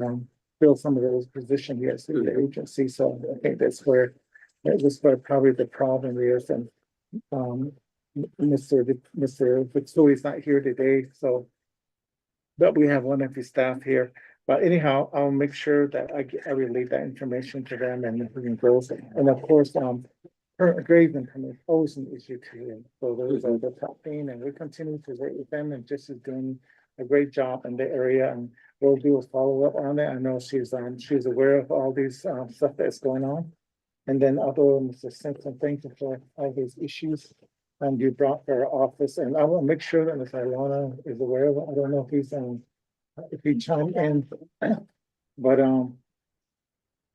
filled some of those positions yet through the agency. So I think that's where probably the problem is. And Mr. Vitsui is not here today, so but we have one of his staff here. But anyhow, I'll make sure that I relate that information to them, and we can go. And of course, grazing permit is always an issue too. So those are the top thing, and we continue to work with them, and just is doing a great job in the area, and we'll do a follow-up on it. I know she's aware of all these stuff that's going on. And then although Mr. Simpson, thank you for all these issues you brought to our office, and I will make sure that Mr. Ilona is aware of it. I don't know if he chimed in, but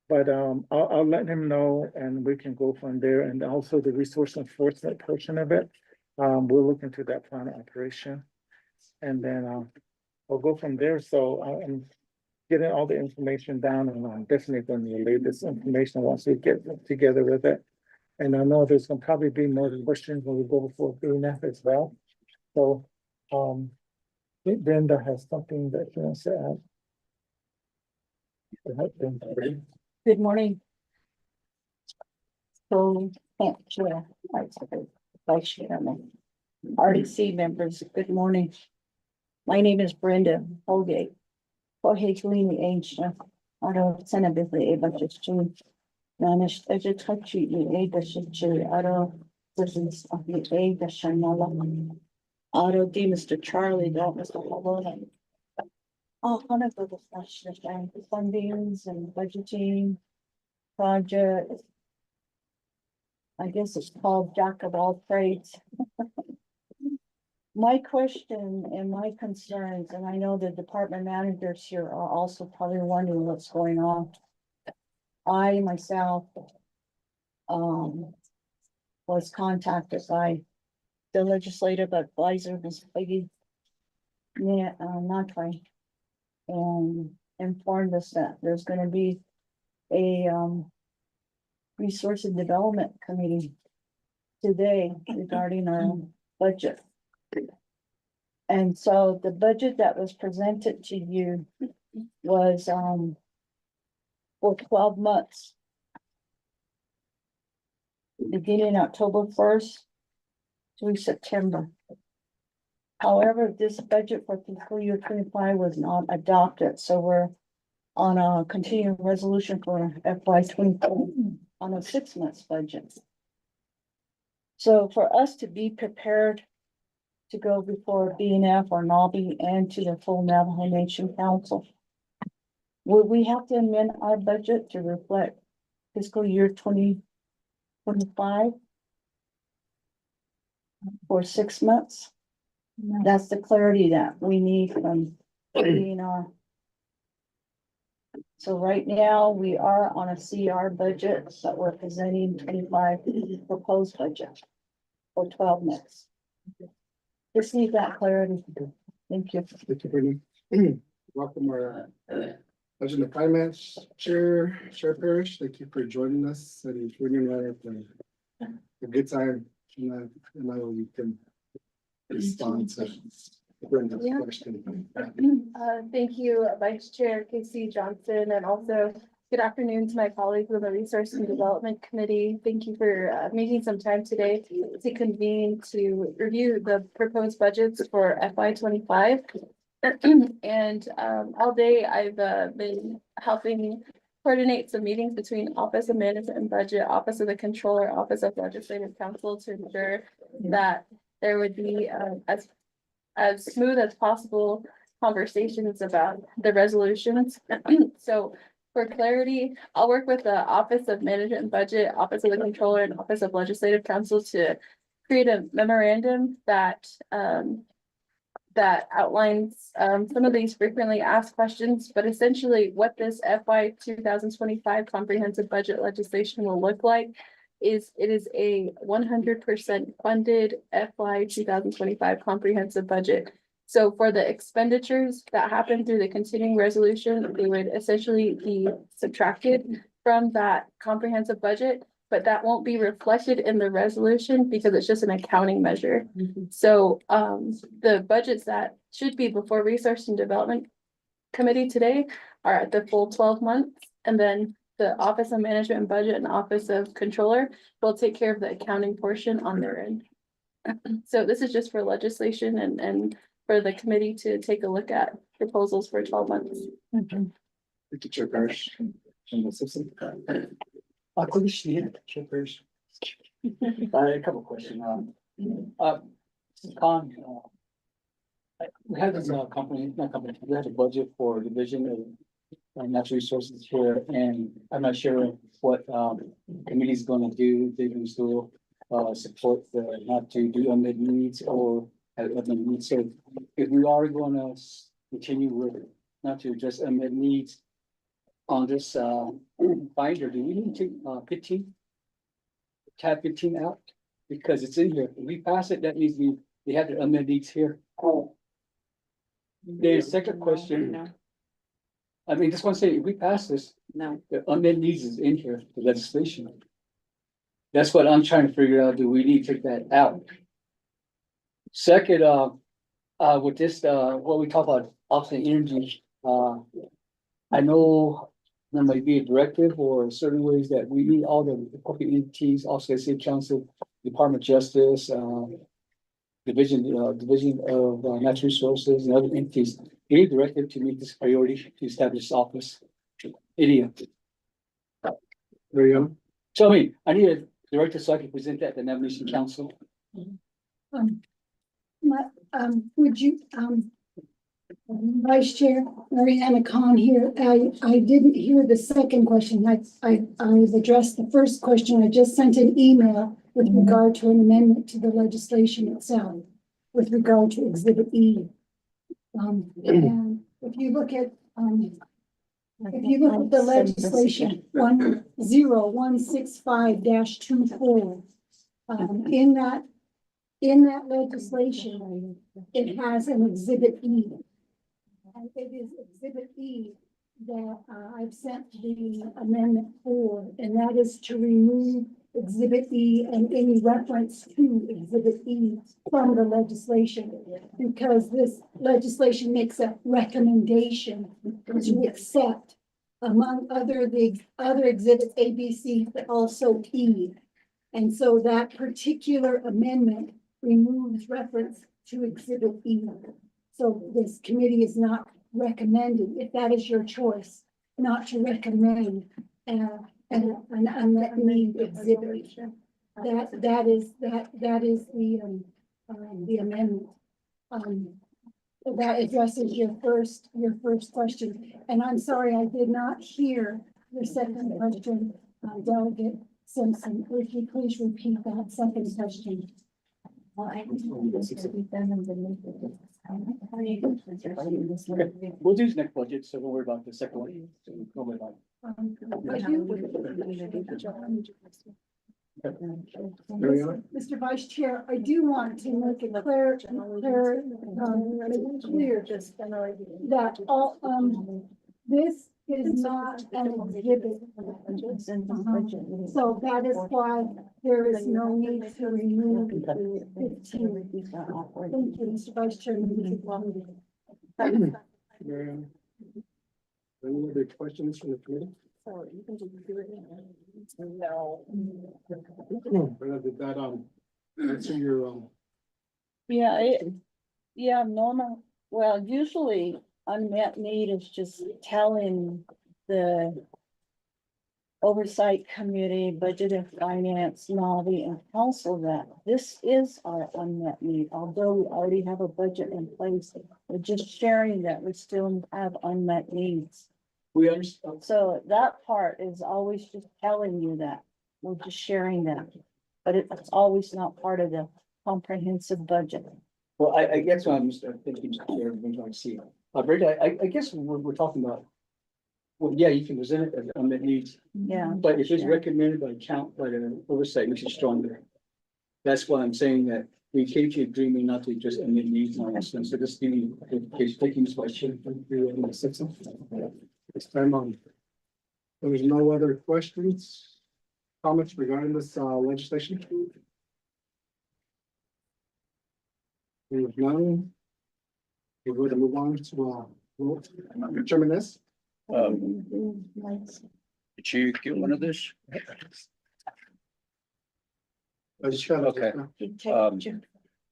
But I'll let him know and we can go from there. And also the resource enforcement portion of it. We'll look into that plan of operation. And then we'll go from there. So I'm getting all the information down and I'm definitely going to relay this information once we get together with it. And I know there's gonna probably be more questions when we go before BNF as well. So I think Brenda has something that she wants to add. Good morning. So, Chair, Vice Chairman, RDC members, good morning. My name is Brenda Holgate. Colini Ancient. I don't send a bit of just managed education, aid the shitty, I don't, this is the aid the Shanala. Auto D, Mr. Charlie, don't Mr. Holland. Oh, one of the discussions and fundings and budgeting projects. I guess it's called Jack of all trades. My question and my concerns, and I know the department managers here are also probably wondering what's going on. I myself was contacted by the legislative advisor, Ms. Peggy Natway, and informed us that there's gonna be a resource and development committee today regarding our budget. And so the budget that was presented to you was for 12 months. Beginning October 1st through September. However, this budget for fiscal year 25 was not adopted, so we're on a continuing resolution for FY 24 on a 6 months budget. So for us to be prepared to go before BNF or NABI and to the full Navajo Nation Council, would we have to amend our budget to reflect fiscal year 2025 for 6 months? That's the clarity that we need from BNR. So right now, we are on a CR budget that we're presenting 25 proposed budget for 12 months. Just need that clarity. Thank you. Thank you, Brittany. Welcome our Budget and Finance Chair Parrish. Thank you for joining us and joining us at a good time. And I know you can respond to Brenda's question. Thank you, Vice Chair Casey Johnson, and also good afternoon to my colleagues on the Resource and Development Committee. Thank you for making some time today to convene to review the proposed budgets for FY 25. And all day I've been helping coordinate some meetings between Office of Management and Budget, Office of the Controller, Office of Legislative Counsel to ensure that there would be as smooth as possible conversations about the resolutions. So for clarity, I'll work with the Office of Management and Budget, Office of the Controller, and Office of Legislative Counsel to create a memorandum that that outlines some of these frequently asked questions, but essentially what this FY 2025 comprehensive budget legislation will look like is it is a 100% funded FY 2025 comprehensive budget. So for the expenditures that happen through the continuing resolution, they would essentially be subtracted from that comprehensive budget, but that won't be reflected in the resolution because it's just an accounting measure. So the budgets that should be before Research and Development Committee today are at the full 12 months, and then the Office of Management and Budget and Office of Controller will take care of the accounting portion on their end. So this is just for legislation and for the committee to take a look at proposals for 12 months. Thank you, Chair Parrish. A couple questions. Con, we had this we had a budget for division of natural resources here, and I'm not sure what committee is going to do. They can still support the not to do unmet needs or unmet needs. So if we are going to continue with not to address unmet needs, on this, binder, do we need to, 15? Tab 15 out, because it's in here. If we pass it, that means they have the unmet needs here. The second question, No, I mean, just want to say, if we pass this, no. the unmet needs is in here, the legislation. That's what I'm trying to figure out, do we need to take that out? Second, with this, what we talk about, offset energy, I know there might be a directive or certain ways that we need all the corporate entities, also city council, Department of Justice, division of natural resources and other entities, any directive to meet this priority to establish this office. Any of it. There you go. So I mean, I need a director so I can present that to the Navajo Nation Council. Would you, Vice Chair Mariana Khan here, I didn't hear the second question. I've addressed the first question. I just sent an email with regard to an amendment to the legislation itself, with regard to Exhibit E. And if you look at, the legislation 10165-24, in that legislation, it has an Exhibit E. And it is Exhibit E that I've sent the amendment for, and that is to remove Exhibit E and any reference to Exhibit E from the legislation, because this legislation makes a recommendation to accept, among the other exhibits A, B, C, but also E. And so that particular amendment removes reference to Exhibit E. So this committee is not recommending, if that is your choice, not to recommend an unmet need exhibit. That is the amendment. That addresses your first question. And I'm sorry, I did not hear your second question, Delegate Simpson. Would you please repeat that second question? Okay, we'll do this next budget, so don't worry about the second one. Don't worry about it. Mr. Vice Chair, I do want to make it clear that all, this is not an exhibit. So that is why there is no need to remove 15. Thank you, Mr. Vice Chair. Any other questions from the committee? No. Did that, answer your, Yeah, normal, well, usually unmet need is just telling the oversight committee, budget and finance, NAVI and council that this is our unmet need. Although we already have a budget in place, we're just sharing that we still have unmet needs. We understand. So that part is always just telling you that, we're just sharing that, but it's always not part of the comprehensive budget. Well, I guess what I'm just thinking, Mr. Chair, I'm trying to see. Brenda, I guess we're talking about, well, yeah, you can present it as unmet needs, Yeah. but if it's recommended by the oversight, which is stronger. That's why I'm saying that we can't keep dreaming not to just unmet needs on this one. So this being taking this question. this time on? There's no other questions, comments regarding this, legislation? If none, we're going to move on to, vote. Determine this. Did you get one of this? I just got it. Okay.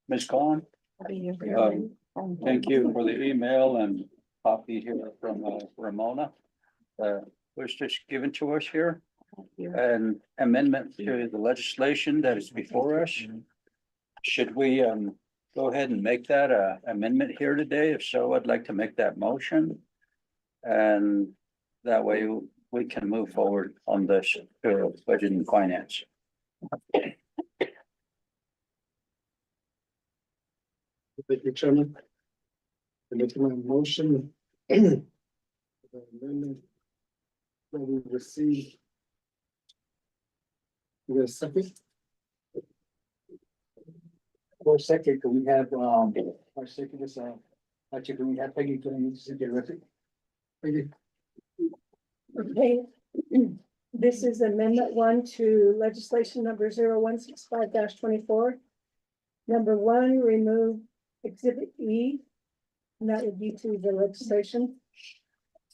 Ms. Collin, thank you for the email and copy here from Ramona. Was just given to us here. An amendment to the legislation that is before us. Should we go ahead and make that a amendment here today? If so, I'd like to make that motion. And that way we can move forward on this budget and finance. Thank you, Chairman. I'm making my motion. Amendment that we received. Is there a second? For a second, can we have, our second is, actually, can we have Peggy, can you get record? Peggy? Okay, this is amendment one to legislation number 0165 24. Number one, remove exhibit E. And that would be to the legislation.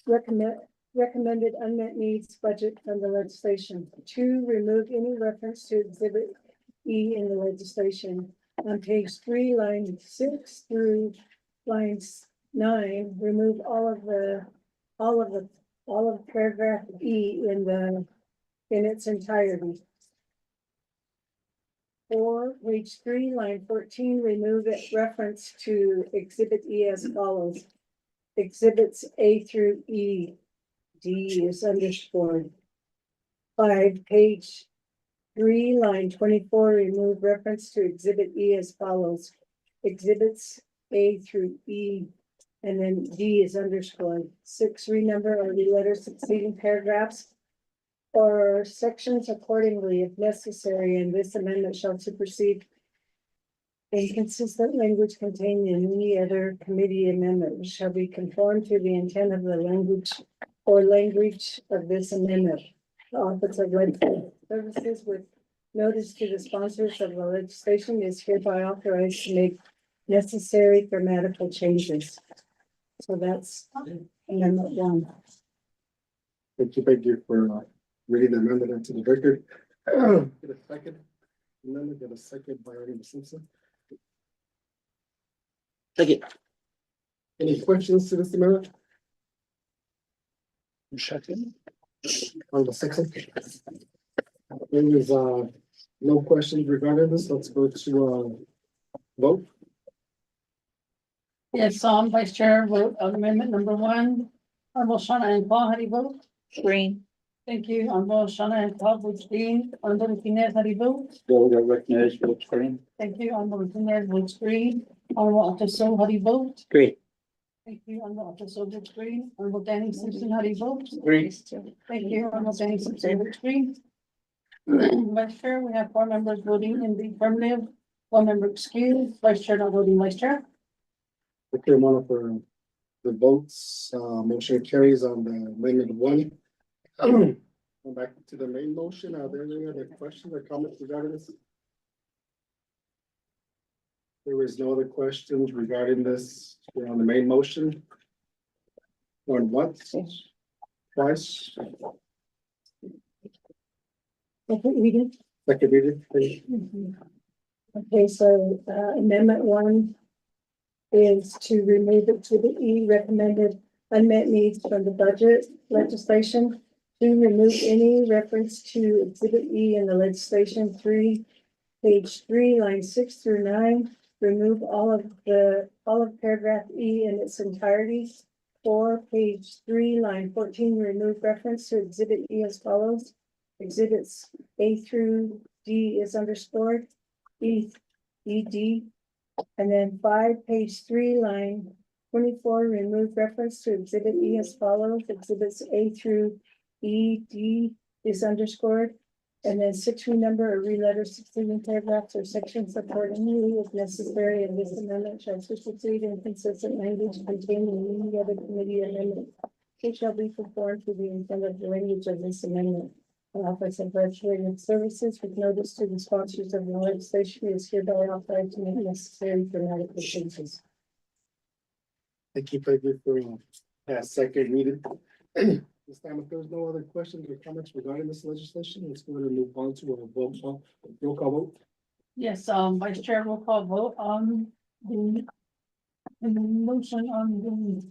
Recommended unmet needs budget from the legislation. Two, remove any reference to exhibit E in the legislation. On page 3, line 6 through lines 9, remove all of paragraph E in its entirety. 4, page 3, line 14, remove it reference to exhibit E as follows. Exhibits A through E, D is underscored. 5, page 3, line 24, remove reference to exhibit E as follows. Exhibits A through E, and then D is underscored. 6, renumber or re-letter succeeding paragraphs or sections accordingly if necessary, and this amendment shall supersede inconsistent language contained in any other committee amendment, which shall be conformed to the intent of the language or language of this amendment. The Office of Legislative Services with notice to the sponsors of the legislation is hereby authorized to make necessary grammatical changes. So that's amendment 1. Thank you for reading the amendment into the record. Get a second. Amendment, get a second by Ernie Simpson. Second. Any questions to this amendment? Second. On the second? There is no questions regarding this. Let's go to vote. Yes, Vice Chair, vote on amendment number 1. Honorable Shawna and Paul, how do you vote? Green. Thank you. Honorable Shawna and Paul, votes green. Honorable Martinez, how do you vote? Delegate recognized, vote screen. Thank you. Honorable Martinez, votes green. Honorable Alfonso, how do you vote? Great. Thank you. Honorable Alfonso, votes green. Honorable Danny Simpson, how do you vote? Green. Thank you. Honorable Danny Simpson, votes green. Vice Chair, we have 4 members voting in the affirmative, 1 member excused. Vice Chair not voting. Vice Chair. Okay, one for the votes, motion carries on the amendment 1. Go back to the main motion. Are there any other questions or comments regarding this? There is no other questions regarding this. We're on the main motion. Going once, twice, Second reading. second reading, please. Okay, so amendment 1 is to remove it to the E recommended unmet needs from the budget legislation. 2, remove any reference to exhibit E in the legislation. 3, page 3, line 6 through 9, remove all of paragraph E in its entirety. 4, page 3, line 14, remove reference to exhibit E as follows. Exhibits A through D is underscored. ED. And then 5, page 3, line 24, remove reference to exhibit E as follows. Exhibits A through ED is underscored. And then 6, renumber or re-letter succeeding paragraphs or sections accordingly if necessary, and this amendment shall supersede inconsistent language contained in any other committee amendment. It shall be conformed to the intent of the language of this amendment. The Office of Legislative Services with notice to the sponsors of the legislation is hereby authorized to make necessary grammatical changes. Thank you, Peggy, for that second reading. This time, if there's no other questions or comments regarding this legislation, let's go ahead and move on to a roll call vote. Yes, Vice Chair, roll call vote on the motion on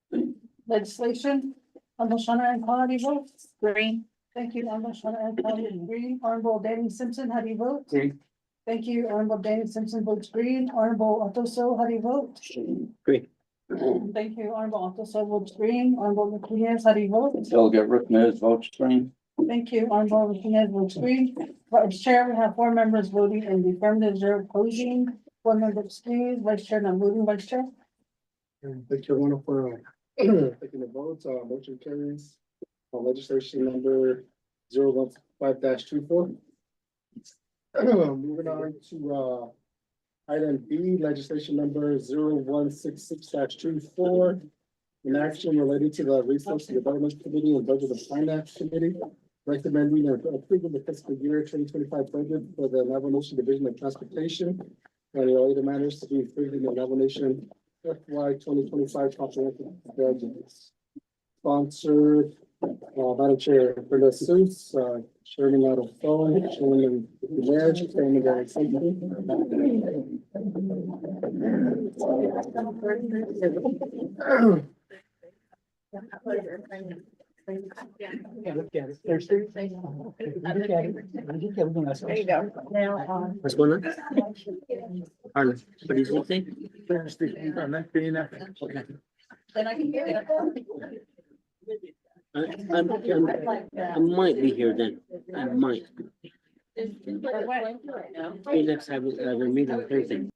the legislation. Honorable Shawna and Paul, how do you vote? Green. Thank you. Honorable Shawna and Paul, vote green. Honorable Danny Simpson, how do you vote? Green. Thank you. Honorable Danny Simpson votes green. Honorable Alfonso, how do you vote? Green. Thank you. Honorable Alfonso votes green. Honorable Martinez, how do you vote? Delegate recognized, vote screen. Thank you. Honorable Martinez votes green. Vice Chair, we have 4 members voting in the affirmative, 0 opposing, 1 member excused. Vice Chair not voting. Vice Chair. Thank you, everyone, for taking the votes. Motion carries legislation number 015-24. Moving on to, item B, legislation number 0166-24. An action related to the Resource and Development Committee and Budget and Finance Committee. Recommending approving the fiscal year 2025 budget for the Navajo Nation Division of Transportation. And related matters to be included in the Navajo Nation FY 2025 comprehensive budget. Sponsored, Madam Chair, Brenda Suits, Chairman out of phone, Chairman Edge, Chairman out of Yeah, look at it. There's three things. Look at it. Look at it. There you go. Now, What's going on? Arlen, what did you say? Okay. then I can hear it. I might be here then. I might. Hey, let's have a meeting Thursday.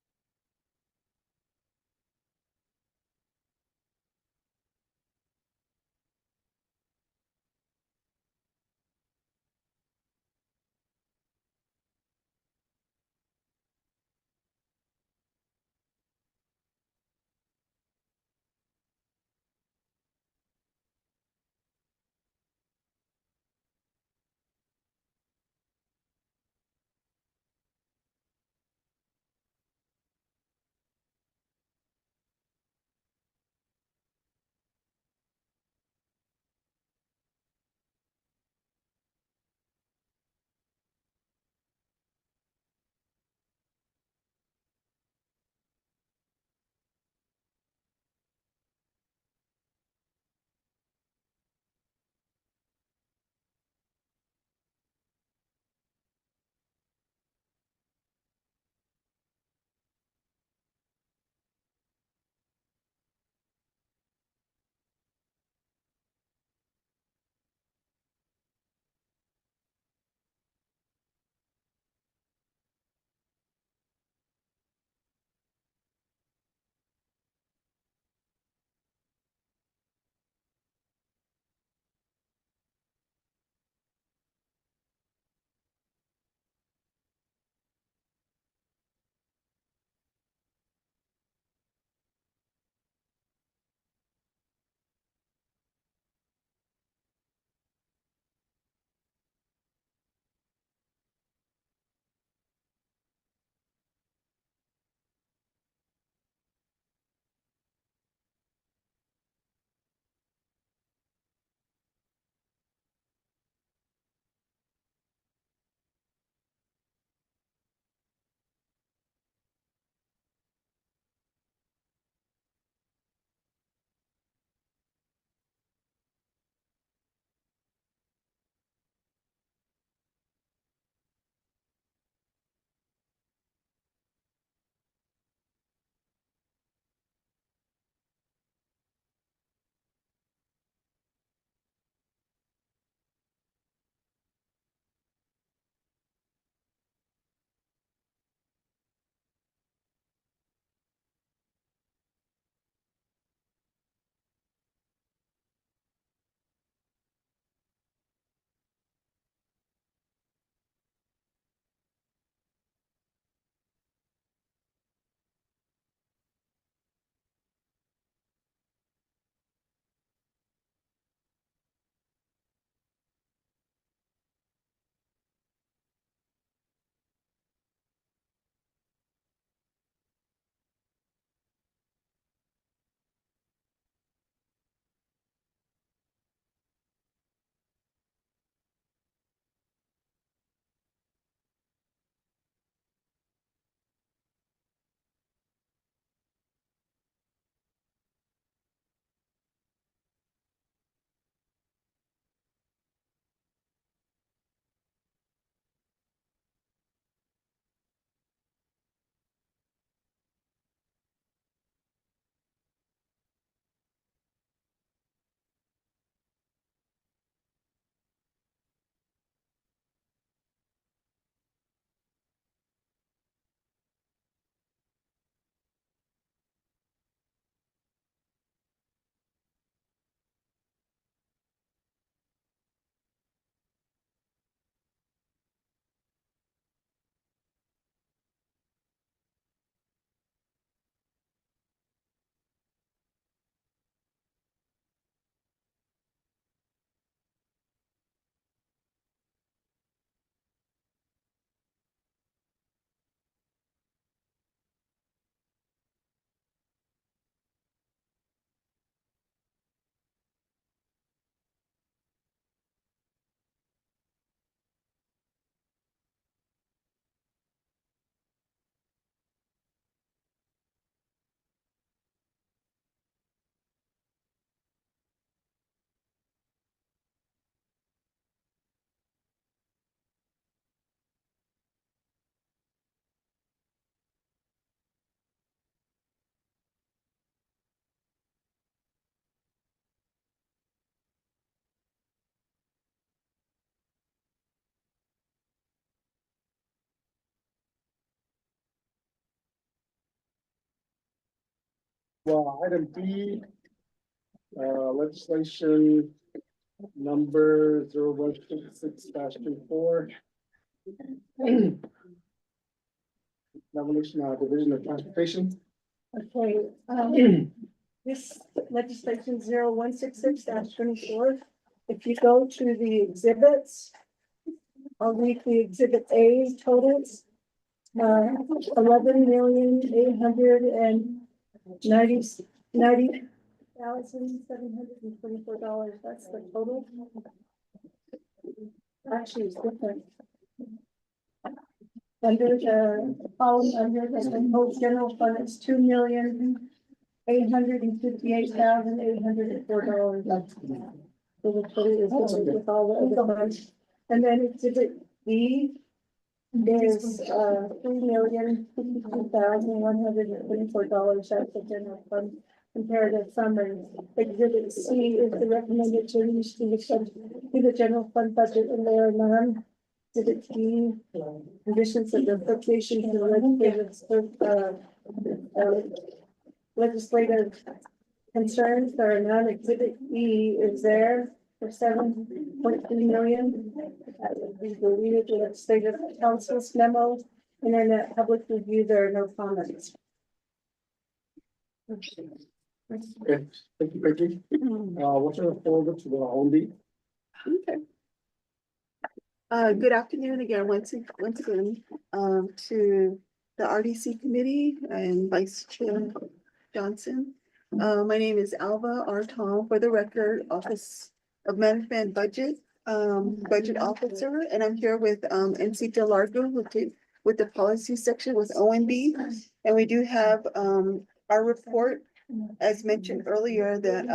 Well, item B, legislation number 0166-24. Nomination, Division of Transportation. Okay, this legislation 0166-24. If you go to the exhibits, I'll read the exhibit A totals. 11,890,724. That's the total. Actually, it's different. Under the column under the whole general fund, it's $2,858,804. So the total is with all the other funds. And then exhibit B is $3,052,124. That's the general fund comparative summary. Exhibit C is the recommended changes to the general fund budget, and there are none. Exhibit D, conditions of the appropriation to the legislative concerns. There are none. Exhibit E is there for $7.3 million. That would be deleted to the legislative council's memo. Internet public review, there are no comments. Okay, thank you, Becky. What's our forward to the only? Okay. Good afternoon again, once again, to the RDC committee and Vice Chair Johnson. My name is Alva R. Tom, for the record, Office of Management Budget, Budget Officer, and I'm here with NC DeLargo with the policy section with OMB. And we do have our report, as mentioned earlier, that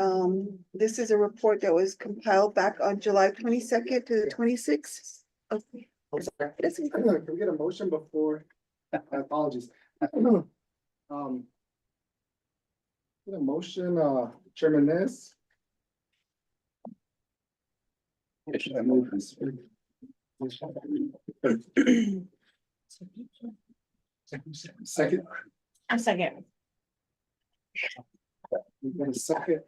this is a report that was compiled back on July 22nd to the 26th. Okay. I'm sorry. Can we get a motion before? Apologies. Get a motion, Chairman Ness. Second. A second. We got a second.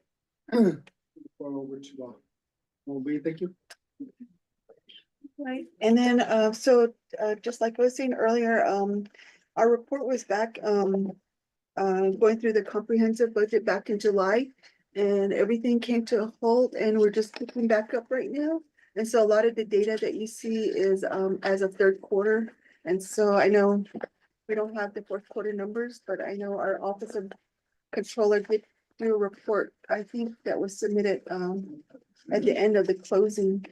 Over to thank you. Right, and then, just like I was saying earlier, our report was back, going through the comprehensive budget back in July. And everything came to a halt, and we're just picking back up right now. And so a lot of the data that you see is, as of third quarter. And so I know we don't have the fourth quarter numbers, but I know our Office of Controller did do a report, I think, that was submitted, at the end of the closing.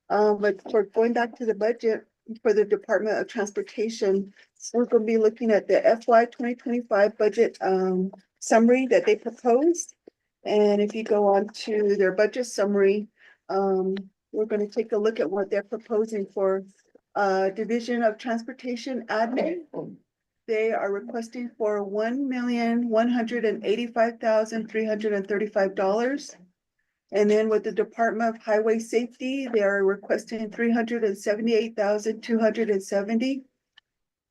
But for going back to the budget for the Department of Transportation, so we're gonna be looking at the FY 2025 budget summary that they proposed. And if you go on to their budget summary, we're gonna take a look at what they're proposing for Division of Transportation Admin. They are requesting for $1,185,335. And then with the Department of Highway Safety, they are requesting $378,270.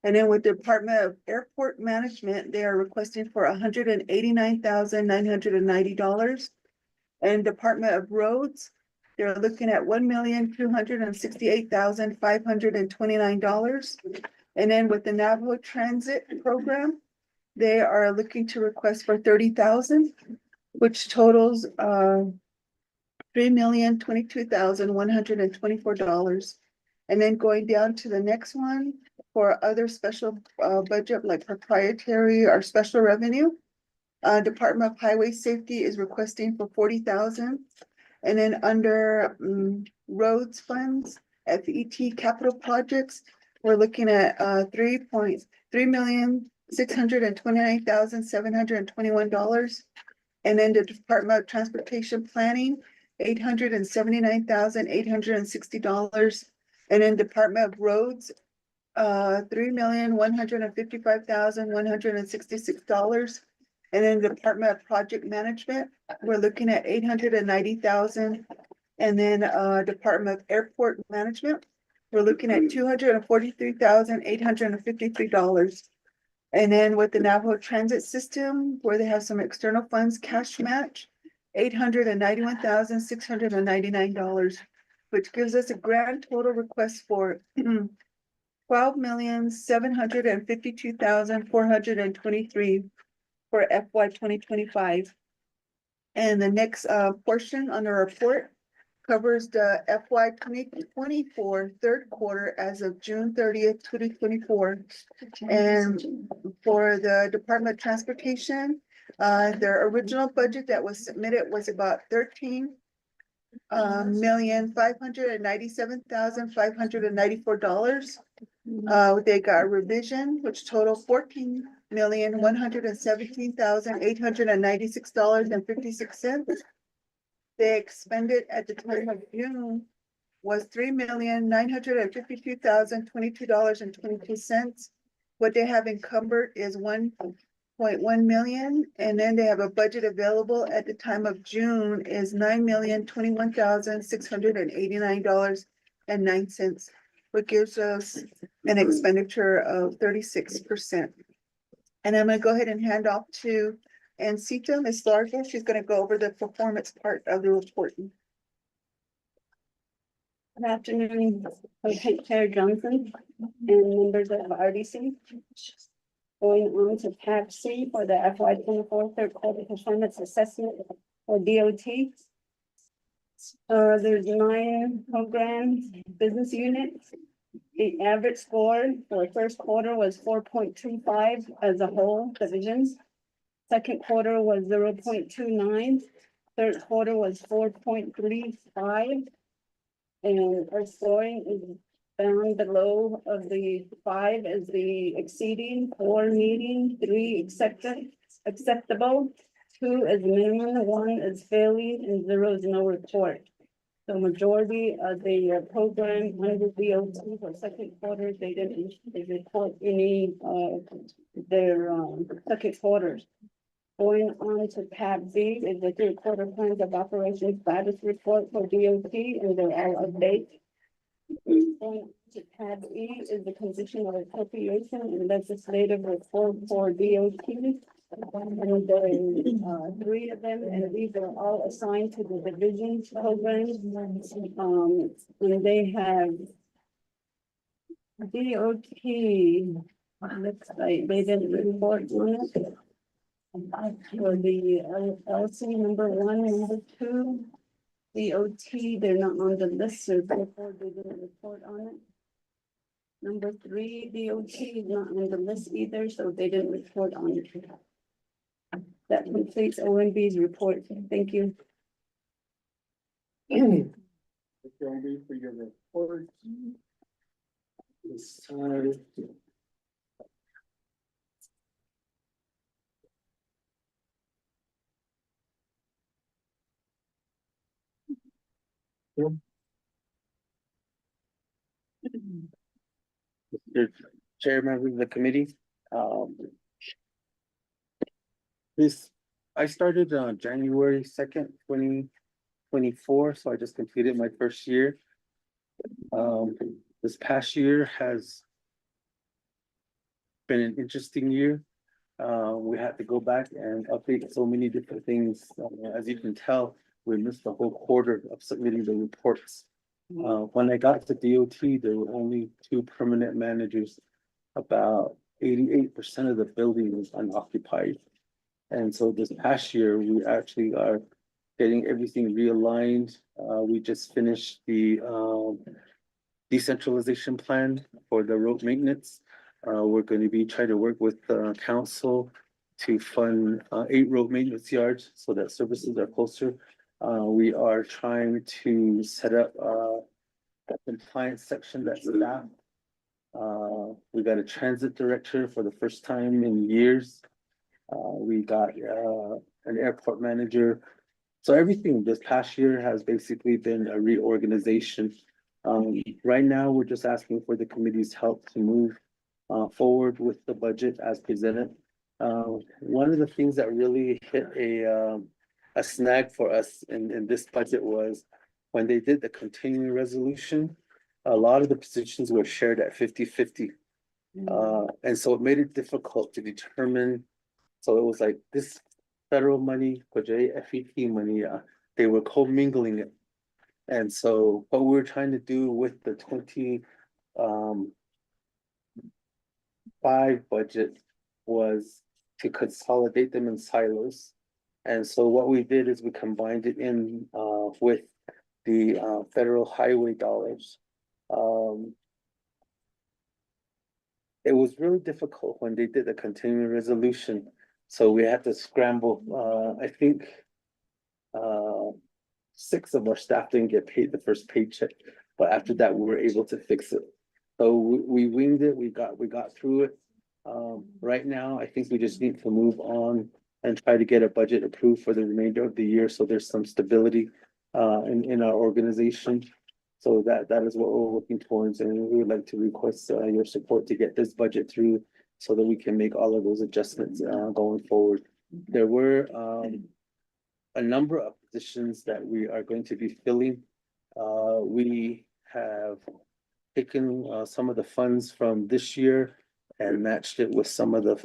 And then with the Department of Airport Management, they are requesting for $189,990. And Department of Roads, they're looking at $1,268,529. And then with the Navajo Transit Program, they are looking to request for $30,000, which totals $3,022,124. And then going down to the next one for other special budget like proprietary or special revenue. Department of Highway Safety is requesting for $40,000. And then under roads funds, FET capital projects, we're looking at $3,629,721. And then the Department of Transportation Planning, $879,860. And then Department of Roads, $3,155,166. And then Department of Project Management, we're looking at $890,000. And then Department of Airport Management, we're looking at $243,853. And then with the Navajo Transit System, where they have some external funds cash match, $891,699, which gives us a grand total request for $12,752,423 for FY 2025. And the next portion on the report covers the FY 2024 third quarter as of June 30th, 2024. And for the Department of Transportation, their original budget that was submitted was about $13,597,594. They got a revision, which totaled $14,117,896.56. They expended at the time of June was $3,952,022.22. What they have encumbered is $1.1 million, and then they have a budget available at the time of June is $9,021,689.09, which gives us an expenditure of 36%. And I'm gonna go ahead and hand off to Ancita, Ms. Largo. She's gonna go over the performance part of the report. Good afternoon, Chair Johnson and members of RDC. Going on to tab C for the FY 24 third quarter performance assessment for DOT. There's 9 programs, business units. The average score for first quarter was 4.25 as a whole divisions. Second quarter was 0.29. Third quarter was 4.35. And our scoring is down below of the 5 is the exceeding, 4 meeting, 3 acceptable, 2 is minimum, 1 is failing, and 0 is no report. The majority of the program under DOT for second quarter, they didn't report any their second quarters. Going on to tab B is the third quarter plans of operations status report for DOT, and they're all updates. Going to tab E is the condition of appropriation and legislative report for DOT. And there are 3 of them, and these are all assigned to the divisions programs. And they have DOT, looks like they didn't report on it. For the LC number 1, number 2, DOT, they're not on the list, so therefore they didn't report on it. Number 3, DOT is not on the list either, so they didn't report on it. That completes OMB's report. Thank you. Thank you, Andy, for your report. Mr. Chair, members of the committee, I started on January 2nd, 2024, so I just completed my first year. This past year has been an interesting year. We had to go back and update so many different things. As you can tell, we missed the whole quarter of submitting the reports. When I got to DOT, there were only 2 permanent managers. About 88% of the building was unoccupied. And so this past year, we actually are getting everything realigned. We just finished the decentralization plan for the road maintenance. We're going to be trying to work with council to fund 8 road maintenance yards so that services are closer. We are trying to set up a compliance section that's staff. We got a transit director for the first time in years. We got an airport manager. So everything this past year has basically been a reorganization. Right now, we're just asking for the committee's help to move forward with the budget as presented. One of the things that really hit a snag for us in this budget was when they did the continuing resolution, a lot of the positions were shared at 50-50. And so it made it difficult to determine. So it was like this federal money, FET money, they were commingling it. And so what we were trying to do with the 25 budget was to consolidate them in silos. And so what we did is we combined it in with the federal highway dollars. It was really difficult when they did the continuing resolution. So we had to scramble, I think 6 of our staff didn't get paid the first paycheck, but after that, we were able to fix it. So we winged it, we got through it. Right now, I think we just need to move on and try to get a budget approved for the remainder of the year, so there's some stability in our organization. So that is what we're working towards, and we would like to request your support to get this budget through so that we can make all of those adjustments going forward. There were a number of positions that we are going to be filling. We have taken some of the funds from this year and matched it with some of the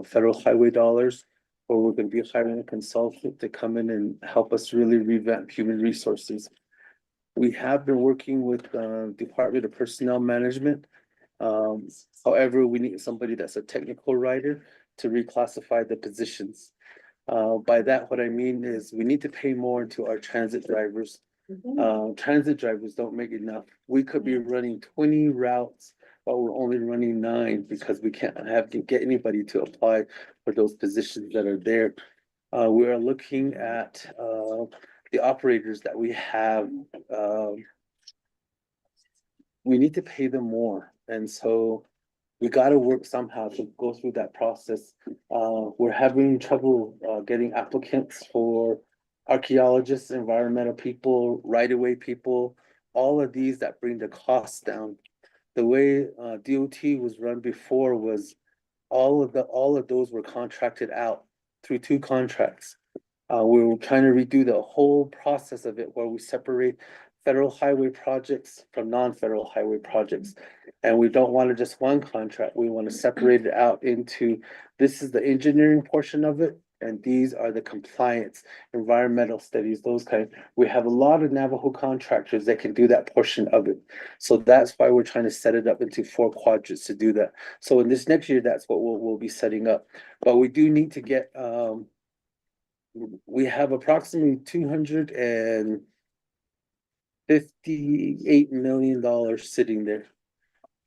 federal highway dollars, where we're going to be hiring a consultant to come in and help us really revamp human resources. We have been working with Department of Personnel Management. However, we need somebody that's a technical writer to reclassify the positions. By that, what I mean is we need to pay more to our transit drivers. Transit drivers don't make enough. We could be running 20 routes, but we're only running 9 because we can't get anybody to apply for those positions that are there. We are looking at the operators that we have. We need to pay them more, and so we got to work somehow to go through that process. We're having trouble getting applicants for archaeologists, environmental people, right-of-way people, all of these that bring the costs down. The way DOT was run before was all of those were contracted out through 2 contracts. We were trying to redo the whole process of it, where we separate federal highway projects from non-federal highway projects. And we don't want to just one contract. We want to separate it out into, this is the engineering portion of it, and these are the compliance, environmental studies, those kind. We have a lot of Navajo contractors that can do that portion of it. So that's why we're trying to set it up into 4 quadrants to do that. So in this next year, that's what we'll be setting up. But we do need to get, we have approximately $258 million sitting there.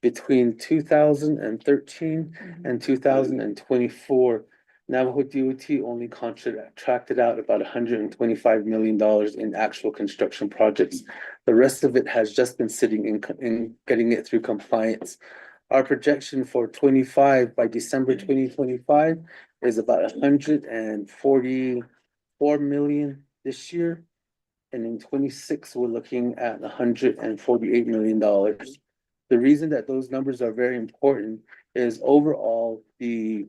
Between 2013 and 2024, Navajo DOT only contracted out about $125 million in actual construction projects. The rest of it has just been sitting in getting it through compliance. Our projection for 25 by December 2025 is about 144 million this year. And in 26, we're looking at $148 million. The reason that those numbers are very important is overall the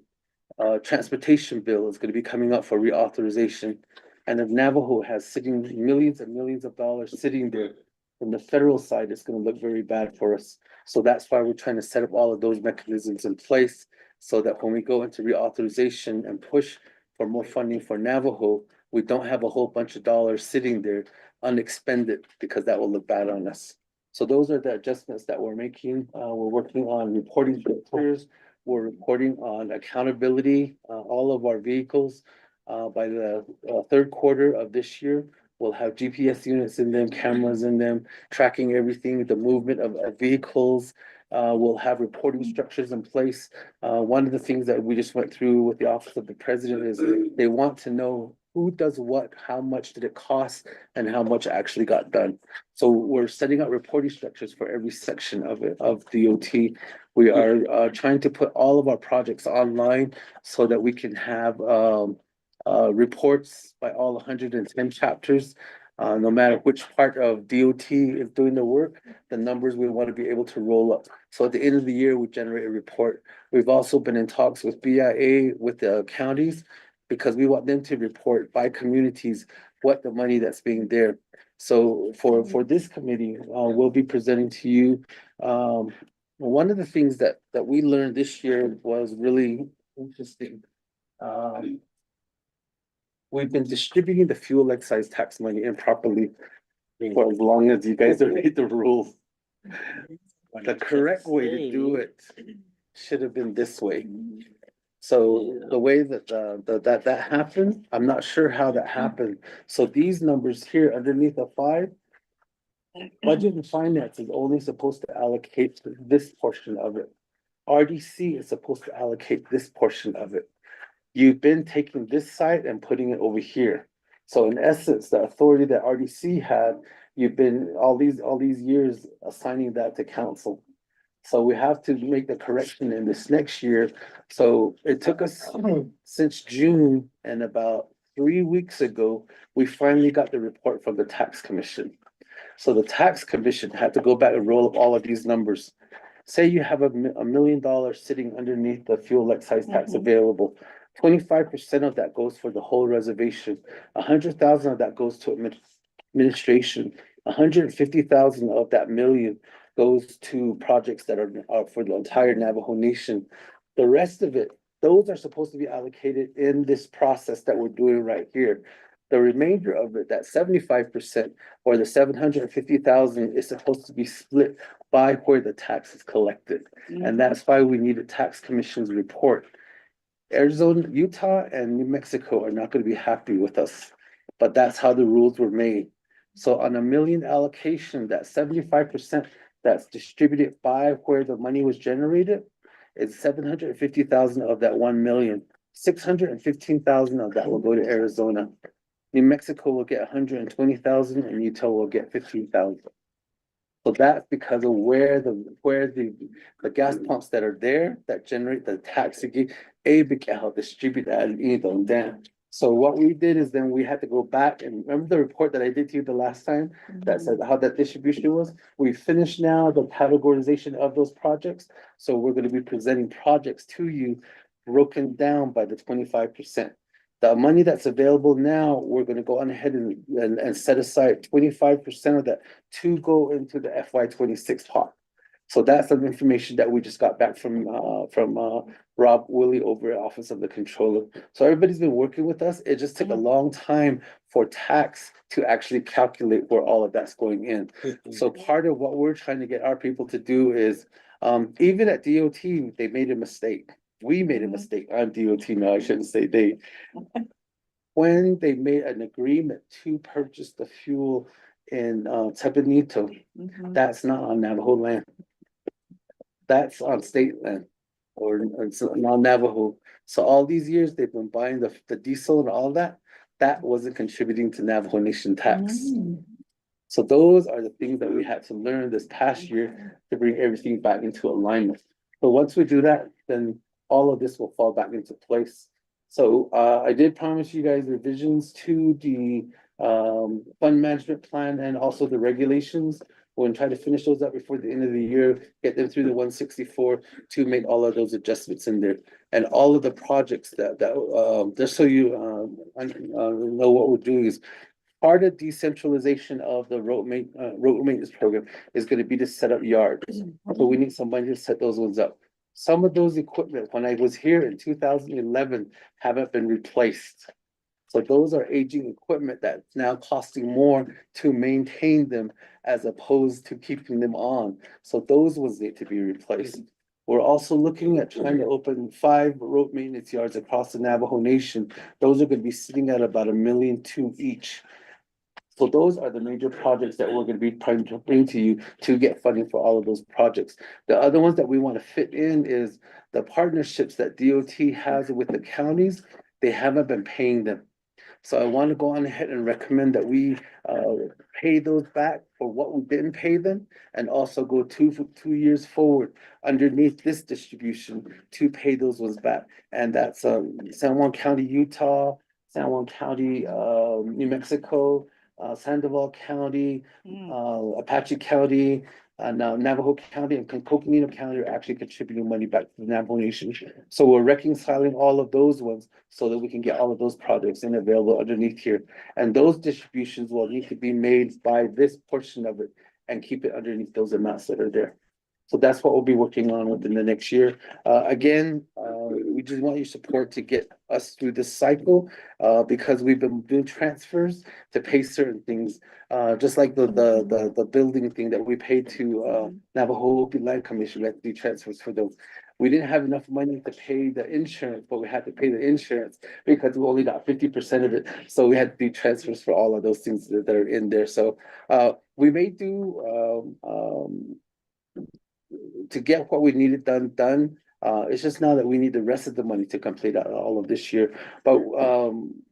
transportation bill is going to be coming up for reauthorization. And if Navajo has sitting millions and millions of dollars sitting there from the federal side, it's going to look very bad for us. So that's why we're trying to set up all of those mechanisms in place so that when we go into reauthorization and push for more funding for Navajo, we don't have a whole bunch of dollars sitting there unexpended, because that will look bad on us. So those are the adjustments that we're making. We're working on reporting filters. We're reporting on accountability. All of our vehicles by the 3rd quarter of this year will have GPS units in them, cameras in them, tracking everything, the movement of vehicles. We'll have reporting structures in place. One of the things that we just went through with the Office of the President is they want to know who does what, how much did it cost, and how much actually got done. So we're setting up reporting structures for every section of it, of DOT. We are trying to put all of our projects online so that we can have reports by all 110 chapters. No matter which part of DOT is doing the work, the numbers we want to be able to roll up. So at the end of the year, we generate a report. We've also been in talks with BIA, with the counties, because we want them to report by communities what the money that's being there. So for this committee, we'll be presenting to you one of the things that we learned this year was really interesting. We've been distributing the fuel excise tax money improperly for as long as you guys have made the rules. The correct way to do it should have been this way. So the way that that happened, I'm not sure how that happened. So these numbers here underneath the 5, budget and finance is only supposed to allocate this portion of it. RDC is supposed to allocate this portion of it. You've been taking this side and putting it over here. So in essence, the authority that RDC had, you've been all these years assigning that to council. So we have to make the correction in this next year. So it took us since June, and about 3 weeks ago, we finally got the report from the tax commission. So the tax commission had to go back and roll up all of these numbers. Say you have $1 million sitting underneath the fuel excise tax available. 25% of that goes for the whole reservation. 100,000 of that goes to administration. 150,000 of that million goes to projects that are for the entire Navajo Nation. The rest of it, those are supposed to be allocated in this process that we're doing right here. The remainder of it, that 75% or the 750,000, is supposed to be split by where the tax is collected. And that's why we need a tax commission's report. Arizona, Utah, and New Mexico are not going to be happy with us, but that's how the rules were made. So on $1 million allocation, that 75% that's distributed by where the money was generated is 750,000 of that 1 million. 615,000 of that will go to Arizona. New Mexico will get 120,000 and Utah will get 15,000. So that's because of where the gas pumps that are there that generate the tax distribute that and then. So what we did is then we had to go back and remember the report that I did to you the last time that said how that distribution was. We finished now the categorization of those projects. So we're going to be presenting projects to you broken down by the 25%. The money that's available now, we're going to go on ahead and set aside 25% of that to go into the FY26 pot. So that's some information that we just got back from Rob Willie over at Office of the Controller. So everybody's been working with us. It just took a long time for tax to actually calculate where all of that's going in. So part of what we're trying to get our people to do is, even at DOT, they made a mistake. We made a mistake on DOT. No, I shouldn't say they. When they made an agreement to purchase the fuel in Tabanito, that's not on Navajo land. That's on state land or non-Navajo. So all these years they've been buying the diesel and all that. That wasn't contributing to Navajo Nation tax. So those are the things that we had to learn this past year to bring everything back into alignment. So once we do that, then all of this will fall back into place. So I did promise you guys revisions to the fund management plan and also the regulations. We're gonna try to finish those up before the end of the year, get them through the 164 to make all of those adjustments in there. And all of the projects that just so you know what we're doing is part of decentralization of the road maintenance program is going to be to set up yards. So we need somebody to set those ones up. Some of those equipment, when I was here in 2011, haven't been replaced. So those are aging equipment that's now costing more to maintain them as opposed to keeping them on. So those ones need to be replaced. We're also looking at trying to open 5 road maintenance yards across the Navajo Nation. Those are going to be sitting at about $1.2 million each. So those are the major projects that we're going to be trying to bring to you to get funding for all of those projects. The other ones that we want to fit in is the partnerships that DOT has with the counties. They haven't been paying them. So I want to go on ahead and recommend that we pay those back for what we didn't pay them, and also go 2 years forward underneath this distribution to pay those ones back. And that's San Juan County, Utah, San Juan County, New Mexico, Sandoval County, Apache County, now Navajo County and Coconino County are actually contributing money back to the Navajo Nation. So we're reconciling all of those ones so that we can get all of those projects and available underneath here. And those distributions will need to be made by this portion of it and keep it underneath those amounts that are there. So that's what we'll be working on within the next year. Again, we just want your support to get us through this cycle, because we've been doing transfers to pay certain things. Just like the building thing that we paid to Navajo Land Commission, we had to do transfers for those. We didn't have enough money to pay the insurance, but we had to pay the insurance because we only got 50% of it. So we had to do transfers for all of those things that are in there. So we may do to get what we needed done. It's just now that we need the rest of the money to complete all of this year. But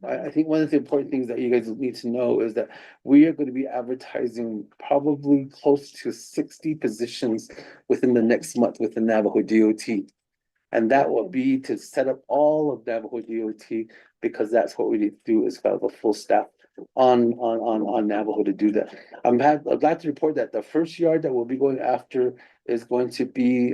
I think one of the important things that you guys need to know is that we are going to be advertising probably close to 60 positions within the next month with the Navajo DOT. And that will be to set up all of Navajo DOT, because that's what we need to do, is have a full staff on Navajo to do that. I'm glad to report that the first yard that we'll be going after is going to be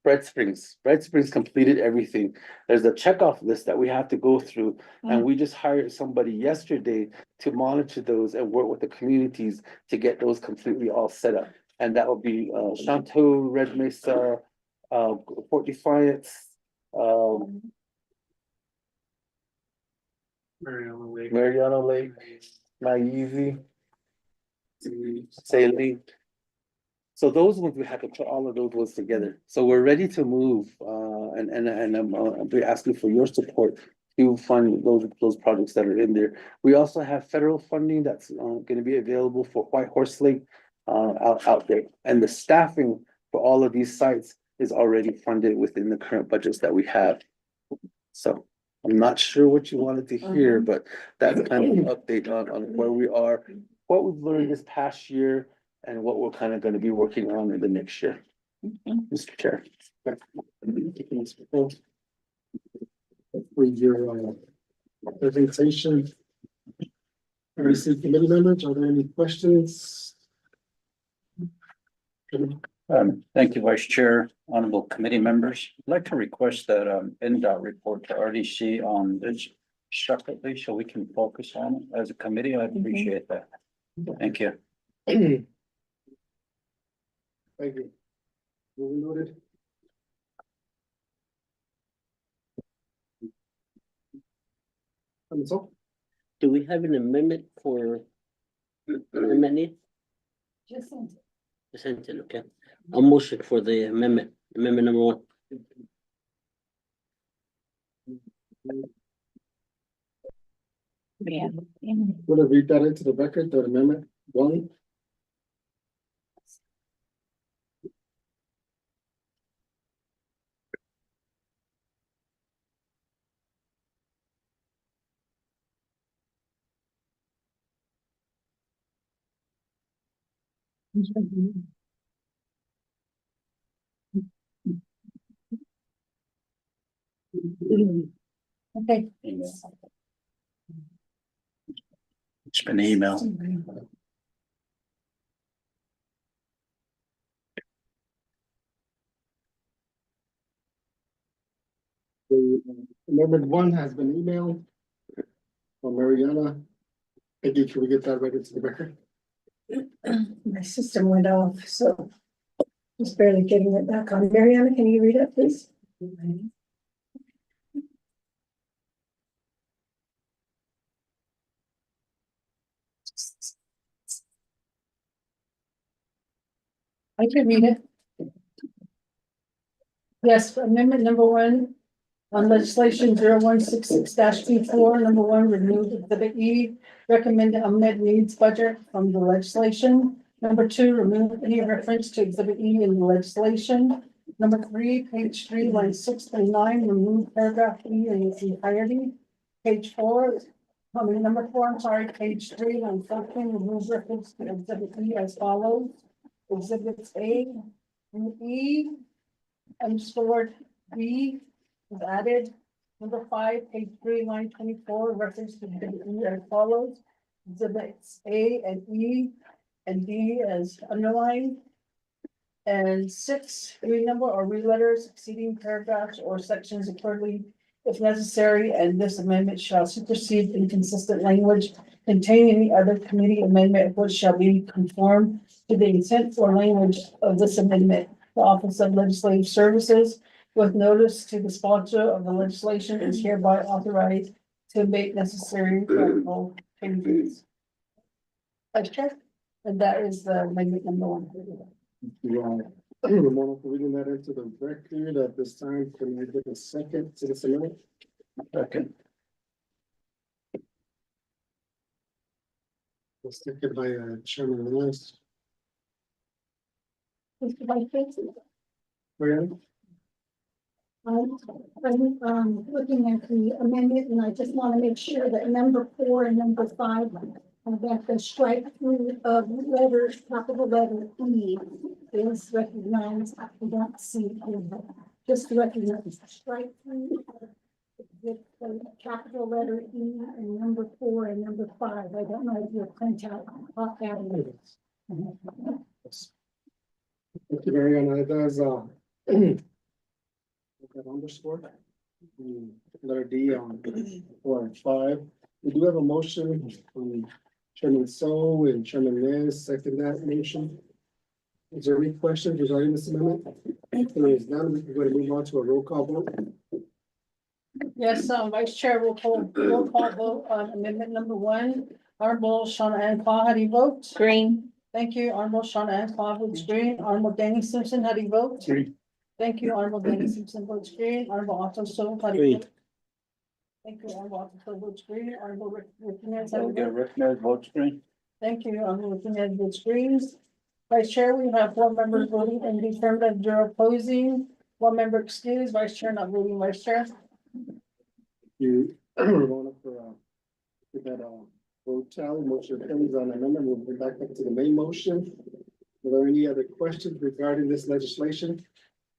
Red Springs. Red Springs completed everything. There's a checkoff list that we have to go through, and we just hired somebody yesterday to monitor those and work with the communities to get those completely all set up. And that will be Shanto, Red Mesa, Fort Defiance, Mariana Lake, Naive, Saline. So those ones, we have to put all of those ones together. So we're ready to move, and I'm asking for your support to fund those projects that are in there. We also have federal funding that's going to be available for White Horse Lake out there, and the staffing for all of these sites is already funded within the current budgets that we have. So I'm not sure what you wanted to hear, but that's kind of an update on where we are, what we've learned this past year, and what we're kind of going to be working on in the next year. Mr. Chair. For your presentation. RDC committee members, are there any questions? Thank you, Vice Chair, honorable committee members. I'd like to request that NDOT report to RDC on this separately so we can focus on it as a committee. I appreciate that. Thank you. Thank you. Duly noted. So, Do we have an amendment for amendment? Just sent it. Sent it, okay. I'll motion for the amendment number 1. Yeah. want to read that into the record, the amendment 1? Okay. It's been emailed. The amendment 1 has been emailed from Mariana. Thank you. Can we get that read into the record? My system went off, so just barely getting it back on. Mariana, can you read it, please? I can read it. Yes, amendment number 1 on legislation 0166-24, number 1, remove exhibit E, recommend amend needs budget from the legislation. Number 2, remove any reference to exhibit E in the legislation. Number 3, page 3, line 6 through 9, remove paragraph E in its entirety. Page 4, number 4, I'm sorry, page 3, line 14, remove reference to exhibit E as follows. Exhibits A and E underscored B is added. Number 5, page 3, line 24, reference to exhibit E as follows. Exhibits A and E and D as underlined. And 6, renumber or re-letter succeeding paragraphs or sections accordingly if necessary, and this amendment shall supersede inconsistent language contain any other committee amendment which shall be conformed to the intent or language of this amendment. The Office of Legislative Services, with notice to the sponsor of the legislation, is hereby authorized to make necessary practical changes. Vice Chair, and that is the amendment number one. Ramona, for reading that into the record at this time, can I get a second to this amendment? Second. Second by Chairman Lewis. Mr. Vice Chair. Brianna? I'm looking at the amendment and I just want to make sure that number 4 and number 5, that the strike through of letter, capital letter E is recognized. I don't see it here, but just to recognize the strike through with the capital letter E and number 4 and number 5. I don't know if you'll print out. Thank you, Mariana. It does, that underscore. Letter D on 4 and 5. We do have a motion from Chairman So and Chairman Nez, second that motion. Is there any questions regarding this amendment? If there is none, we can go ahead and move on to a roll call vote. Yes, Vice Chair, roll call vote on amendment number 1. Honorable Shauna Ann Claw, how do you vote? Green. Thank you. Honorable Shauna Ann Claw votes green. Honorable Danny Simpson, how do you vote? Green. Thank you. Honorable Danny Simpson votes green. Honorable Otto So, how do you Green. vote? Thank you. Honorable Otto So votes green. Honorable Rick Nez, how do you Delegate vote? Rick Nez votes green. Thank you. Honorable Rick Nez votes green. Vice Chair, we have 4 members voting in the affirmative, 0 opposing. 1 member excused. Vice Chair not voting. Vice Chair. You, Ramona, for, that, vote tally, motion carries on amendment. We'll be back up to the main motion. Are there any other questions regarding this legislation?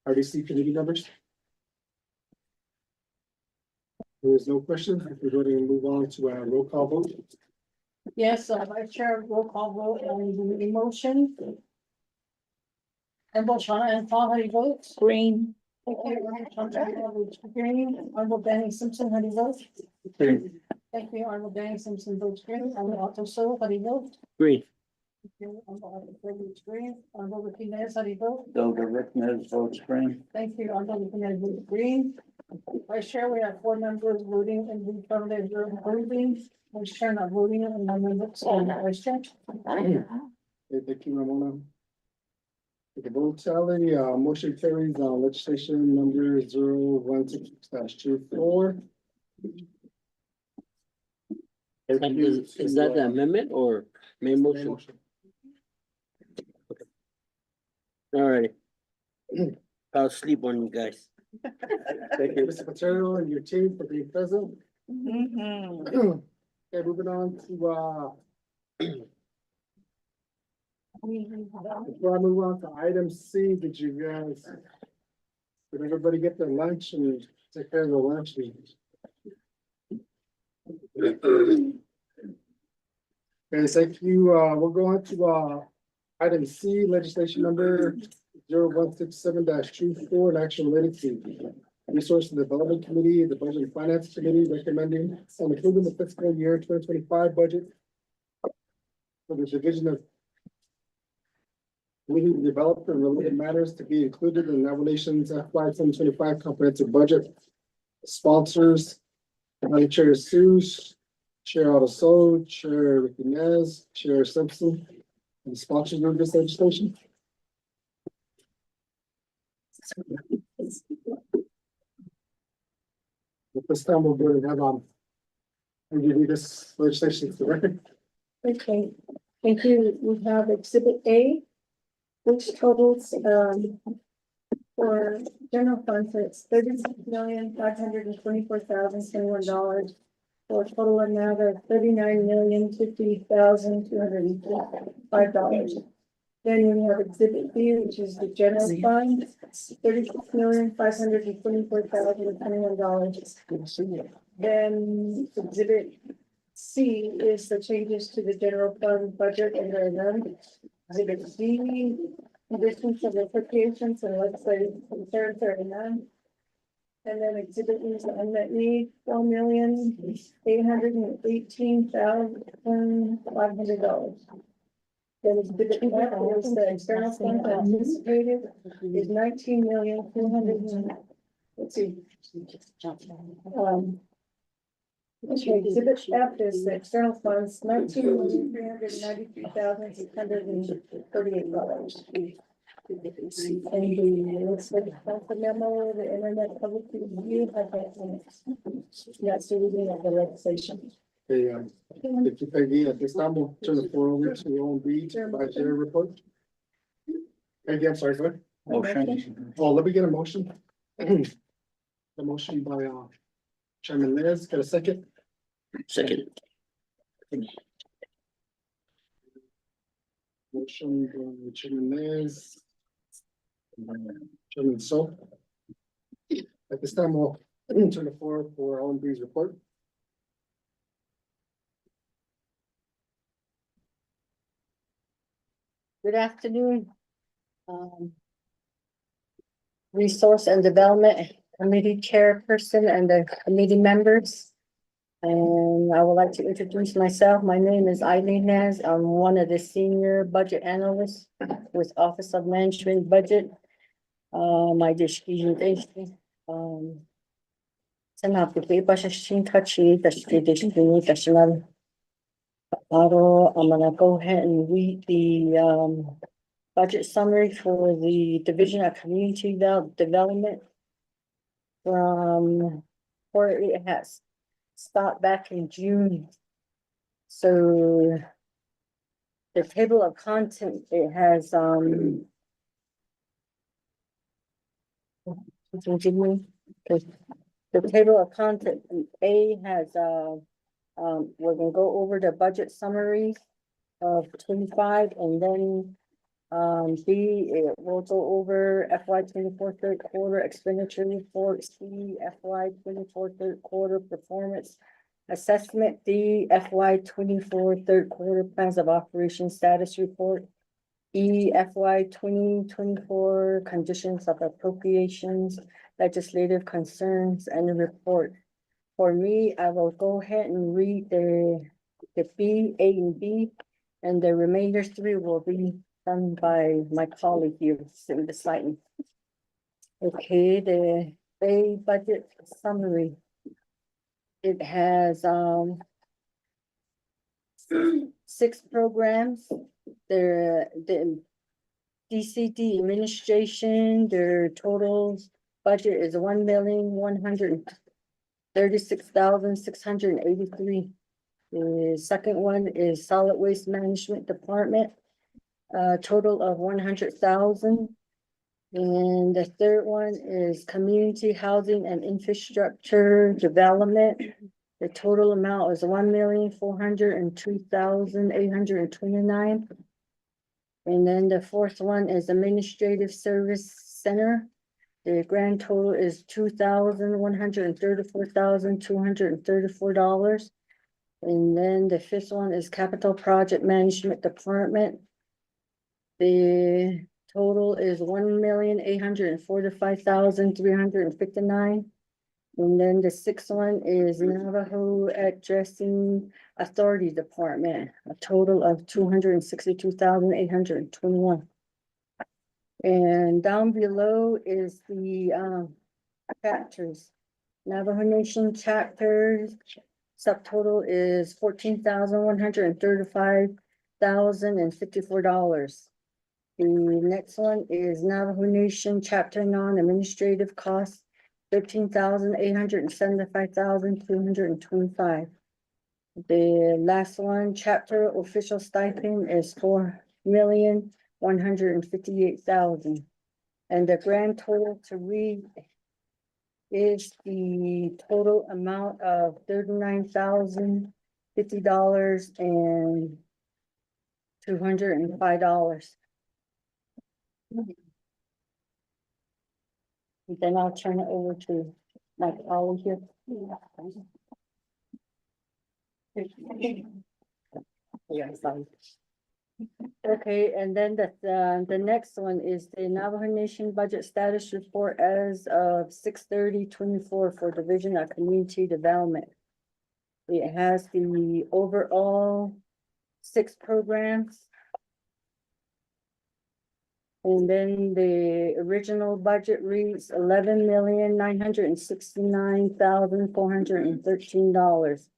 RDC committee members? There is no question. We're going to move on to a roll call vote. Yes, Vice Chair, roll call vote on the motion. Honorable Shauna Ann Claw, how do you vote? Green. Thank you. Honorable Shauna Ann Claw votes green. Honorable Danny Simpson, how do you vote? Green. Thank you. Honorable Danny Simpson votes green. Honorable Otto So, how do you vote? Green. Thank you. Honorable Otto So votes green. Honorable Rick Nez, how do you vote? Delegate Rick Nez votes green. Thank you. Honorable Rick Nez votes green. Vice Chair, we have 4 members voting in the affirmative, 0 opposing. Vice Chair not voting and 1 member abstaining. Vice Chair. Okay, thank you, Ramona. The vote tally, motion carries on legislation number 016-24. Is that the amendment or main motion? Alright. I'll sleep on you guys. Thank you, Mr. Paterno and your team for being present. Okay, moving on to, before I move on to item C, did everybody get their lunch and take care of the lunch? Okay, thank you. We'll go on to, item C, legislation number 0167-24, an action related to Resource and Development Committee, the Budget and Finance Committee recommending and approving the fiscal year 2025 budget for the Division of Community Development and Related Matters to be included in the Navajo Nation's FY 2025 comprehensive budget. Sponsors, County Chair Seuss, Chair Otto So, Chair Ricky Nez, Chair Simpson, and sponsors of this legislation. At this time, we'll go ahead and have, and give you this legislation to the record. Okay, thank you. We have exhibit A, which totals, for general funds, it's $36,524,021 for a total amount of $39,050,205. Then we have exhibit B, which is the general fund, $36,524,021. Then exhibit C is the changes to the general fund budget and there are none. Exhibit D, additions of appropriations and legislative concerns, there are none. And then exhibit E is the unmet need, $4,818,500. Then exhibit F is the external fund anticipated is 19,200,000. Let's see. Okay, exhibit F is the external funds, $19,393,638. And the looks like the memo, the internet public review, have that. That's the reading of the legislation. Okay, Peggy, at this time, we'll turn the floor over to OMB by chair report. Peggy, I'm sorry, go ahead. Motion. Oh, let me get a motion. The motion by Chairman Liz, get a second. Second. Motion by Chairman Liz. Chairman So. At this time, we'll turn the floor for OMB's report. Good afternoon. Resource and Development Committee Chairperson and the committee members. And I would like to introduce myself. My name is Eileen Naz. I'm one of the senior budget analysts with Office of Management Budget. My presentation. I'm gonna go ahead and read the budget summary for the Division of Community Development. From where it has stopped back in June. So the table of content, it has the table of content, A has we're gonna go over the budget summary of 25, and then B, it will go over FY 24 third quarter expenditure report, C, FY 24 third quarter performance assessment, D, FY 24 third quarter plans of operation status report, E, FY 2024 conditions of appropriations, legislative concerns, and the report. For me, I will go ahead and read the B, A, and B, and the remainder 3 will be done by my colleague here sitting beside me. Okay, the A budget summary. It has 6 programs. The DCD administration, their total budget is 1,136,683. The second one is Solid Waste Management Department, total of 100,000. And the third one is Community Housing and Infrastructure Development. The total amount is 1,402,829. And then the fourth one is Administrative Service Center. The grand total is $2,134,234. And then the fifth one is Capital Project Management Department. The total is 1,845,359. And then the sixth one is Navajo Addressing Authority Department, a total of 262,821. And down below is the chapters. Navajo Nation chapters subtotal is $14,135,054. The next one is Navajo Nation chapter non-administrative costs, $13,875,225. The last one, chapter official stipend is $4,158,000. And the grand total to read is the total amount of $39,050 and $205. Then I'll turn it over to my colleague here. Yeah, sorry. Okay, and then the next one is the Navajo Nation Budget Status Report as of 6/30/24 for Division of Community Development. It has the overall 6 programs. And then the original budget reads $11,969,413.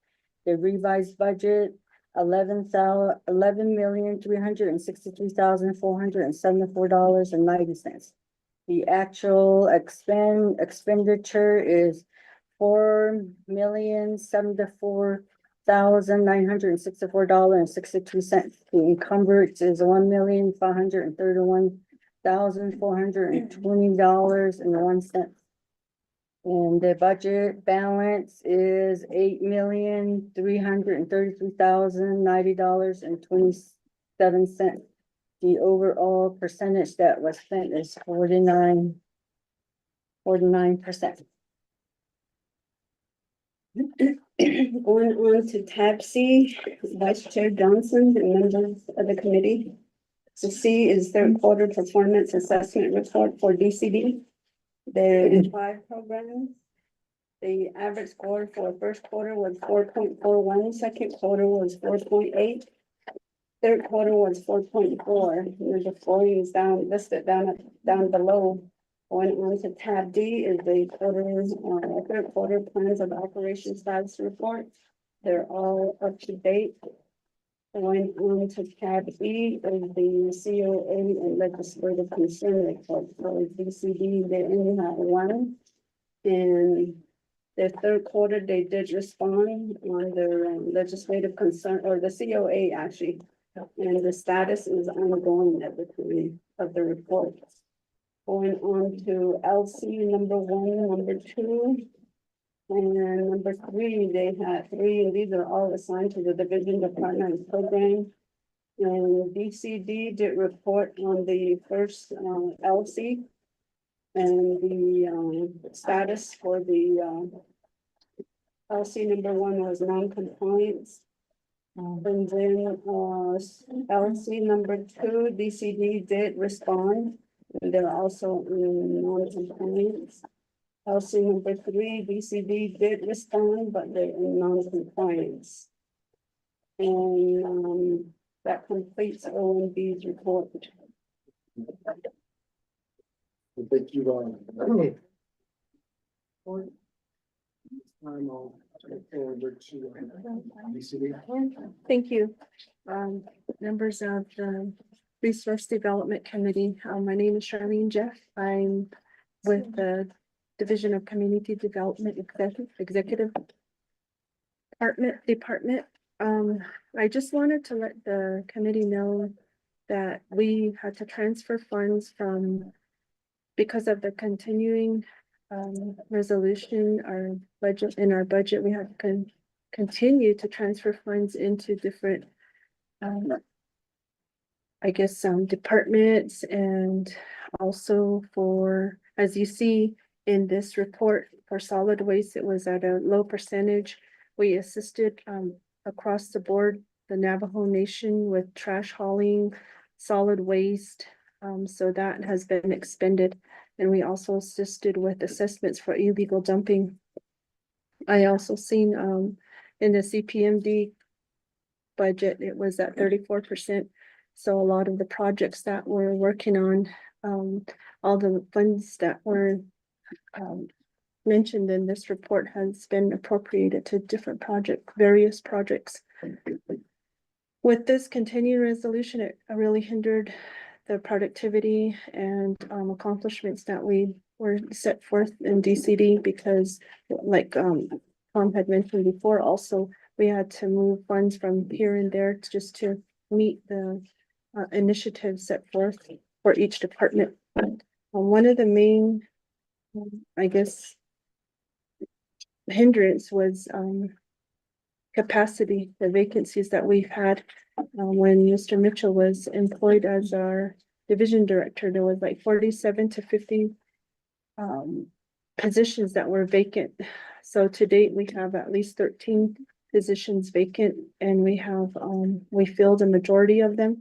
The revised budget, $11,363,474.90. The actual expenditure is $4,074,964.62. The encumbrance is $1,531,420.01. And the budget balance is $8,333,090.27. The overall percentage that was spent is 49%. Going on to tab C, Vice Chair Johnson and members of the committee. So C is third quarter performance assessment report for DCD. There are 5 programs. The average score for first quarter was 4.41, second quarter was 4.8. Third quarter was 4.4. The scoring is down, listed down below. Going on to tab D is the third quarter plans of operation status report. They're all up to date. Going on to tab E is the COA and legislative concern report. For DCD, they only have 1. And the third quarter, they did respond on their legislative concern, or the COA actually. And the status is ongoing at the time of the report. Going on to LC number 1, number 2. And number 3, they had 3, and these are all assigned to the Division Department and Program. And DCD did report on the first LC. And the status for the LC number 1 was non-compliance. And then LC number 2, DCD did respond. And they're also in non-compliance. LC number 3, DCD did respond, but they're in non-compliance. And that completes OMB's report. Thank you. I'm all over to DCD. Thank you. Members of the Resource Development Committee. My name is Charlene Jeff. I'm with the Division of Community Development Executive Department. I just wanted to let the committee know that we had to transfer funds because of the continuing resolution, our budget, we have to continue to transfer funds into different departments, and also for, as you see in this report, for solid waste, it was at a low percentage. We assisted across the board, the Navajo Nation with trash hauling, solid waste, so that has been expended. And we also assisted with assessments for illegal dumping. I also seen in the CPMD budget, it was at 34%. So a lot of the projects that we're working on, all the funds that were mentioned in this report has been appropriated to different various projects. With this continuing resolution, it really hindered the productivity and accomplishments that we were set forth in DCD, because like Tom had mentioned before, also we had to move funds from here and there to meet the initiatives set forth for each department. One of the main, hindrance was capacity, the vacancies that we've had. When Mr. Mitchell was employed as our division director, there was like 47 to 50 positions that were vacant. So to date, we have at least 13 positions vacant, and we filled a majority of them.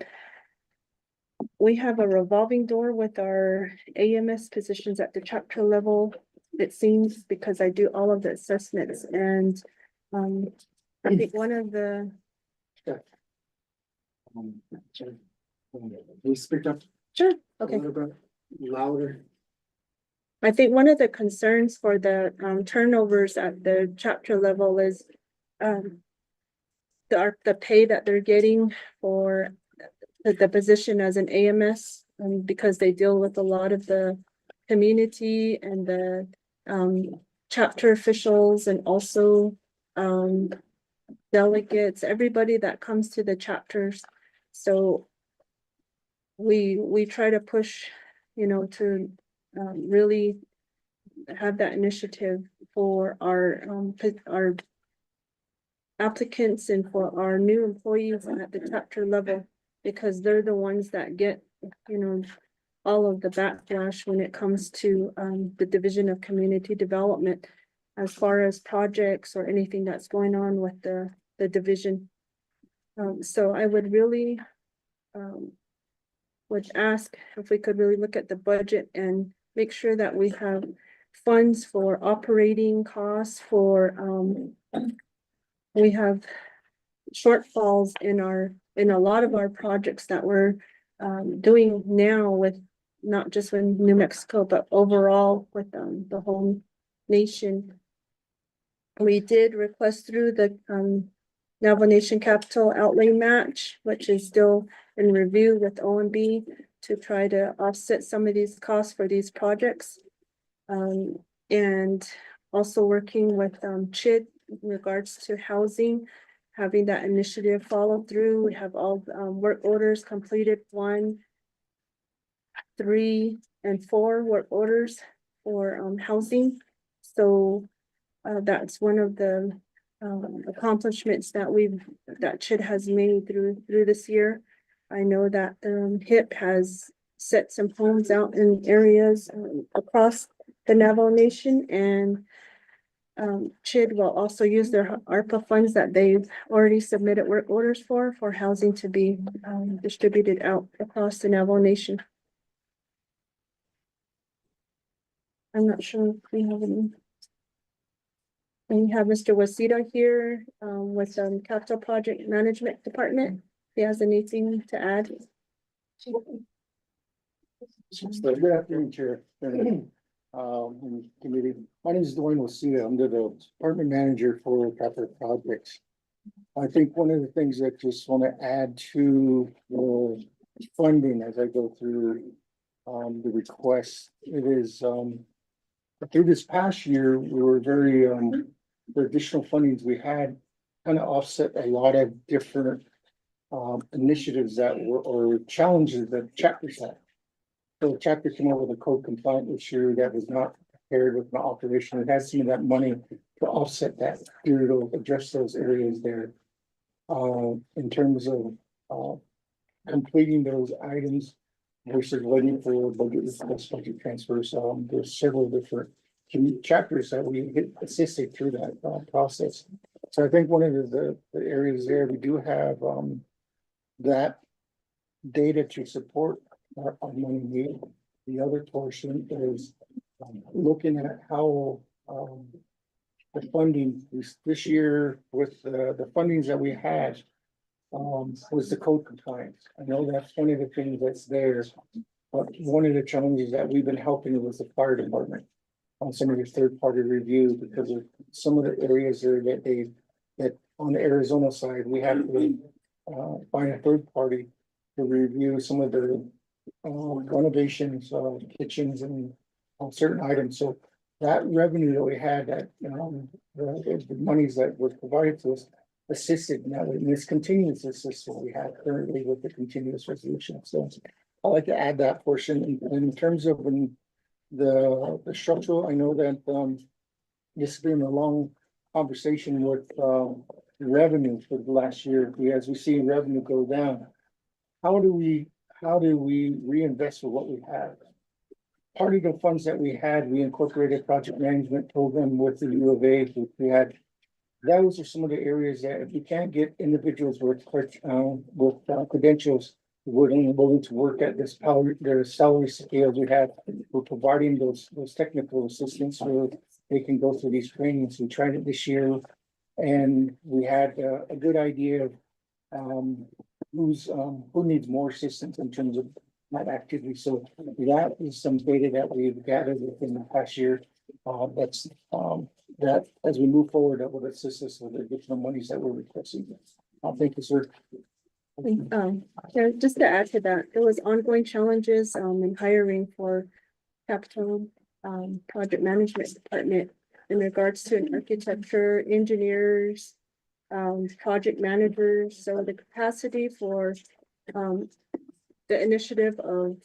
we have a revolving door with our AMS positions at the chapter level. It seems because I do all of the assessments and, I think one of the, We speak up sure, a okay. little bit louder. I think one of the concerns for the turnovers at the chapter level is the pay that they're getting for the position as an AMS, because they deal with a lot of the community and the chapter officials and also delegates, everybody that comes to the chapters. So we try to push, to really have that initiative for our applicants and for our new employees at the chapter level, because they're the ones that get, all of the backlash when it comes to the Division of Community Development as far as projects or anything that's going on with the division. So I would really would ask if we could really look at the budget and make sure that we have funds for operating costs for we have shortfalls in a lot of our projects that we're doing now with not just with New Mexico, but overall with the whole nation. We did request through the Navajo Nation Capital Outlay Match, which is still in review with OMB to try to offset some of these costs for these projects. And also working with CHID in regards to housing, having that initiative follow through. We have all work orders completed, 1, 3, and 4 work orders for housing. So that's one of the accomplishments that CHID has made through this year. I know that HIP has set some homes out in areas across the Navajo Nation, and CHID will also use their ARPA funds that they've already submitted work orders for housing to be distributed out across the Navajo Nation. I'm not sure if we have any. And we have Mr. Wasita here with Capital Project Management Department. If he has anything to add. So good afternoon, Chair. Committee. My name is Dwayne Wasita. I'm the department manager for capital projects. I think one of the things that just want to add to the funding as I go through the request, it is through this past year, we were very the additional fundings we had kind of offset a lot of different initiatives that were or challenges that chapters had. So the chapter came up with a code compliant issue that was not prepared with an operation. It has some of that money to offset that, to address those areas there. In terms of completing those items versus waiting for budget transfers. There's several different chapters that we assisted through that process. So I think one of the areas there, we do have that data to support our money need. The other portion is looking at how the funding this year with the fundings that we had was the code compliance. I know that's one of the things that's there, but one of the challenges that we've been helping with the fire department on some of the third-party review, because of some of the areas there that on the Arizona side, we have to find a third party to review some of the renovations, kitchens and certain items. So that revenue that we had, that the monies that were provided to us assisted in that way. And this continues to assist what we have currently with the continuous resolution. So I'd like to add that portion in terms of the structural. I know that this has been a long conversation with revenue for the last year. As we see revenue go down, how do we reinvest with what we have? Part of the funds that we had, we incorporated project management program with the U of A, which we had. Those are some of the areas that if you can't get individuals with credentials willing to work at this power, their salary scales we have. We're providing those technical assistance where they can go through these trainings. We tried it this year. And we had a good idea of who needs more assistance in terms of that activity. So that is some data that we've gathered within the past year. That's that as we move forward, that will assist us with the additional monies that we're requesting. Thank you, sir. Yeah, just to add to that, there was ongoing challenges in hiring for capital project management department in regards to an architecture, engineers, project managers. So the capacity for the initiative of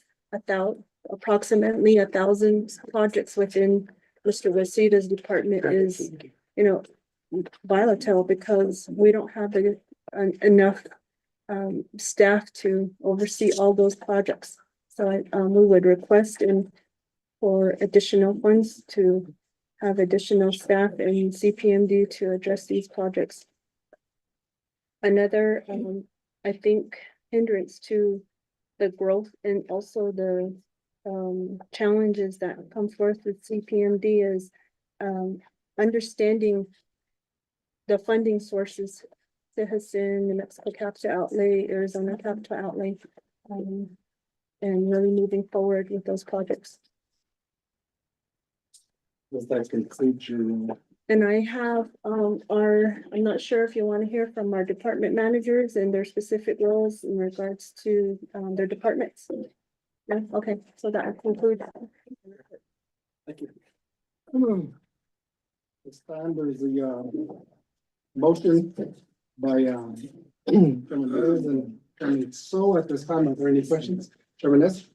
approximately 1,000 projects within Mr. Wasita's department is, volatile because we don't have enough staff to oversee all those projects. So we would request for additional funds to have additional staff and CPMD to address these projects. Another, I think, hindrance to the growth and also the challenges that come forth with CPMD is understanding the funding sources, Citizen, New Mexico Capital Outlay, Arizona Capital Outlay, and really moving forward with those projects. Does that conclude your? And I have I'm not sure if you want to hear from our department managers and their specific roles in regards to their departments. Yeah, okay, so that concludes. Thank you. This time there's the motion by Chairman Reyes and Chairman So. At this time, are there any questions? Chairman Ness?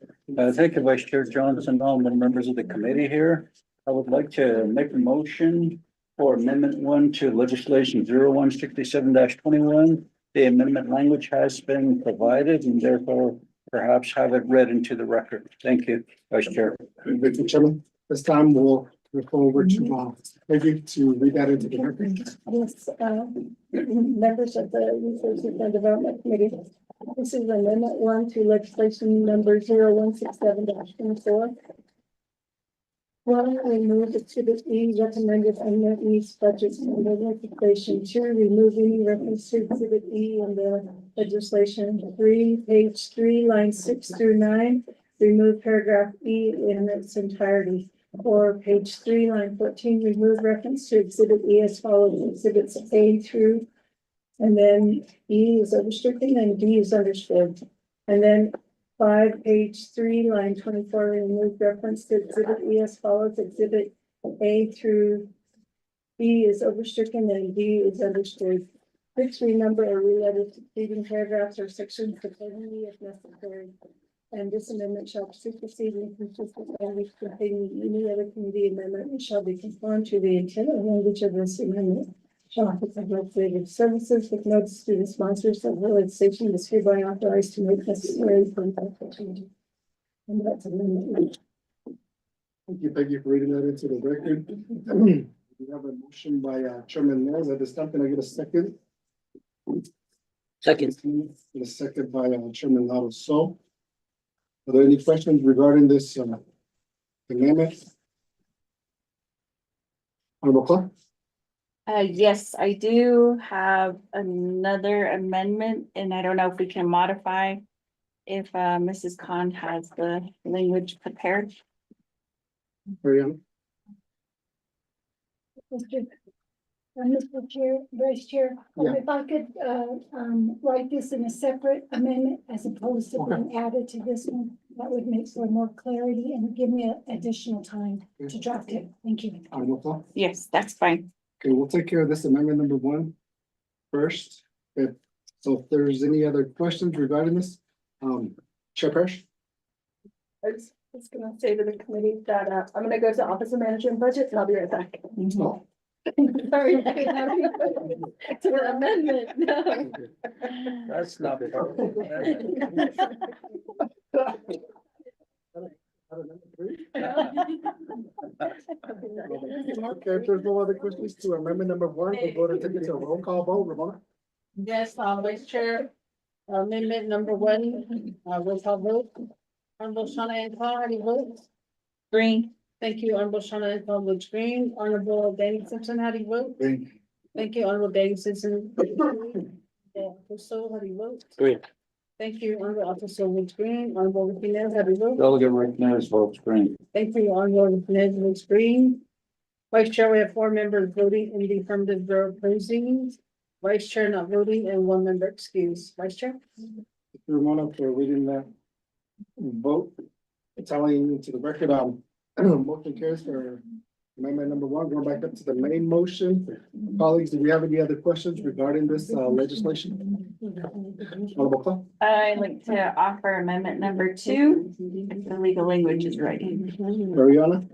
Thank you, Vice Chair Johnson, all the members of the committee here. I would like to make a motion for amendment 1 to legislation 0167-21. The amendment language has been provided and therefore perhaps have it read into the record. Thank you, Vice Chair. Thank you, Chairman. This time we'll go over to Peggy to read that into the record. Yes, members of the Resources and Development Committee. This is amendment 1 to legislation number 0167-24. One, remove exhibit E recommended unmet needs budgets in the legislation. 2, removing reference to exhibit E in the legislation. 3, page 3, lines 6 through 9, remove paragraph E in its entirety. 4, page 3, line 14, remove reference to exhibit E as follows: exhibits A through, and then E is overstricken and D is understood. And then 5, page 3, line 24, remove reference to exhibit E as follows: exhibit A through E is overstricken and D is understood. 6, renumber or re-edit leading paragraphs or sections accordingly if necessary. And this amendment shall supersede and consistent language containing any other committee amendment and shall be conformed to the intent and language of this amendment. Office of Legislative Services with notice to the sponsors of the legislation is hereby authorized to make necessary changes. And that's amendment. Thank you, Peggy, for reading that into the record. We have a motion by Chairman Mills. At this time, can I get a second? Second. And a second by Chairman Lado. So, are there any questions regarding this amendment? Honorable Clerk? Yes, I do have another amendment, and I don't know if we can modify if Mrs. Khan has the language prepared. Mariana? Mr. Chair, Vice Chair, Yeah. if I could write this in a separate amendment as opposed to being added to this one, that would make for more clarity and give me additional time to draft it. Thank you. Honorable Clerk? Yes, that's fine. Okay, we'll take care of this amendment number 1 first. If there's any other questions regarding this, Chair Parrish? I was gonna say to the committee that I'm gonna go to Office of Manager and Budget and I'll be right back. No. Sorry. To the amendment, no. That's not. Okay, if there's no other questions to amendment number 1, we'll go to take it to a roll call vote. Ramona? Yes, Vice Chair. Amendment number one, roll call vote. Honorable Shawna Antoine, how do you vote? Green. Thank you, Honorable Shawna Antoine votes green. Honorable Danny Simpson, how do you vote? Green. Thank you, Honorable Danny Simpson. So, how do you vote? Green. Thank you, Honorable Officer votes green. Honorable Martinez, how do you vote? Delegate Martinez votes green. Thank you, Honorable Martinez votes green. Vice Chair, we have 4 members voting in the affirmative, 0 opposing. Vice Chair not voting and 1 member excused. Vice Chair? Ramona, for reading that vote, telling into the record, motion carries for amendment number 1, going back up to the main motion. Colleagues, do we have any other questions regarding this legislation? Honorable Clerk? I'd like to offer amendment number 2, if the legal language is ready. Mariana?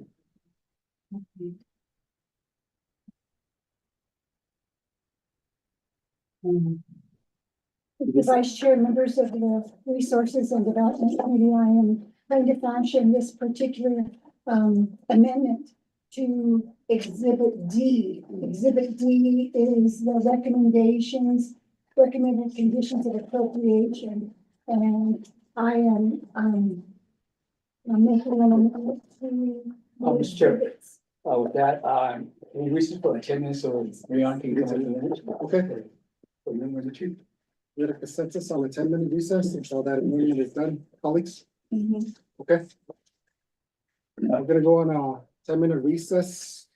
The Vice Chair, members of the Resources and Development Committee, I am trying to function this particular amendment to Exhibit D. Exhibit D is the recommendations, recommended conditions of appropriation. And I'm making an amendment to. Mr. Chair. With that, we recently for 10 minutes, so Mariana can get to the minutes. Okay. For number 2. We had a consensus on a 10-minute recess until that amendment is done, colleagues? Okay. I'm gonna go on a 10-minute recess.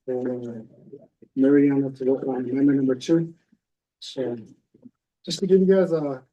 For Mariana to work on amendment number 2. So just to give you guys a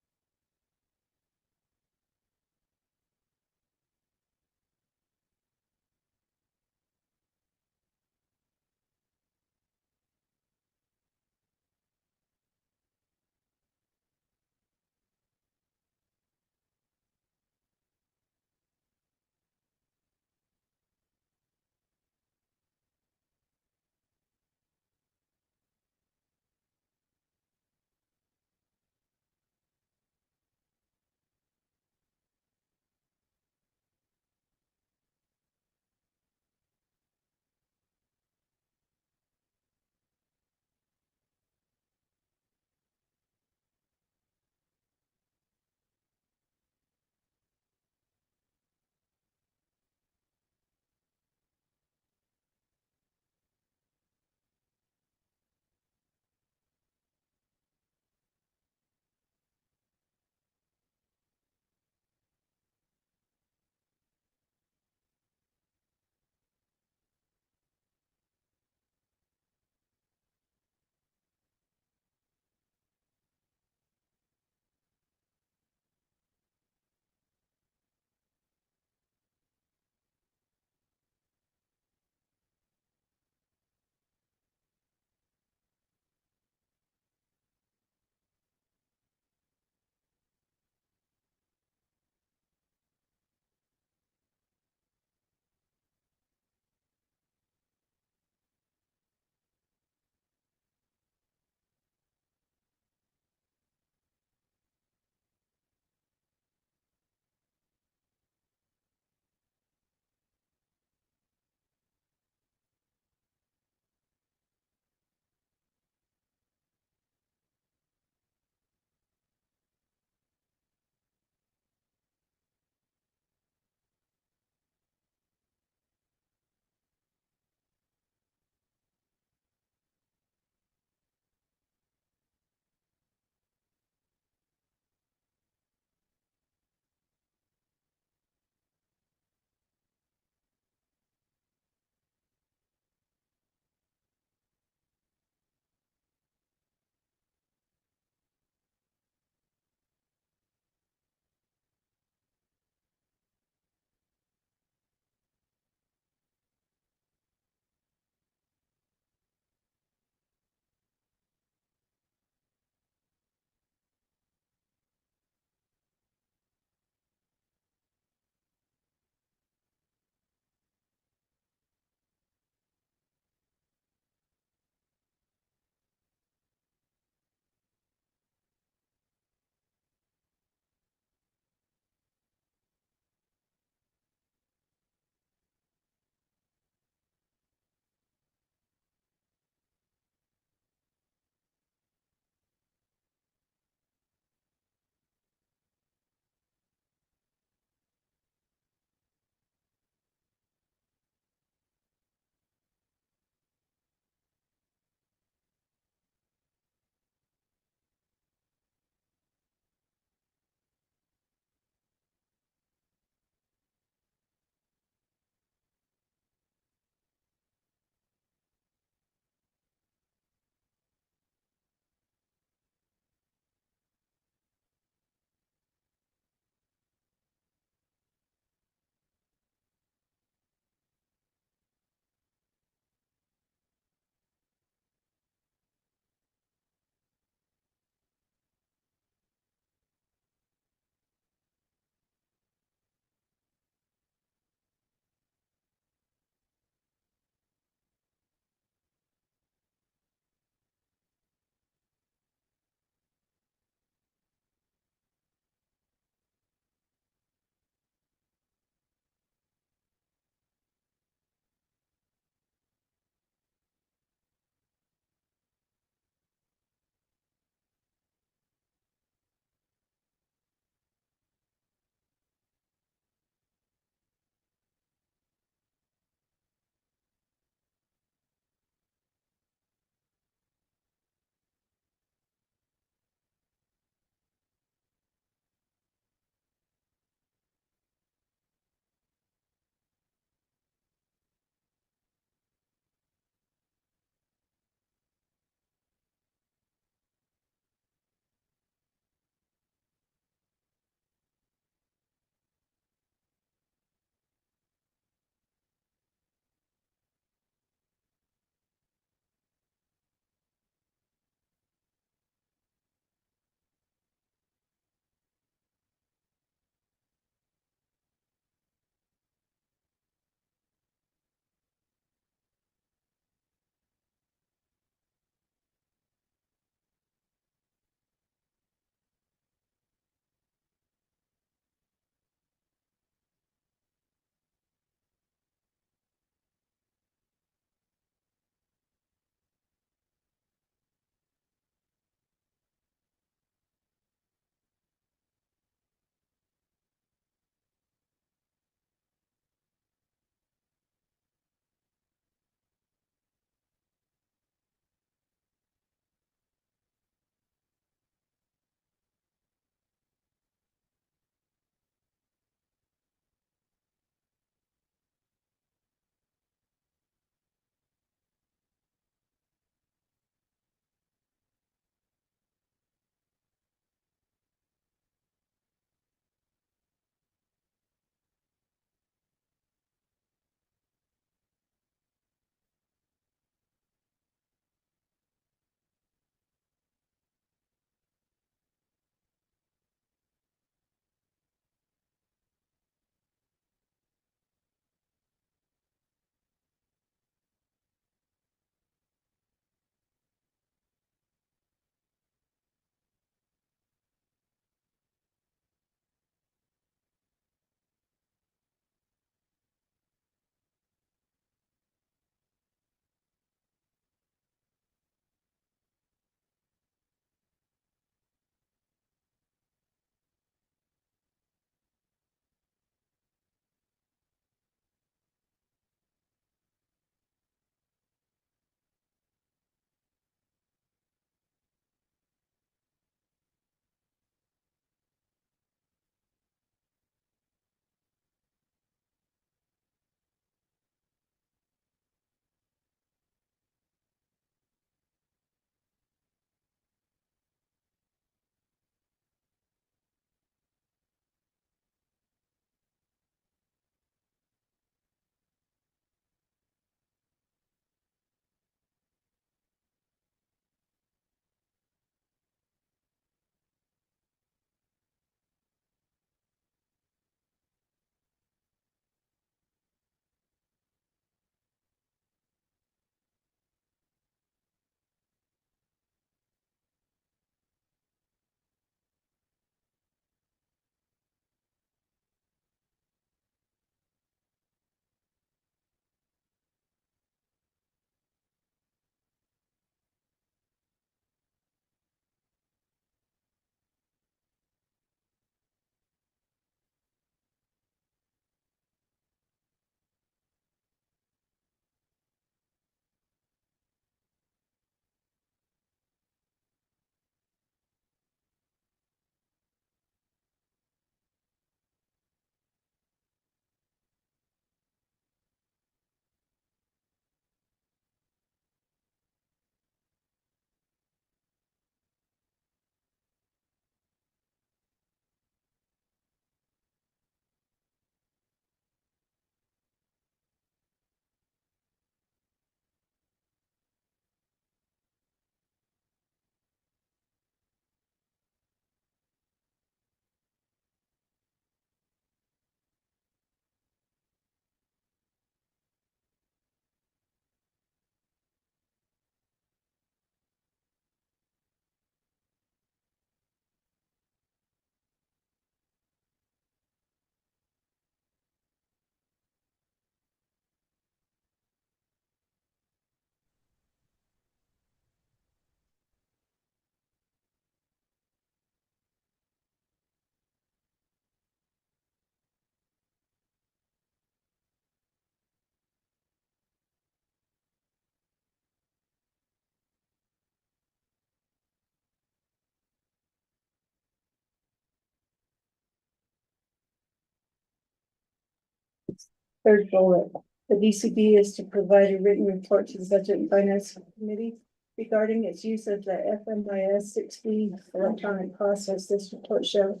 Third bullet, the DCB is to provide a written report to the Budget and Finance Committee regarding its use of the FMIS 6B electronic process. This report shall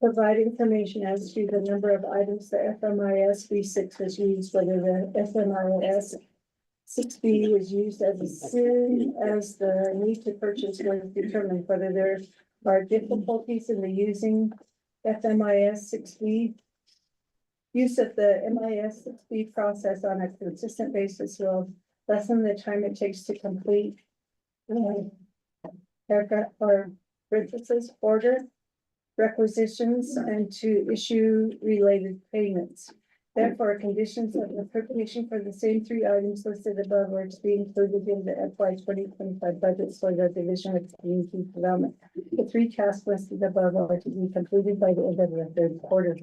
provide information as to the number of items the FMIS V6 was used, whether the FMIS 6B was used as soon as the need to purchase was determined, whether there are difficulties in the using FMIS 6B. Use of the MIS 6B process on a consistent basis will lessen the time it takes to complete paragraph or parentheses order requisitions and to issue related payments. Therefore, conditions of appropriation for the same three items listed above are to be included in the FY 2025 budget for the Division of Community Development. The three tasks listed above are to be completed by the end of the third quarter.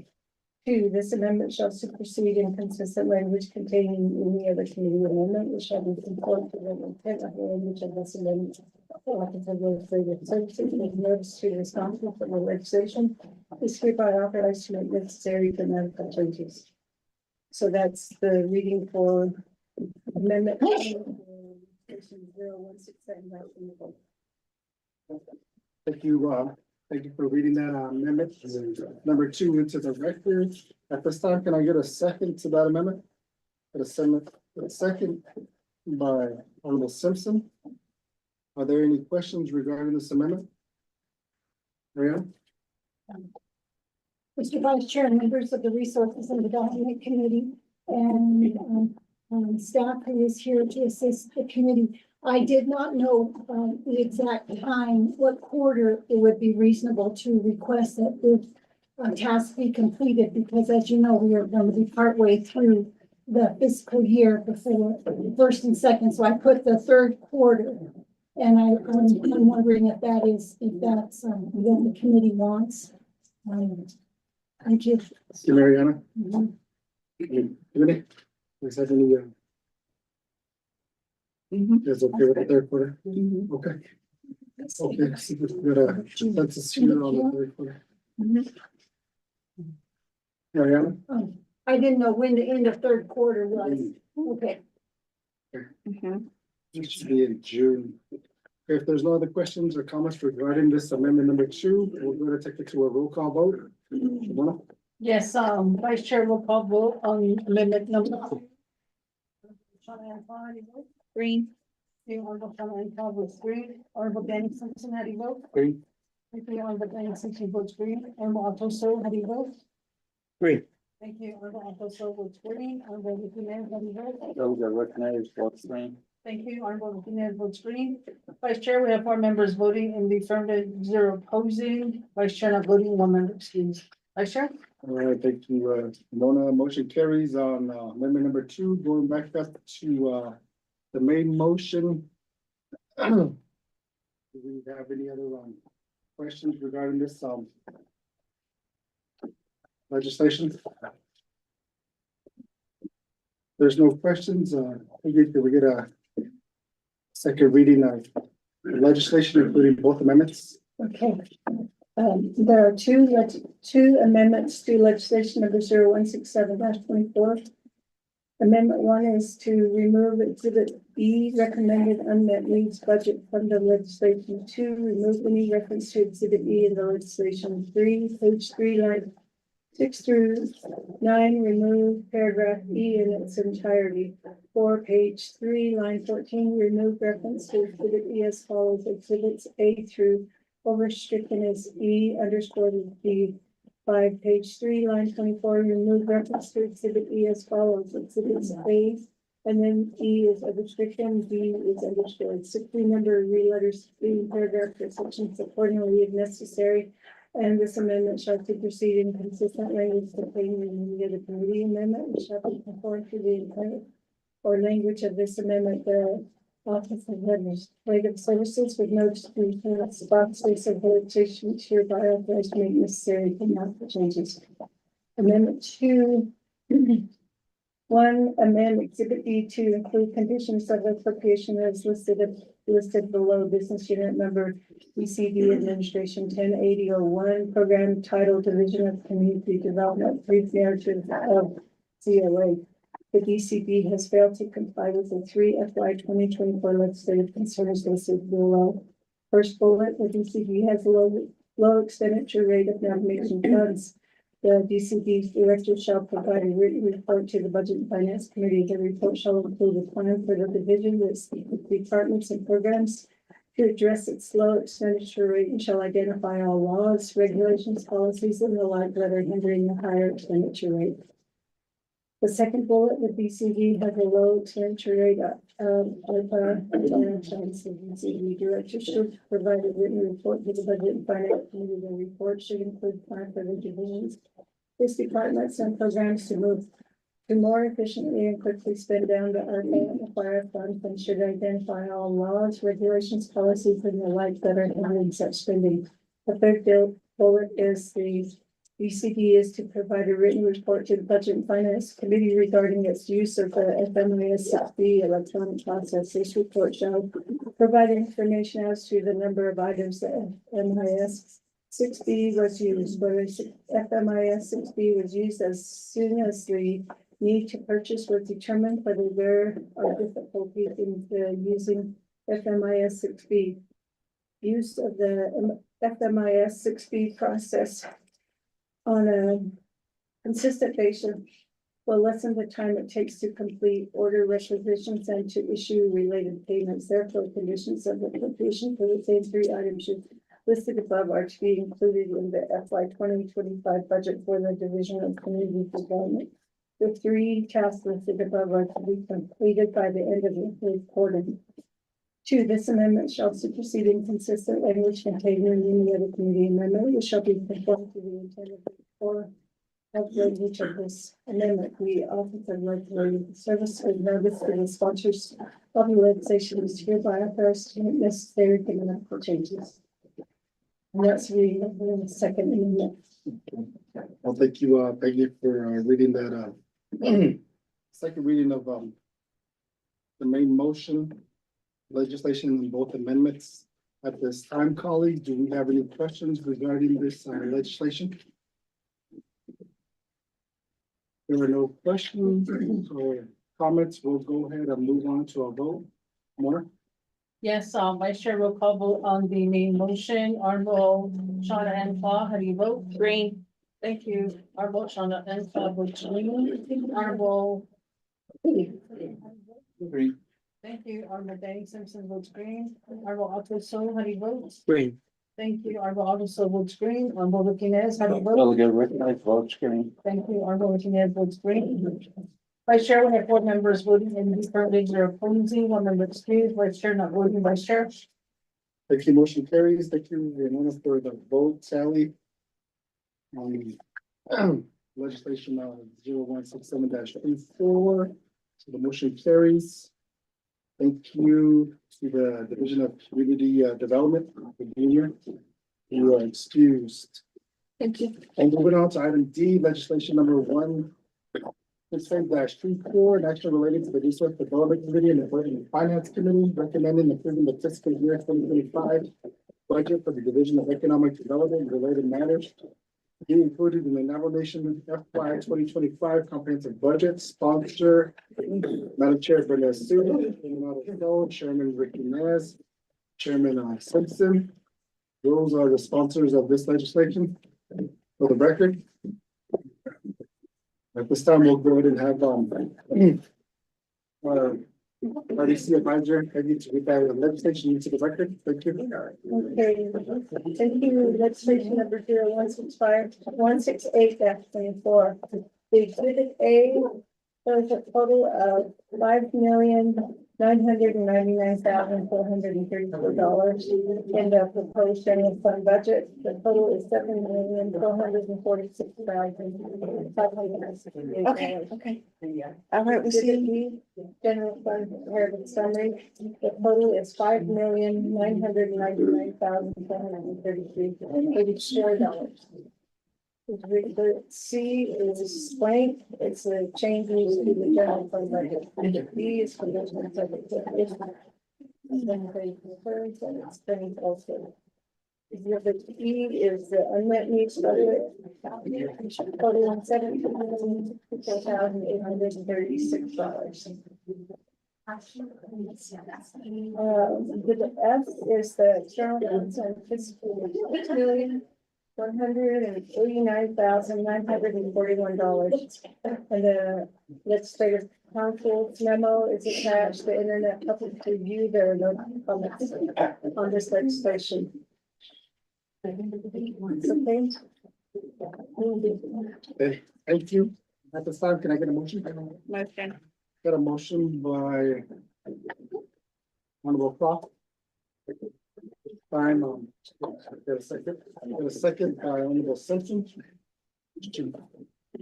2, this amendment shall supersede inconsistent language containing any other committee amendment, which shall be conformed to the intent of the language of this amendment. Office of Legislative Services make notice to the responsible for the legislation is hereby authorized to make necessary grammatical changes. So that's the reading for amendment. 0167. Thank you, thank you for reading that amendment. Number 2 into the record. At this time, can I get a second to that amendment? A second by Honorable Simpson. Are there any questions regarding this amendment? Mariana? Mr. Vice Chair, members of the Resources and Development Committee, and staff who is here to assist the committee. I did not know the exact time, what quarter it would be reasonable to request that the task be completed, because as you know, we are going to be partway through the fiscal year before first and second. So I put the third quarter, and I'm wondering if that's what the committee wants. Thank you. Mariana? Committee? Is that any, is okay with the third quarter? Okay. Okay, so we've got a consensus here on the third quarter. Mariana? I didn't know when the end of third quarter was. Okay. It should be in June. Okay, if there's no other questions or comments regarding this amendment number 2, we're going to take it to a roll call vote. Yes, Vice Chair will call vote on amendment number 2. Green. The Honorable Shana votes green. Honorable Danny Simpson, how do you vote? Green. Thank you, Honorable Danny Simpson votes green. Honorable Alfonso, how do you vote? Green. Thank you, Honorable Alfonso votes green. Honorable Gutierrez, how do you vote? Those are recognized, votes green. Thank you, Honorable Gutierrez votes green. Vice Chair, we have 4 members voting in the affirmative, 0 opposing. Vice Chair not voting, 1 member excused. Vice Chair? All right, thank you, Mona. Motion carries on amendment number 2, going back up to the main motion. Do we have any other questions regarding this legislation? There's no questions. Did we get a second reading of the legislation, including both amendments? Okay. There are two amendments to legislation number 0167-24. Amendment 1 is to remove exhibit B, recommended unmet needs budget from the legislation. 2, remove any reference to exhibit E in the legislation. 3, page 3, line 6 through 9, remove paragraph E in its entirety. 4, page 3, line 14, remove reference to exhibit E as follows. Exhibits A through overstricken is E _ D. 5, page 3, line 24, remove reference to exhibit E as follows. Exhibits A and then E is overstricken, D is underscored. 16 number re-letters B paragraph or sections accordingly if necessary. And this amendment shall proceed in consistent language contained in the other committee amendment, which shall be conformed to the intent or language of this amendment. The Office of Legislative Services with notice to the spot space of legislation hereby authorized to make necessary the changes. Amendment 2. 1, amend exhibit B to include conditions of appropriation as listed below. Business unit number BCD Administration 108001, program title Division of Community Development, brief narrative of COA. The DCB has failed to comply with the three FY 2024 legislative concerns listed below. First bullet, the DCB has a low expenditure rate of nomination funds. The DCB's director shall provide a written report to the Budget and Finance Committee. The report shall include a plan for the division with departments and programs to address its low expenditure rate and shall identify all laws, regulations, policies, and the like that are hindering the higher expenditure rate. The second bullet, the DCD has a low expenditure rate DCD director should provide a written report to the Budget and Finance Committee. The report should include plan for the divisions, its departments and programs to move to more efficiently and quickly spend down the ARPA and fire funds, and should identify all laws, regulations, policies, and the like that are hindering such spending. The third bullet is the DCD is to provide a written report to the Budget and Finance Committee regarding its use of the FMIS 6B electronic process. This report shall provide information as to the number of items that FMIS 6B was used, whether FMIS 6B was used as soon as the need to purchase was determined, whether there are difficulties in using FMIS 6B. Use of the FMIS 6B process on a consistent basis will lessen the time it takes to complete order requisitions and to issue related payments. Therefore, conditions of application for the same three items listed above are to be included in the FY 2025 budget for the Division of Community Development. The three tasks listed above are to be completed by the end of the third quarter. 2, this amendment shall supersede inconsistent language contained in any other committee amendment, which shall be conformed to the intent of the core of language of this amendment. The Office of Legislative Service has notice to the sponsors of the legislation is hereby authorized to make necessary grammatical changes. And that's reading the second amendment. Well, thank you, Peggy, for reading that, second reading of, the main motion, legislation in both amendments. At this time, colleagues, do we have any questions regarding this legislation? There are no questions or comments. We'll go ahead and move on to a vote. More? Yes, Vice Chair, roll call vote on the main motion. Honorable Shauna N. Claw, how do you vote? Green. Thank you. Honorable Shauna N. Claw votes green. Honorable. Green. Thank you. Honorable Danny Simpson votes green. Honorable Otto So, how do you vote? Green. Thank you. Honorable Otto So votes green. Honorable Martinez, how do you vote? Delegate recognized votes green. Thank you. Honorable Martinez votes green. Vice Chair, we have 4 members voting and these currently are opposing, 1 member excused. Vice Chair not voting. Vice Chair. Thank you, motion carries. Thank you, Ramona, for the vote tally. Legislation 0167-24. So the motion carries. Thank you to the Division of Community Development, Virginia. You are excused. Thank you. And moving on to item D, legislation number 1-34, an action related to the Resource Development Committee and the Budget and Finance Committee, recommending approving the fiscal year 2025 budget for the Division of Economic Development and related matters. Be included in the Navajo Nation FY 2025 comprehensive budget. Sponsor, Madam Chair Brenda Sue, Chairman Ricky Nez, Chairman Simpson. Those are the sponsors of this legislation. For the record. At this time, we'll go ahead and have RDC advisor, Peggy, to read the legislation into the record. Thank you. Okay, thank you. Legislation number 0168-24. The exhibit A shows a total of $5,999,434 in the proposed general fund budget. The total is $7,446,568. Okay. All right, we'll see. Exhibit B, general fund comparative summary. The total is $5,999,433.84. Exhibit C is blank. It's a changes to the general fund budget. Exhibit B is conditions of it. And then page first, and it's blank also. Exhibit E is the unmet needs budget. Total $17,436. Exhibit F is the external and fiscal $1,189,941. And the legislative council's memo is attached, the internet public review, there are no comments on this legislation. Okay. Okay, thank you. At this time, can I get a motion? Motion. Got a motion by Honorable Croft. Time, get a second. Get a second by Honorable Simpson.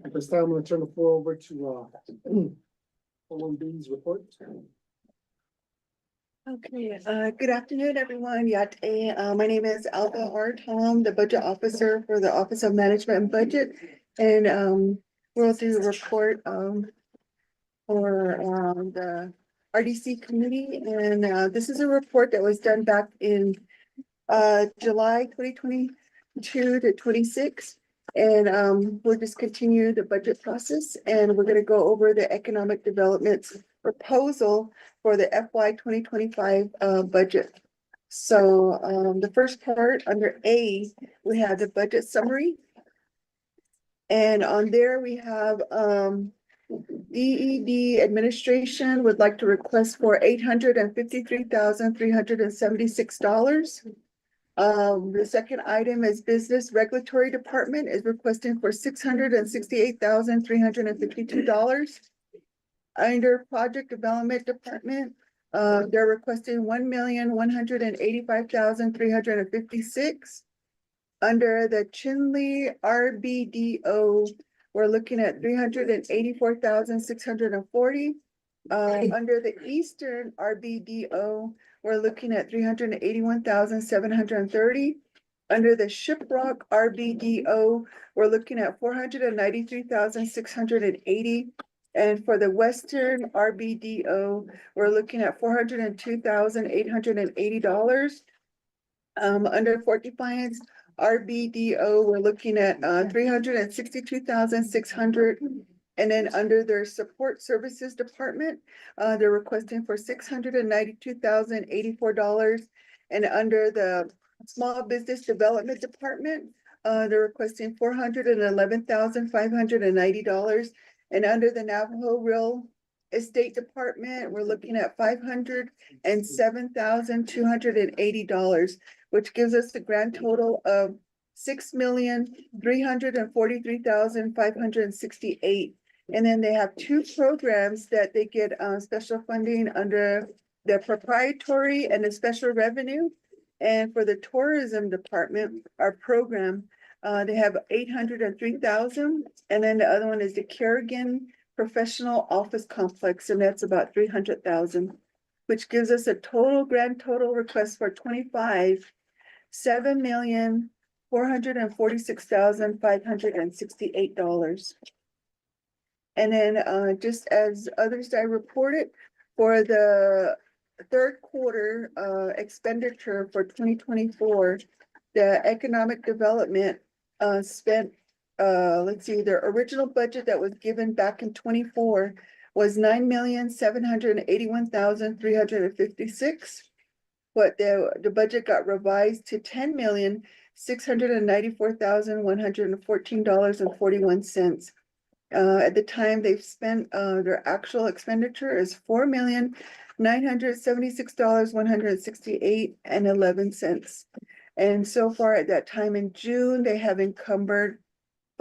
At this time, I'm gonna turn the floor over to OMB's report. Okay, good afternoon, everyone. My name is Alva R. Tom, the budget officer for the Office of Management and Budget. And we'll do a report for the RDC committee. And this is a report that was done back in July 2022 to 26. And we'll just continue the budget process, and we're gonna go over the economic development proposal for the FY 2025 budget. So the first part under A, we have the budget summary. And on there we have DED administration would like to request for $853,376. The second item is business regulatory department is requesting for $668,352. Under project development department, they're requesting $1,185,356. Under the Chinle RBDO, we're looking at $384,640. Under the Eastern RBDO, we're looking at $381,730. Under the Shiprock RBDO, we're looking at $493,680. And for the Western RBDO, we're looking at $402,880. Under Fort Defiance RBDO, we're looking at $362,600. And then under their support services department, they're requesting for $692,084. And under the small business development department, they're requesting $411,590. And under the Navajo Real Estate Department, we're looking at $507,280, which gives us the grand total of $6,343,568. And then they have two programs that they get special funding under the proprietary and the special revenue. And for the tourism department, our program, they have $803,000. And then the other one is the Kerrigan Professional Office Complex, and that's about $300,000, which gives us a total grand total request for 25, $7,446,568. And then just as others I reported, for the third quarter expenditure for 2024, the economic development spent, let's see, their original budget that was given back in 24 was $9,781,356. But the budget got revised to $10,694,114.41. At the time they've spent, their actual expenditure is $4,976,168.11. And so far at that time in June, they have encumbered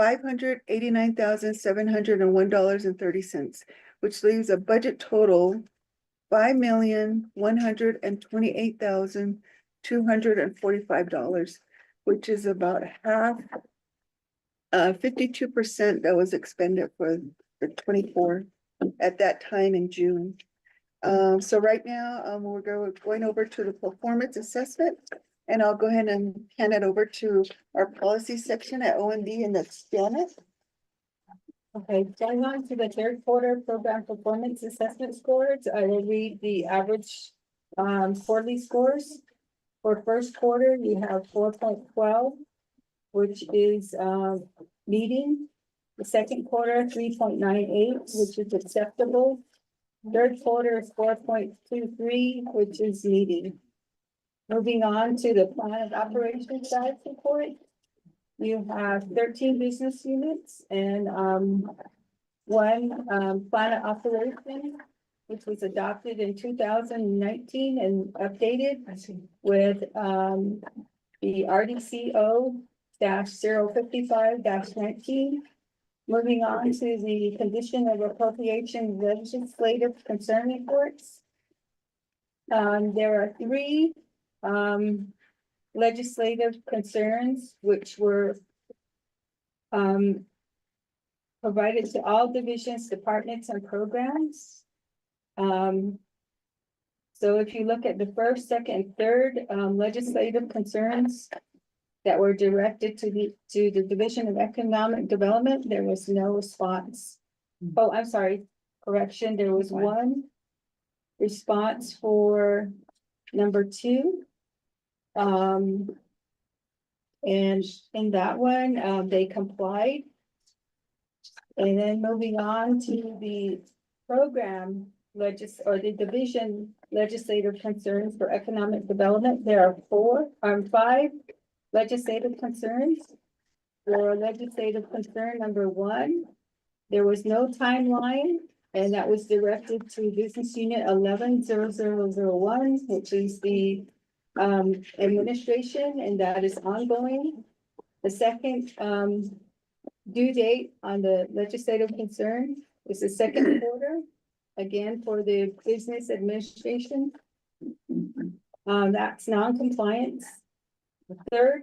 $589,701.30, which leaves a budget total $5,128,245, which is about half, 52% that was expended for the 24 at that time in June. So right now, we're going over to the performance assessment, and I'll go ahead and hand it over to our policy section at OMB, and that's Janet. Okay, going on to the third quarter program performance assessment scores, I will read the average quarterly scores. For first quarter, you have 4.12, which is, meeting. The second quarter, 3.98, which is acceptable. Third quarter is 4.23, which is meeting. Moving on to the plan of operations status report. You have 13 business units and, one, plan of operation, which was adopted in 2019 and updated with, the RDCO -055-19. Moving on to the condition of appropriation legislative concern reports. There are 3 legislative concerns which were provided to all divisions, departments, and programs. So if you look at the first, second, and third legislative concerns that were directed to the Division of Economic Development, there was no response. Oh, I'm sorry, correction, there was one response for number 2. And in that one, they complied. And then moving on to the program or the division legislative concerns for economic development, there are 5 legislative concerns. For legislative concern number 1, there was no timeline, and that was directed to business unit 110001, which is the administration, and that is ongoing. The second due date on the legislative concern is the second quarter, again for the business administration. That's non-compliance. The third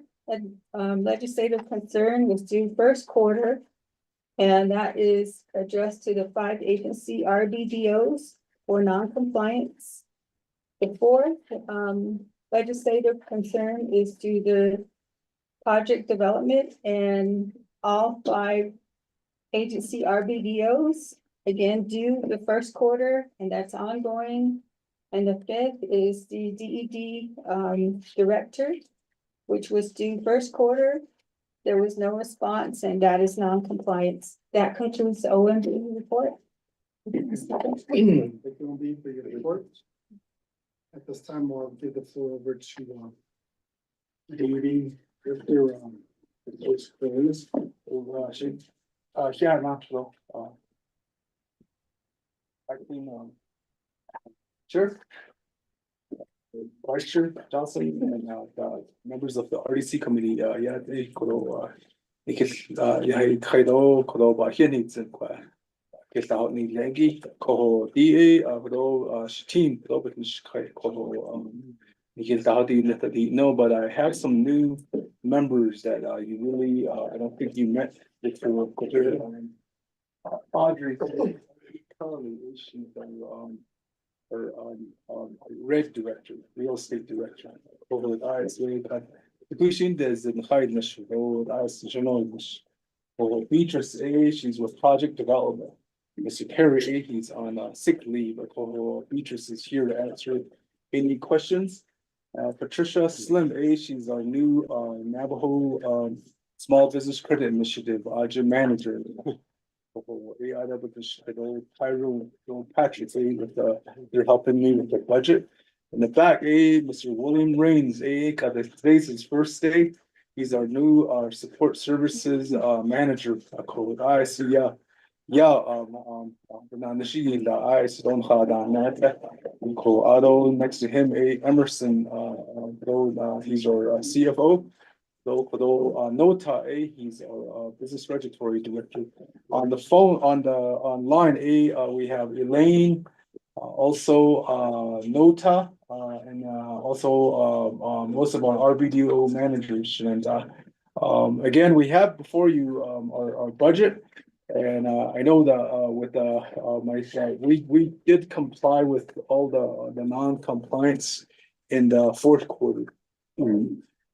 legislative concern was due first quarter, and that is addressed to the 5 agency RBDOs for non-compliance. The fourth legislative concern is to the project development and all 5 agency RBDOs, again, due the first quarter, and that's ongoing. And the 5th is the DED director, which was due first quarter. There was no response, and that is non-compliance. That concludes the OMB report. Thank you, OMB, for your report. At this time, I'll give the floor over to Davey, Director, Sure. Vice Chair Johnson and members of the RDC committee, they could Kaido Kodoba Hienitz and Kestao Ni Legi, Koho DA, Kodo team, Kodo no, but I have some new members that you really I don't think you met before. Audrey currently she's or red director, real estate director. Over the eyes, the question is in highness, eyes, Beatrice A, she's with project development. Mr. Perry A, he's on sick leave. Beatrice is here to answer any questions. Patricia Slim A, she's our new Navajo Small Business Credit Initiative adjournment manager. Patrick A, they're helping me with the budget. In the back, Mr. William Rains A, today's his first day. He's our new support services manager. I see. Next to him, Emerson, he's our CFO. Nota, he's our business regulatory director. On the phone, online, we have Elaine, also Nota, and also most of our RBDO managers. And again, we have before you our budget. And I know that with my side, we did comply with all the non-compliance in the fourth quarter.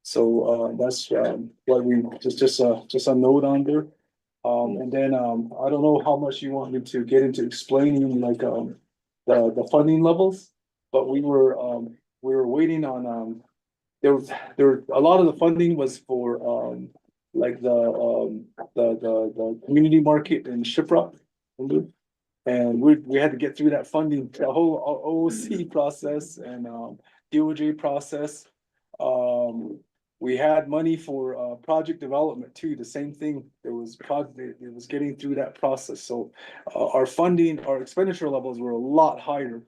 So that's what we just a note on there. And then I don't know how much you want me to get into explaining like the funding levels, but we were waiting on there, a lot of the funding was for, like the community market in Shiprock. And we had to get through that funding, the whole OOC process and, DOJ process. We had money for, project development too, the same thing. It was getting through that process, so, our funding, our expenditure levels were a lot higher.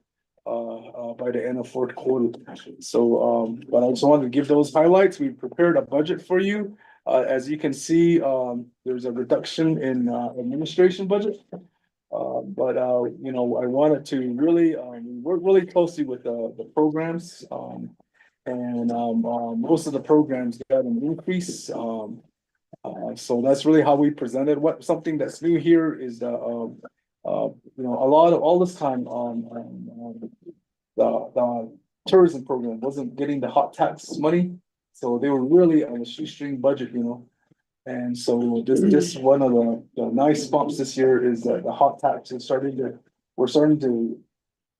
By the end of fourth quarter. So, but I just wanted to give those highlights. We prepared a budget for you. As you can see, there's a reduction in, administration budget. But, you know, I wanted to really, work really closely with the programs. And most of the programs got an increase. So that's really how we presented. Something that's new here is the, you know, a lot of all this time the tourism program wasn't getting the hot tax money. So they were really on a shoestring budget, you know. And so this one of the nice bumps this year is that the hot tax is we're starting to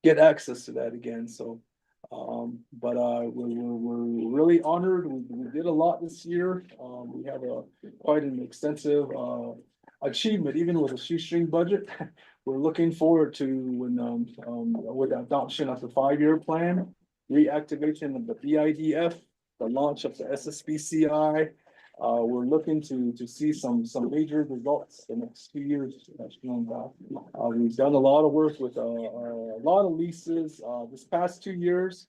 get access to that again. So, but we're really honored. We did a lot this year. We have quite an extensive achievement, even with a shoestring budget. We're looking forward to when with the adoption of the 5-year plan, reactivation of the BIDF, the launch of the SSBCI. We're looking to see some major results the next 2 years. We've done a lot of work with a lot of leases. This past 2 years,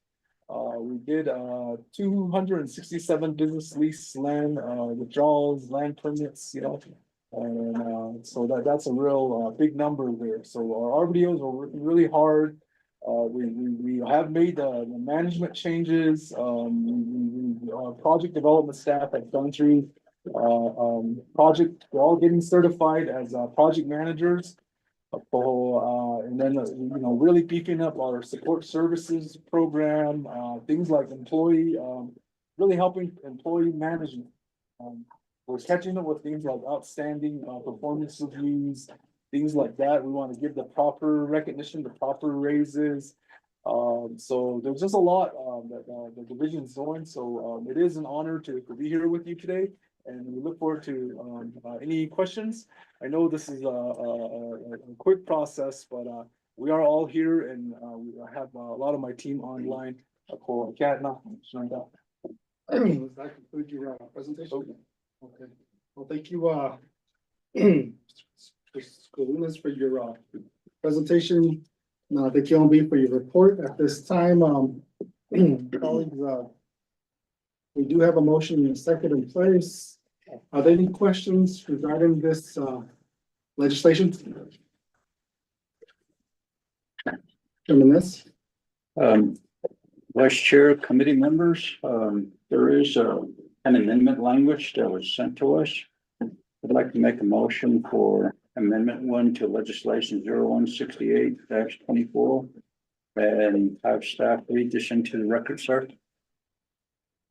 we did 267 business lease land withdrawals, land permits, you know. And so that's a real big number there. So our RBDOs are working really hard. We have made the management changes. Our project development staff have gone through project. We're all getting certified as project managers. And then you know, really beefing up our support services program. Things like really helping employee management. We're catching up with things like outstanding performance reviews, things like that. We want to give the proper recognition, the proper raises. So there's just a lot that the division's doing. So it is an honor to be here with you today, and we look forward to any questions. I know this is a quick process, but we are all here, and we have a lot of my team online. Does that conclude your presentation? Okay, well, thank you, Mr. for your presentation. Thank you, OB, for your report. At this time, colleagues, we do have a motion and a second in place. Are there any questions regarding this legislation? Vice Chair, committee members, there is an amendment language that was sent to us. I'd like to make a motion for Amendment 1 to legislation 0168-24 and have staff read this into the record, sir.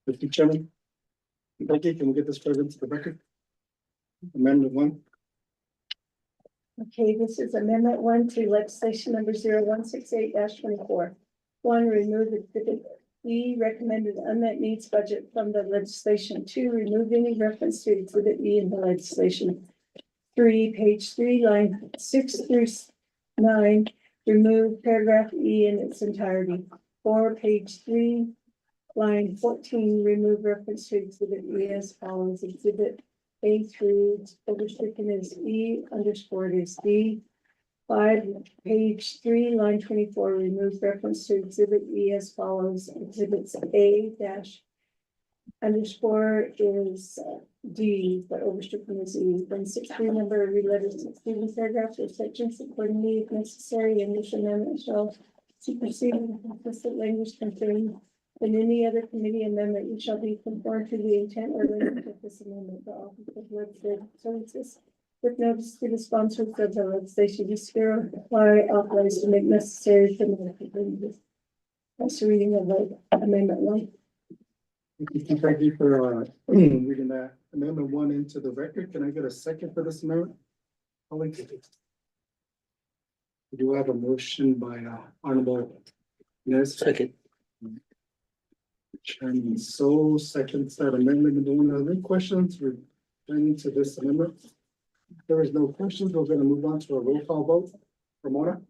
Mr. Chairman, thank you. Can we get this further into the record? Amendment 1. Okay, this is amendment 1 to legislation number 0168-24. 1, remove exhibit E, recommended unmet needs budget from the legislation. 2, remove any reference to exhibit E in the legislation. 3, page 3, line 6 through 9, remove paragraph E in its entirety. 4, page 3, line 14, remove reference to exhibit E as follows. Exhibit A through overstricken is E, underscored is D. 5, page 3, line 24, remove reference to exhibit E as follows. Exhibits A dash underscore is D, but overstricken is E. Then 6, remember re-letters succeeding paragraphs or sections accordingly if necessary, and this amendment shall supersede the consistent language contained in any other committee amendment, which shall be conformed to the intent or language of this amendment. The Office of Legislative Services, with notice to the sponsors of the legislation, is hereby authorized to make necessary amendment changes. That's the reading of the amendment 1. Thank you for reading that amendment 1 into the record. Can I get a second for this amendment? We do have a motion by Honorable Inez. Second. Chairman, so second that amendment, and doing any questions relating to this amendment? If there is no questions, we're gonna move on to a roll call vote. Ramona?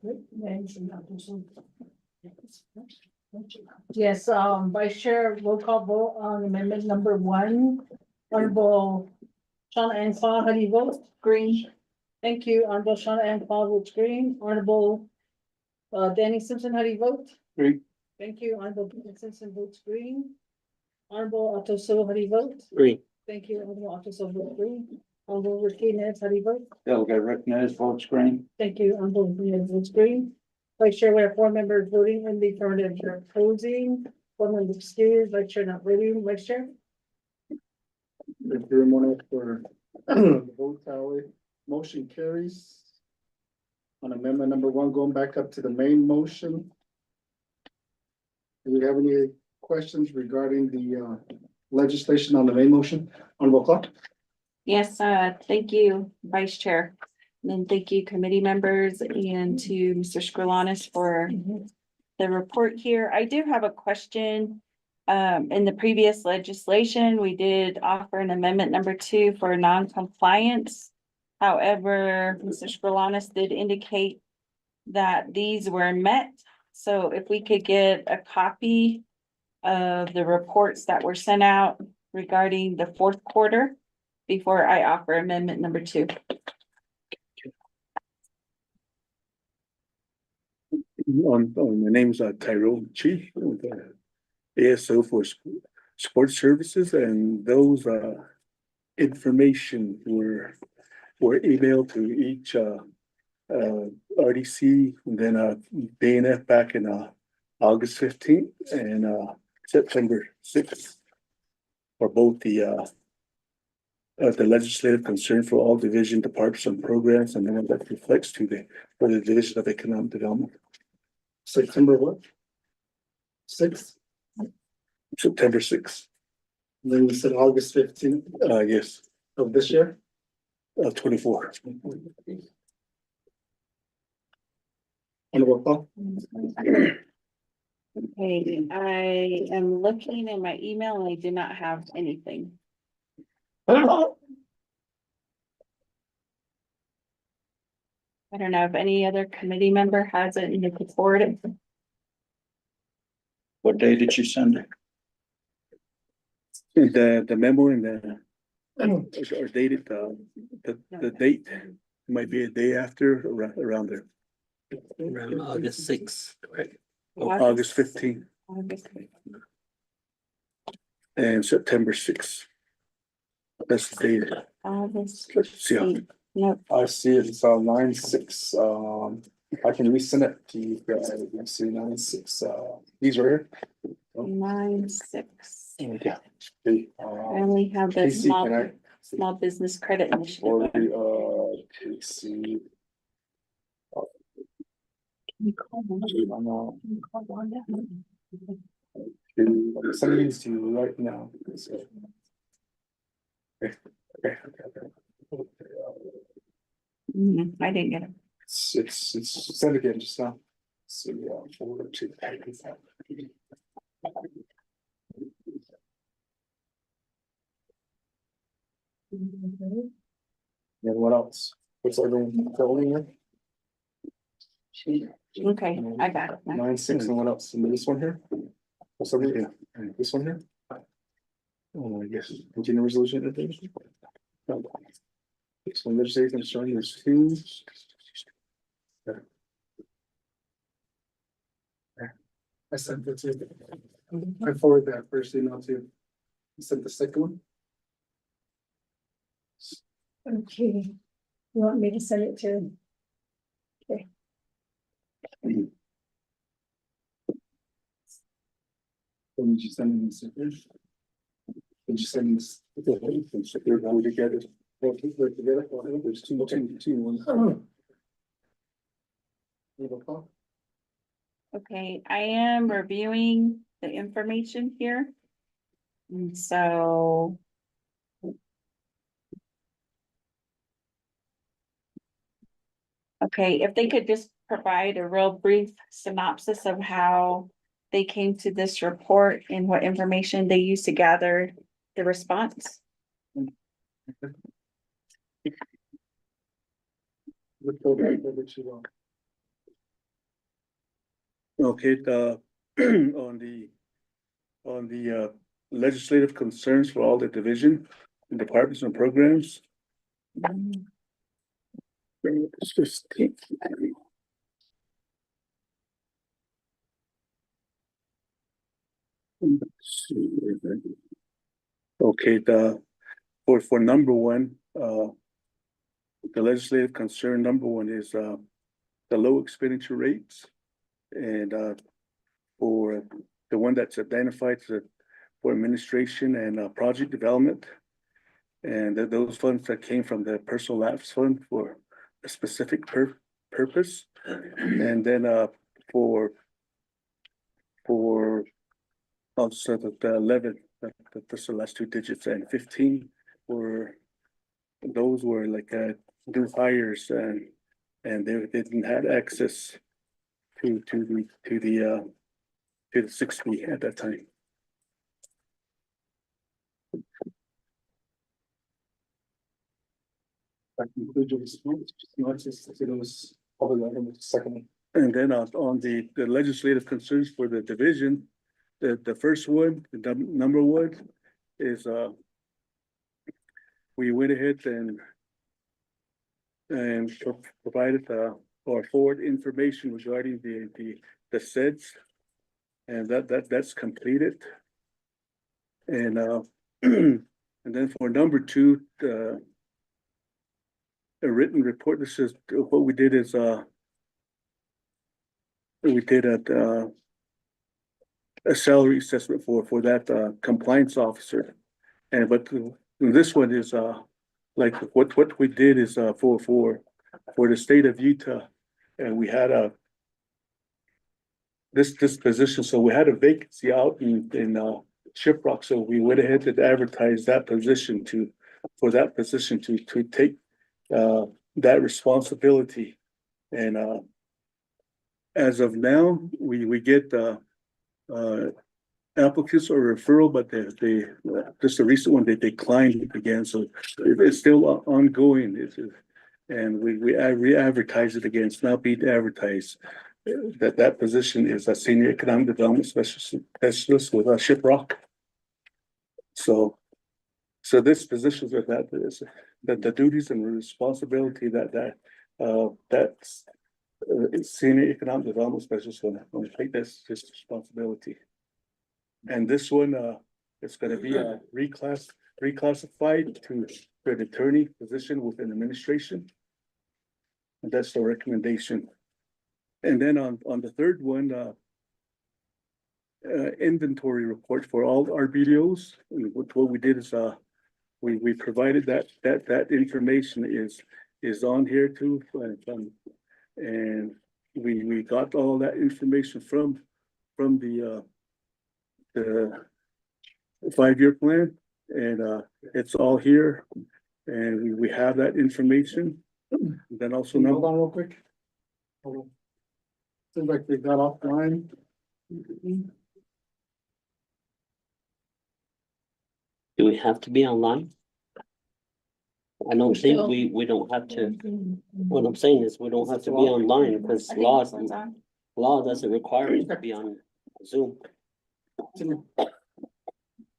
Yes, Vice Chair, roll call vote on amendment number 1. Honorable Shauna Anqua, how do you vote? Green. Thank you. Honorable Shauna Anqua votes green. Honorable Danny Simpson, how do you vote? Green. Thank you. Honorable Danny Simpson votes green. Honorable Otto So, how do you vote? Green. Thank you. Honorable Otto So votes green. Honorable Ricky Nez, how do you vote? Delegate recognized votes green. Thank you. Honorable Ricky Nez votes green. Vice Chair, we have 4 members voting in the affirmative, you're opposing. 1 member excused, Vice Chair not voting. Vice Chair? Thank you, Ramona, for the vote tally. Motion carries. On amendment number 1, going back up to the main motion. Do we have any questions regarding the legislation on the main motion? Honorable Clark? Yes, thank you, Vice Chair. And thank you, committee members, and to Mr. Skrillanis for the report here. I do have a question. In the previous legislation, we did offer an amendment number 2 for non-compliance. However, Mr. Skrillanis did indicate that these were met. So if we could get a copy of the reports that were sent out regarding the 4th quarter before I offer amendment number 2. My name's Tyrone Chi with ASO for Sports Services, and those information were emailed to each RDC and then DNF back in August 15th and September 6th for both the legislative concern for all division departments and programs, and then that reflects to for the Division of Economic Development. September what? 6th? September 6th. Then you said August 15th Yes, of this year? 24. Honorable Paul? Okay, I am looking in my email and I do not have anything. I don't know if any other committee member has it and you could forward it. What day did you send it? The memo and the are dated, the date might be a day after, around there, Around August 6th, correct? August 15th August. and September 6th. That's the date. August. Yeah. 15th. Nope. I see it's 9/6. I can resend it to you guys. You see 9/6. These are 9/6. here. Yeah. I only have the Casey, can I? small business credit initiative. Or Casey. Can you call them? Can you call Wanda? I'm sending these to you right now. So. Okay. I didn't get it. It's sent again just now. So forward to. And what else? What's everyone filling in? Okay, I got it. 9/6 and what else? And this one here? What's everything? This one here? Oh, I guess, continue resolution. This one legislation showing there's 2. I sent it to you. I forwarded that first email to you. I sent the second one. Okay, you want me to send it to? Okay. When did you send in the second? Did you send this? They're going together. There's two ones. Honorable Paul? Okay, I am reviewing the information here. And so. Okay, if they could just provide a real brief synopsis of how they came to this report and what information they used to gather the response. Okay, on the legislative concerns for all the division and departments and programs. It's just. Okay, for number one, the legislative concern number one is the low expenditure rates. And for the one that's identified for administration and project development. And those funds that came from the personal lapse fund for a specific purpose. And then for also the 11, that's the last two digits, and 15 those were like new hires and they didn't have access to the 60 at that time. That concludes your response. Second. And then on the legislative concerns for the division, the first one, the number one is we went ahead and provided or forward information regarding the SEDS, and that's completed. And and then for number two, a written report. This is what we did is we did a salary assessment for that compliance officer, and but this one is like what we did is for the state of Utah, and we had this position, so we had a vacancy out in Shiprock, so we went ahead and advertised that position to take that responsibility. And as of now, we get applicants or referral, but they just a recent one, they declined it again, so it's still ongoing. And we re-advertise it again. It's now being advertised. That position is a senior economic development specialist with Shiprock. So this position with that is that the duties and responsibility that's senior economic development specialist going to take this responsibility. And this one it's going to be reclassified to an attorney position within administration. And that's the recommendation. And then on the third one, inventory report for all our BDOs. What we did is we provided that information is on here too, and we got all that information from the 5-year plan, and it's all here, and we have that information. And then also hold on real quick. Hold on. Seems like they got offline. Do we have to be online? I don't think we don't have to. What I'm saying is we don't have to be online because law doesn't require us to be on Zoom.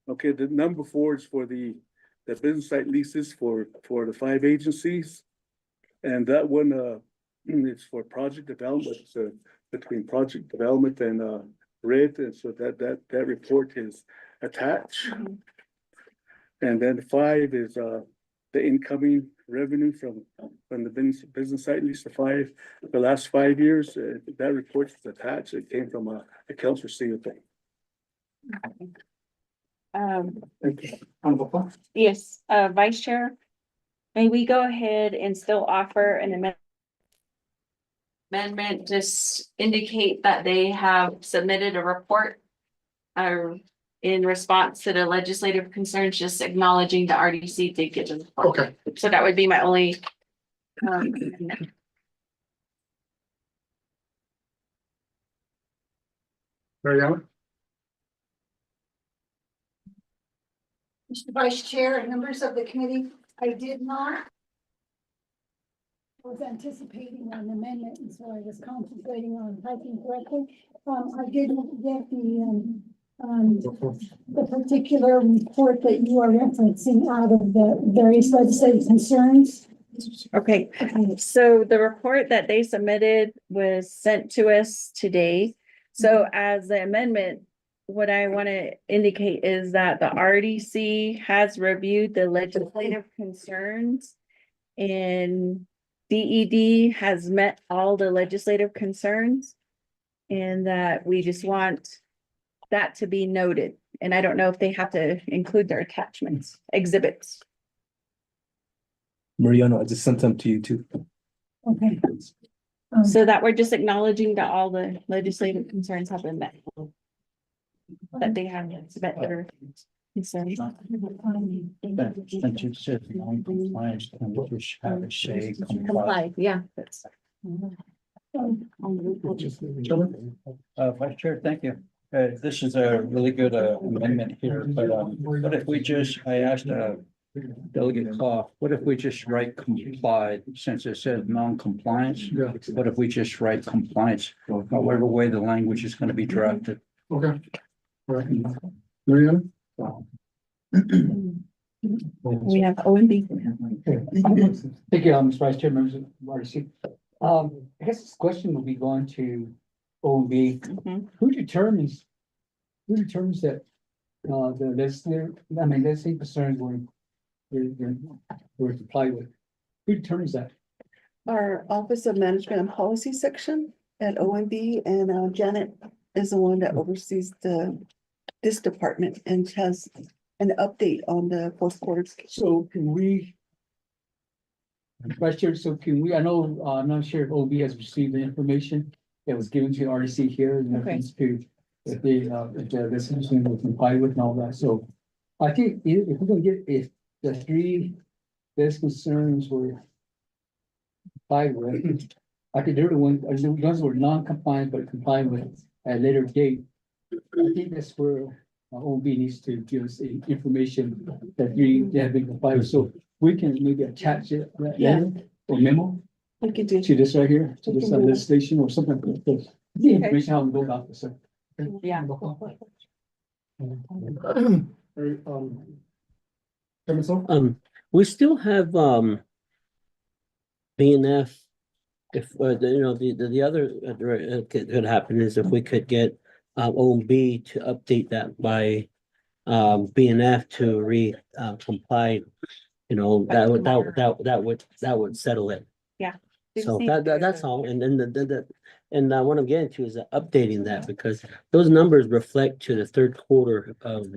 Okay, the number 4 is for the business site leases for the 5 agencies. And that one is for project development, so between project development and RED, and so that report is attached. And then 5 is the incoming revenue from the business site lease, the last 5 years. That report is attached. It came from accounts receivable. Yes, Vice Chair, may we go ahead and still offer an amendment, just indicate that they have submitted a report in response to the legislative concerns, just acknowledging the RDC did get the report. Okay. So that would be my only Mariana? Mr. Vice Chair and members of the committee, I did not. Was anticipating an amendment, and so I was concentrating on typing correctly. I didn't get the particular report that you are referencing out of the various legislative concerns. Okay, so the report that they submitted was sent to us today. So as the amendment, what I want to indicate is that the RDC has reviewed the legislative concerns and DED has met all the legislative concerns. And that we just want that to be noted. And I don't know if they have to include their attachments, exhibits. Mariano, I just sent them to you too. Okay. So that we're just acknowledging that all the legislative concerns have been met. That they have met their concerns. Since you said non-compliance, can we just have it say comply? Comply, yeah. Vice Chair, thank you. This is a really good amendment here, but what if we just, I asked Delegate Clough, what if we just write complied, since it says non-compliance? Yeah. What if we just write compliance, however way the language is gonna be drafted? Okay. All right. Mariana? We have OMB. Thank you, Mr. Vice Chair, members of RDC. I guess this question will be going to OMB. Who determines that, the legislative, I mean, legislative concerns were complied with? Who determines that? Our Office of Management and Policy section at OMB, and Janet is the one that oversees this department and has an update on the fourth quarter. So can we? Vice Chair, so can we, I know, I'm not sure if OB has received the information that was given to RDC here in reference to if the decision was complied with and all that, so I think if we're gonna get, if the three best concerns were complied with, I think they're the ones, the ones were non-compliant but compliant with at a later date. I think that's where OB needs to give us the information that they have been compliant with, so we can maybe attach it, letter or memo We could do. to this right here, to this legislation or something like this. The information how we go about this. Yeah. We still have, BNF. If, the other, could happen is if we could get, OMB to update that by, BNF to comply. That would settle it. Yeah. So that's all, and then what I'm getting to is updating that, because those numbers reflect to the third quarter of,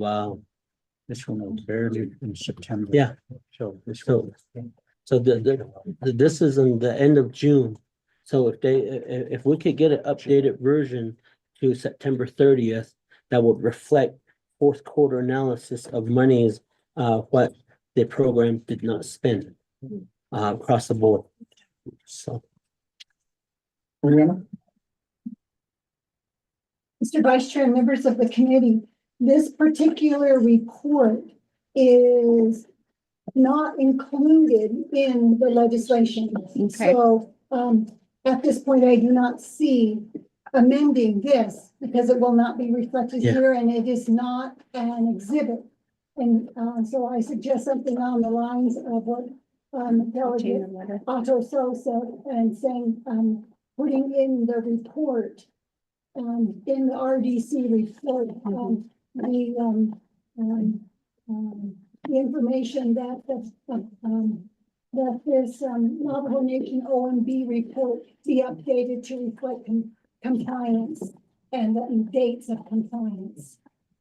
This one was barely in September. Yeah. So this So- one. so this is in the end of June. So if we could get an updated version to September 30th, that would reflect fourth quarter analysis of monies, what the program did not spend, across the board. So. Mariana? Mr. Vice Chair and members of the committee, this particular report is not included in the legislation. Okay. So, at this point, I do not see amending this because it will not be reflected Yeah. here and it is not an exhibit. And, so I suggest something on the lines of what, Delegate Otto So said, and saying, putting in the report, in the RDC report, the information that this Navajo Nation OMB report be updated to reflect compliance and the dates of compliance.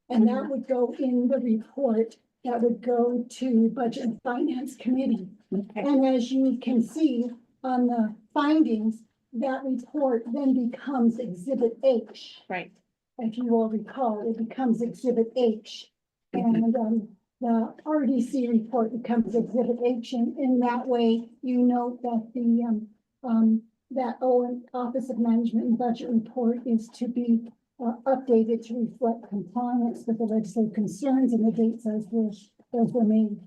And that would go in the report, that would go to Budget and Finance Committee. Okay. And as you can see on the findings, that report then becomes Exhibit H. Right. If you will recall, it becomes Exhibit H. And the RDC report becomes Exhibit H. And in that way, you note that the that Office of Management and Budget report is to be updated to reflect compliance with the legislative concerns and the dates as were made.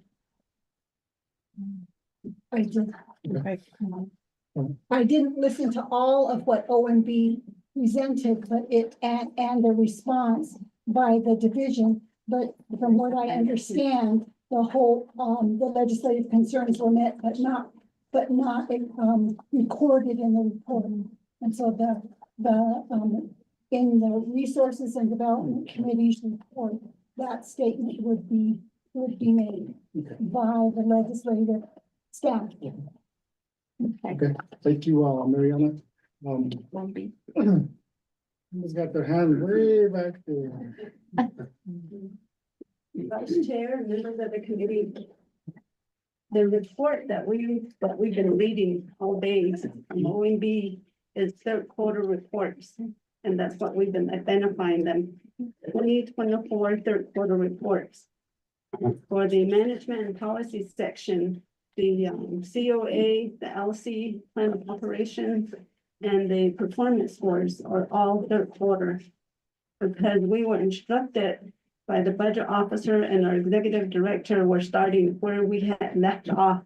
I didn't listen to all of what OMB presented, but and the response by the division, but from what I understand, the whole, the legislative concerns were met, but not recorded in the report. And so in the Resources and Development Committee's report, that statement would be made by the legislative staff. Okay, thank you, Mariana. Who's got their hand way back there? Vice Chair, members of the committee. The report that we've been reading all day from OMB is third quarter reports. And that's what we've been identifying them. 2024 third quarter reports. For the management and policy section, the COA, the LC, plan of operations, and the performance scores are all third quarter. Because we were instructed by the budget officer and our executive director, we're starting where we had left off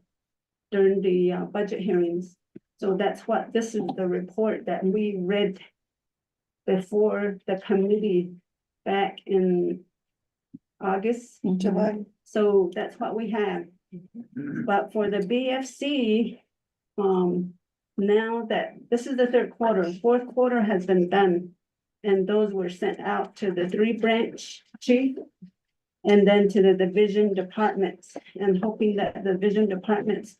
during the budget hearings. So that's what, this is the report that we read before the committee back in August, July. So that's what we have. But for the BFC, now that this is the third quarter, fourth quarter has been done. And those were sent out to the 3 branch chief and then to the division departments, and hoping that the division departments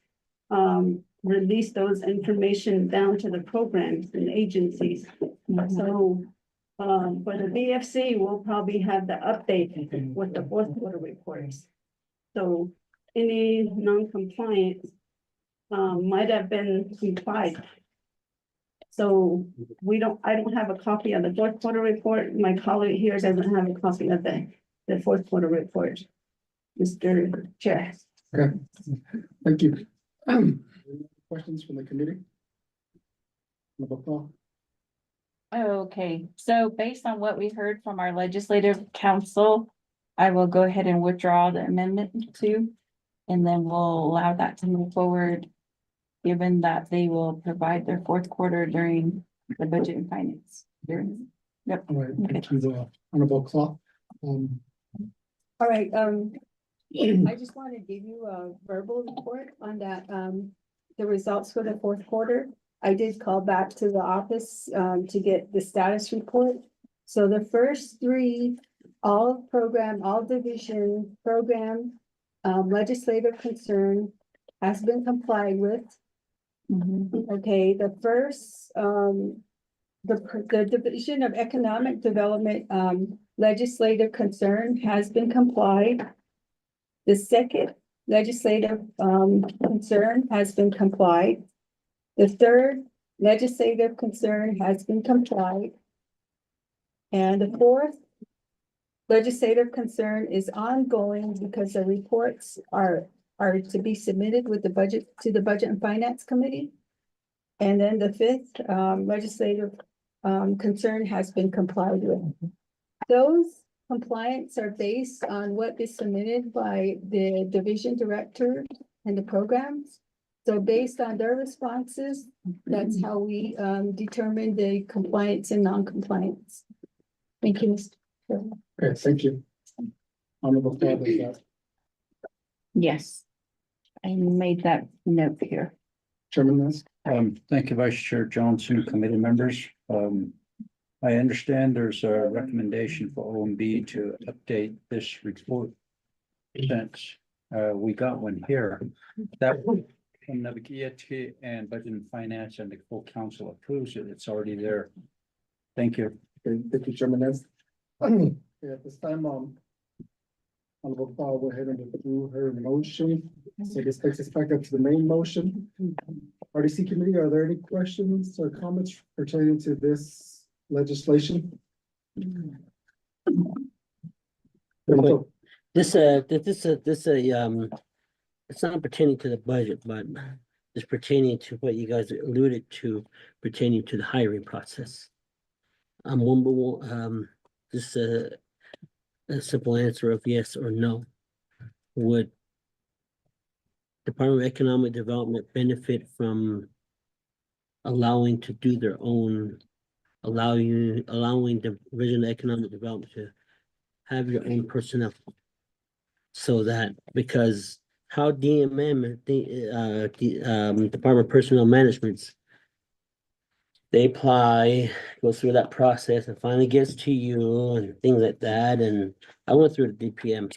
release those information down to the programs and agencies. So for the BFC, we'll probably have the update with the fourth quarter reports. So any non-compliance might have been complied. So I don't have a copy of the fourth quarter report. My colleague here doesn't have a copy of the fourth quarter report. Mr. Chair. Okay, thank you. Questions from the committee? Okay, so based on what we heard from our legislative council, I will go ahead and withdraw the amendment 2. And then we'll allow that to move forward, given that they will provide their fourth quarter during the budget and finance. Yep. All right, to the Honorable Clock. All right, I just want to give you a verbal report on that, the results for the fourth quarter. I did call back to the office to get the status report. So the first 3, all program, all division program, legislative concern has been complied with. Okay, the first, the Division of Economic Development legislative concern has been complied. The second legislative concern has been complied. The third legislative concern has been complied. And the fourth legislative concern is ongoing because the reports are to be submitted with the budget to the Budget and Finance Committee. And then the fifth legislative concern has been complied with. Those compliance are based on what is submitted by the division director and the programs. So based on their responses, that's how we determine the compliance and non-compliance. Thank you, Mr. Chairman. Okay, thank you. Honorable Father. Yes. I made that note here. Chairman Ness. Thank you, Vice Chair Johnson, committee members. I understand there's a recommendation for OMB to update this report. Since we got one here, that from Navigate and Budget and Finance and the full council approves it, it's already there. Thank you. Okay, thank you, Chairman Ness. Yeah, at this time, Honorable Paul will head and approve her motion. So this takes us back up to the main motion. RDC committee, are there any questions or comments pertaining to this legislation? This it's not pertaining to the budget, but it's pertaining to what you guys alluded to, pertaining to the hiring process. I'm wondering, just a simple answer of yes or no. Would Department of Economic Development benefit from allowing to do their own, allowing the Division of Economic Development to have your own personnel? So that, because how DMM, Department of Personnel Management's, they apply, go through that process and finally gets to you and things like that. And I went through the DPM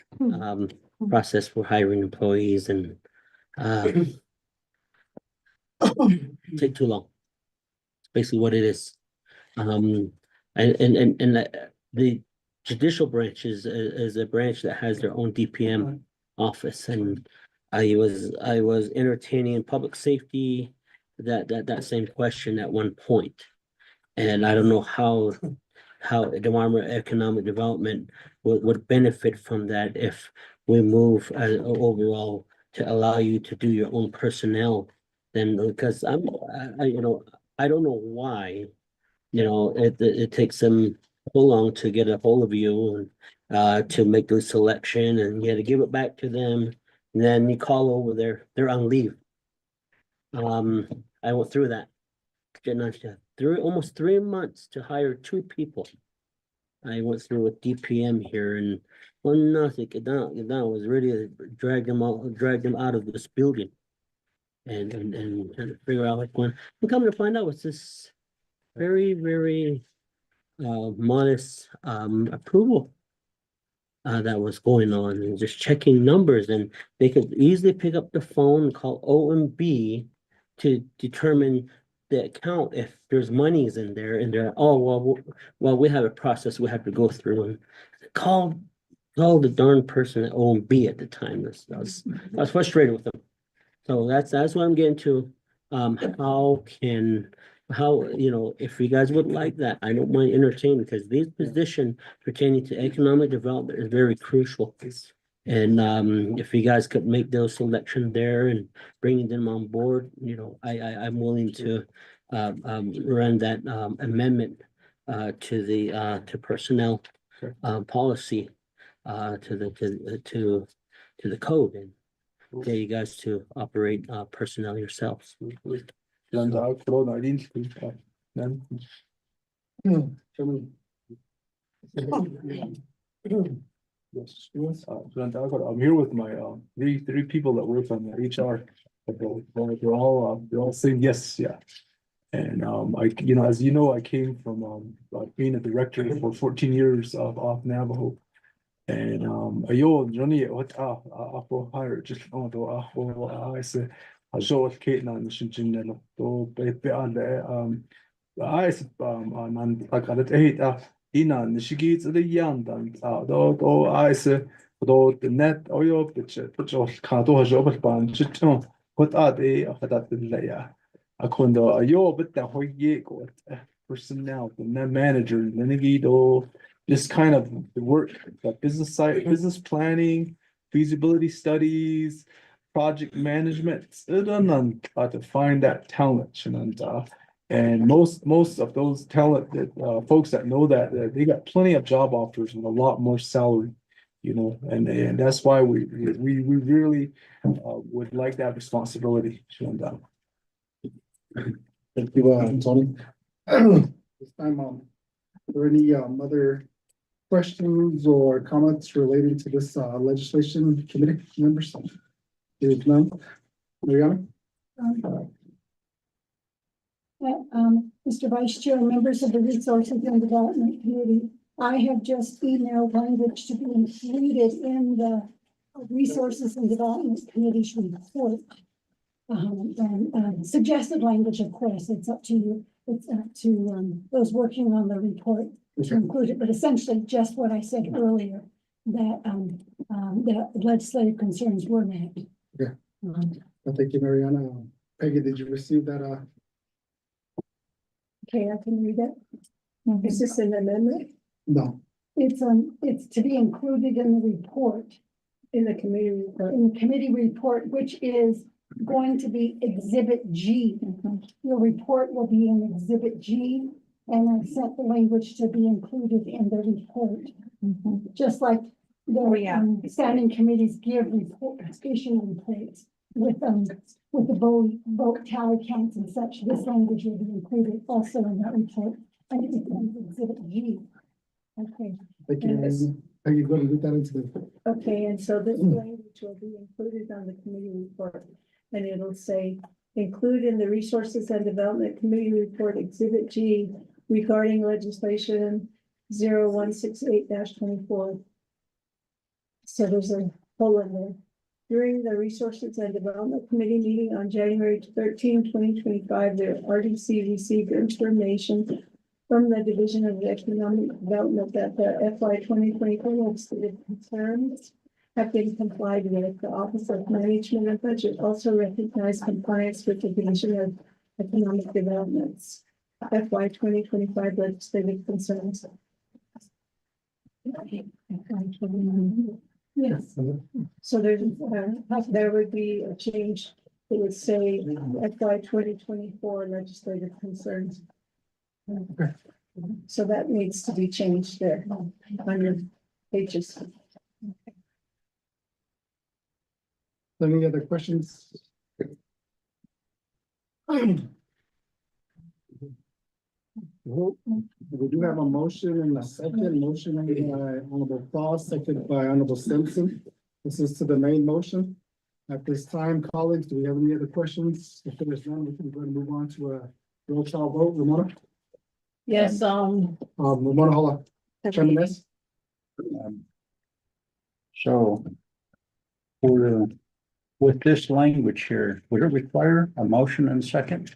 process for hiring employees and take too long. It's basically what it is. And the judicial branch is a branch that has their own DPM office, and I was entertaining in public safety that same question at one point. And I don't know how the Department of Economic Development would benefit from that if we move overall to allow you to do your own personnel. Then, because I don't know why, it takes them so long to get a hold of you and to make the selection, and you had to give it back to them. And then you call over there, they're on leave. I went through that. Almost 3 months to hire 2 people. I went through with DPM here, and one nothing, it was ready to drag them out of this building. And trying to figure out like when, and come to find out it's this very, very modest approval that was going on, and just checking numbers, and they could easily pick up the phone and call OMB to determine the account if there's monies in there, and they're, oh, well, we have a process we have to go through, and call the darn person at OMB at the time. I was frustrated with them. So that's what I'm getting to. If you guys would like that, I don't mind entertaining, because these positions pertaining to economic development is very crucial. And if you guys could make those selections there and bringing them on board, I'm willing to run that amendment to the personnel policy to the code, and get you guys to operate personnel yourselves. Yes, I'm here with my three people that work on the HR. They're all saying yes, yeah. And as you know, I came from being a director for 14 years off Navajo. And Johnny, what hire just I said I show Kate na nishin to be on the I said on I got it ina nishigi to the young dan do I said do the net oil put your kato has over ban chiton what are they that the layer I couldn't but the whole year got personnel the manager Ninigido. Just kind of the work, the business planning, feasibility studies, project management, to find that talent, and most of those talented folks that know that they got plenty of job offers and a lot more salary, and that's why we really would like that responsibility. Thank you, Tony. This time, are there any other questions or comments related to this legislation committee members? There's none. Mariana? Mr. Vice Chair, and members of the Resources and Development Committee, I have just emailed language to be included in the Resources and Development Committee's report. And suggested language, of course, it's up to you. It's up to those working on the report to include it, but essentially just what I said earlier, that the legislative concerns were met. Okay. Thank you, Mariana. Peggy, did you receive that? Okay, I can read it. Is this an amendment No. It's to be included in the report. in the committee report? In the committee report, which is going to be Exhibit G. Your report will be in Exhibit G, and I sent the language to be included in the report, just like Oh, yeah. standing committees give reports, issue reports with the vote tally counts and such. This language will be included also in that report, and it becomes exhibit G. Okay. Thank you. Are you going to get that into the? Okay, and so this language will be included on the committee report, and it'll say, include in the Resources and Development Committee Report Exhibit G regarding legislation 0168-24. So there's a hole in there. During the Resources and Development Committee meeting on January 13, 2025, the RDC received information from the Division of Economic Development that the FY 2024 legislative concerns have been complied with. The Office of Management and Budget also recognized compliance with the Division of Economic Development's FY 2025 legislative concerns. Yes, so there would be a change. It would say FY 2024 legislative concerns. So that needs to be changed there on your pages. Any other questions? Well, we do have a motion and a second motion by Honorable Claus, seconded by Honorable Simpson. This is to the main motion. At this time, colleagues, do we have any other questions? If there is none, we can go and move on to a roll call vote. Ramona? Yes, Ramona, hold on. Chairman Ness? So with this language here, would it require a motion and second?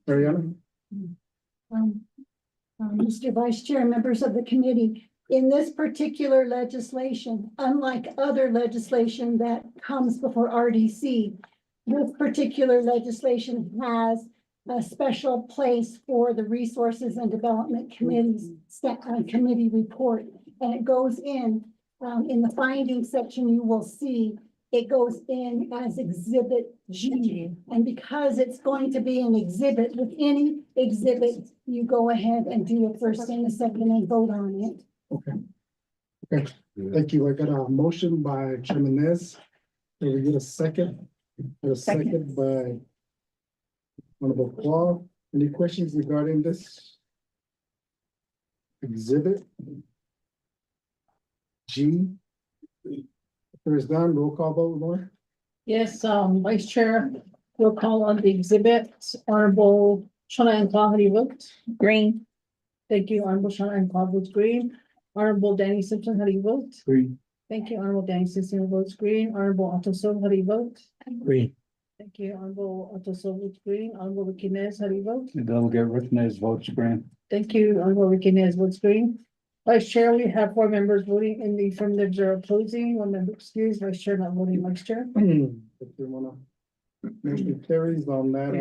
Ariana? Mr. Vice Chair, members of the committee, in this particular legislation, unlike other legislation that comes before RDC, this particular legislation has a special place for the Resources and Development Committee's committee report, and it goes in the findings section. You will see it goes in as Exhibit G, and because it's going to be an exhibit, with any exhibit, you go ahead and do a first and a second and vote on it. Okay. Okay, thank you. I got a motion by Chairman Nez. Can we get a second? A second by Honorable Claude. Any questions regarding this exhibit G? If there is none, roll call vote, Laura? yes, Vice Chair, we'll call on the exhibit. Honorable Shana and Claude, how do you vote? Green. Thank you. Honorable Shana and Claude votes green. Honorable Danny Simpson, how do you vote? Green. Thank you. Honorable Danny Simpson votes green. Honorable Otto Sol, how do you vote? Green. Thank you. Honorable Otto Sol votes green. Honorable Ricky Nez, how do you vote? Delegate Ricknez votes green. Thank you. Honorable Ricky Nez votes green. Vice Chair, we have 4 members voting in the affirmative, 0 opposing, 1 member excused. Vice Chair not voting. Vice Chair. If you wanna, motion carries on that,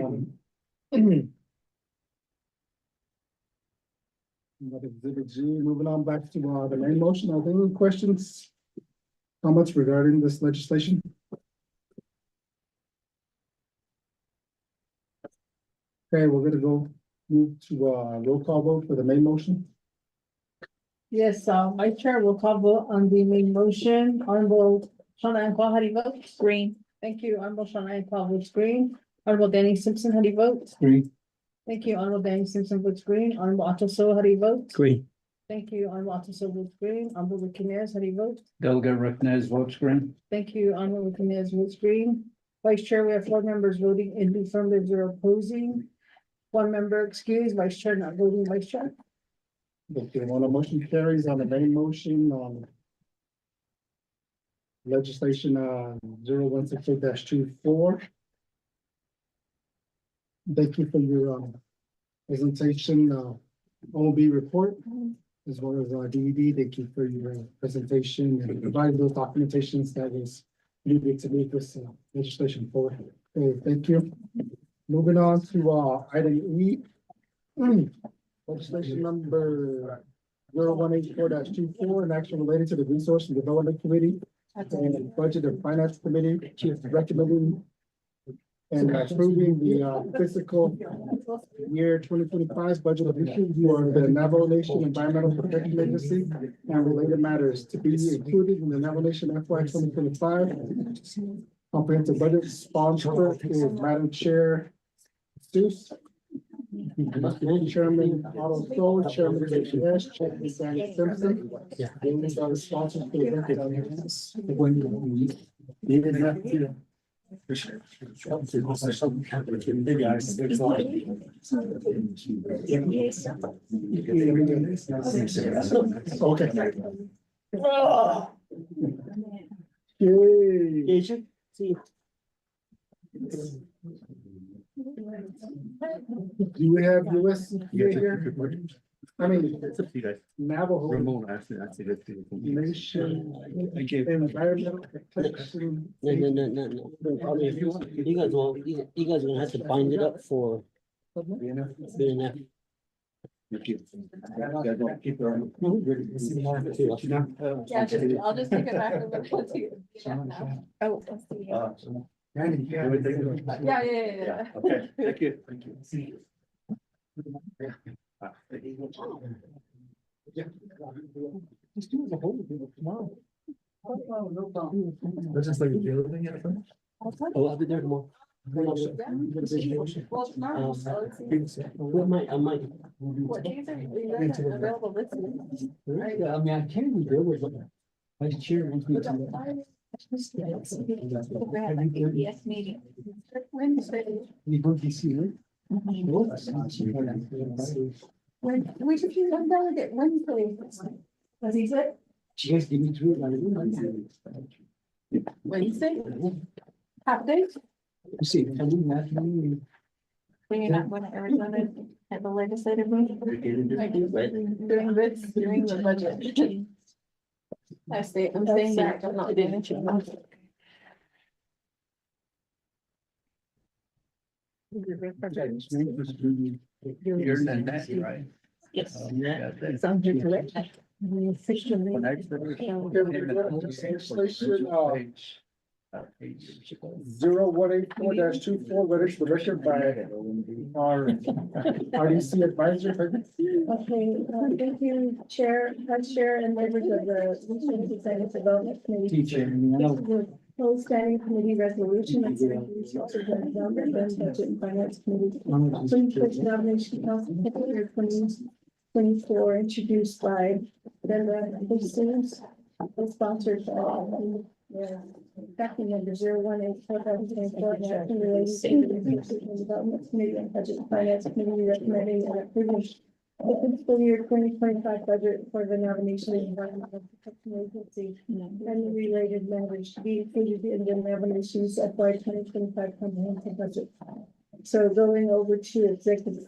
that exhibit G. Moving on back to the main motion. Are there any questions? Comments regarding this legislation? Okay, we're gonna move to roll call vote for the main motion. Yes, Vice Chair will call vote on the main motion. Honorable Shana and Claude, how do you vote? Green. Thank you. Honorable Shana and Claude votes green. Honorable Danny Simpson, how do you vote? Green. Thank you. Honorable Danny Simpson votes green. Honorable Otto Sol, how do you vote? Green. Thank you. Honorable Otto Sol votes green. Honorable Ricky Nez, how do you vote? Delegate Ricknez votes green. Thank you. Honorable Ricky Nez votes green. Vice Chair, we have 4 members voting in the affirmative, 0 opposing. 1 member excused. Vice Chair not voting. Vice Chair. Okay, one motion carries on the main motion on legislation 0168-24. Thank you for your presentation, OB report, as well as DED. Thank you for your presentation and providing those documentations that is needed to make this legislation forward. Okay, thank you. Moving on to item E. Legislation number 0184-24, an action related to the Resource and Development Committee and Budget and Finance Committee recommending and approving the fiscal year 2025 budget additions for the Navajo Nation Environmental Protection Agency and related matters to be included in the Navajo Nation FY 2025 comprehensive budget. Sponsor is Madam Chair Seuss, Chairman Otto Stoll, Chairman Rich S, Chairman Sandy Simpson. These are the sponsors for the record. Okay. Yay. See. Do we have US here? I mean, It's up to you guys. Navajo Ramon asked me, that's a good thing. Nation I gave. Environmental Protection. No. I mean, you guys will, you guys are gonna have to bind it up for BNF. Yeah, I'll just take it back a little too. Oh, let's see. Yeah. Okay, thank you. Thank you. This is like a building at the. Oh, I'll be there tomorrow. Well, tomorrow. I might. What days are you available this week? Yeah, I mean, I can be there with vice chair wants me to. Yes, meeting. Wednesday. We go to see her. When, we should do one delegate Wednesday. Was he said? She guys give me through it. Wednesday? Half day? You see, can we match me? When you're not going to Arizona at the legislative meeting. I do, but during the budget. I'm staying back, I'm not doing it. You're in that, right? Yes. Sounds correct. Legislation, 0184-24, read for the record by our RDC advisor. Okay, thank you, Chair, Vice Chair, and members of the Resources Executive Development Committee. Teacher, This is a whole standing committee resolution of the Resources and Development and Budget and Finance Committee. Twin Nomination Council, year 2024, introduced by Brenda Hastings, co-sponsored by backing under 0184-2024, and related to the Resources and Development Committee and Budget and Finance Committee recommending and approving the fiscal year 2025 budget for the nomination of Environmental Protection Agency and the related matters to be included in the nominations FY 2025 comprehensive budget. So going over to the exhibits.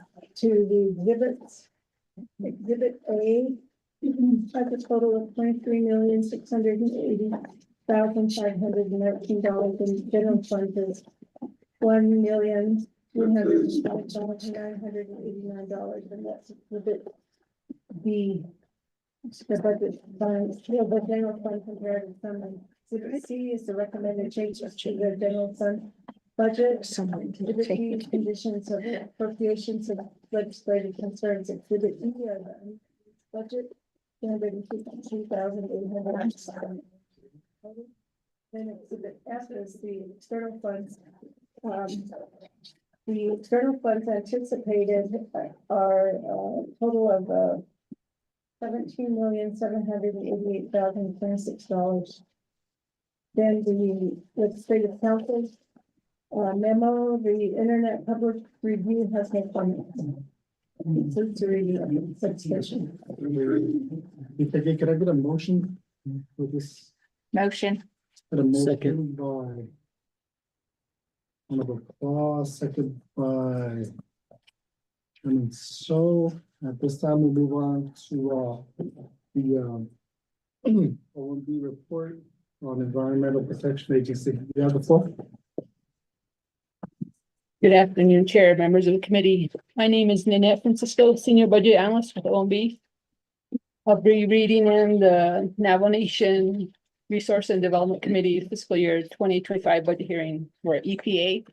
Exhibit A has a total of $23,680,519 in general fund is $1,305,989, and that's exhibit B. The budget funds, the general fund comparative summary. Exhibit C is the recommended changes to the general fund budget. Exhibit D, conditions of appropriations of legislative concerns. Exhibit E are the budget, $252,800. Then exhibit F is the external funds. The external funds anticipated are a total of $17,788,026. Then the legislative council memo, the Internet Public Review has no comments. Includes the review of the substation. Can I get a motion for this? Motion. Second by Honorable Claus, second by Chairman So. At this time, we'll move on to the OMB report on Environmental Protection Agency. You have the floor. Good afternoon, Chair, members of the committee. My name is Nanette Francisco, Senior Budget Analyst with OMB. I'll be reading in the Navajo Nation Resource and Development Committee fiscal year 2025 budget hearing for EPA.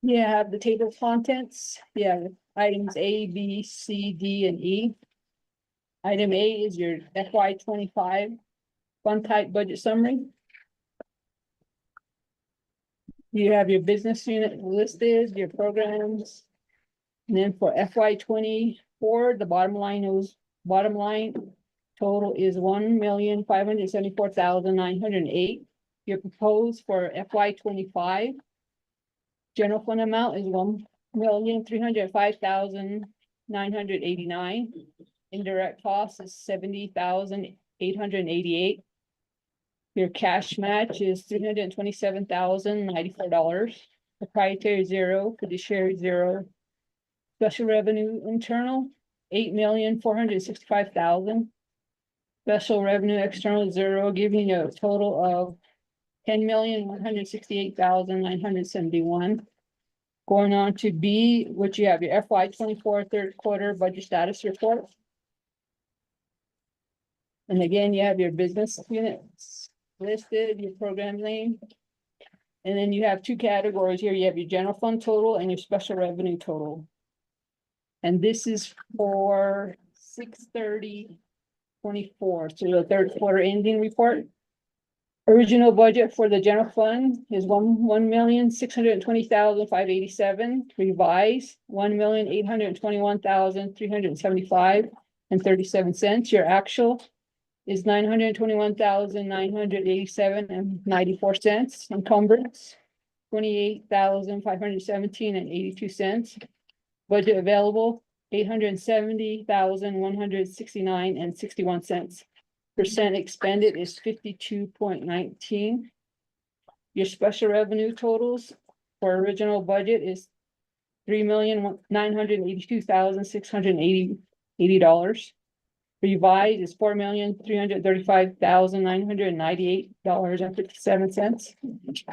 You have the table of contents, you have items A, B, C, D, and E. Item A is your FY 25 fund type budget summary. You have your business unit listed, your programs. And then for FY 24, the bottom line total is 1,574,908. Your proposed for FY 25 general fund amount is 1,305,989. Indirect cost is 70,888. Your cash match is $327,094. Proprietary zero, fiduciary zero. Special revenue internal, 8,465,000. Special revenue external zero, giving you a total of 10,168,971. Going on to B, which you have your FY 24 third quarter budget status report. And again, you have your business units listed, your program name. And then you have two categories here. You have your general fund total and your special revenue total. And this is for 6/30/24, so the third quarter ending report. Original budget for the general fund is 1,620,587. Revised 1,821,375.37. Your actual is 921,987.94. Encumbrance 28,517.82. Budget available 870,169.61. Percent expended is 52.19. Your special revenue totals for original budget is $3,982,680. Revised is $4,335,998.57.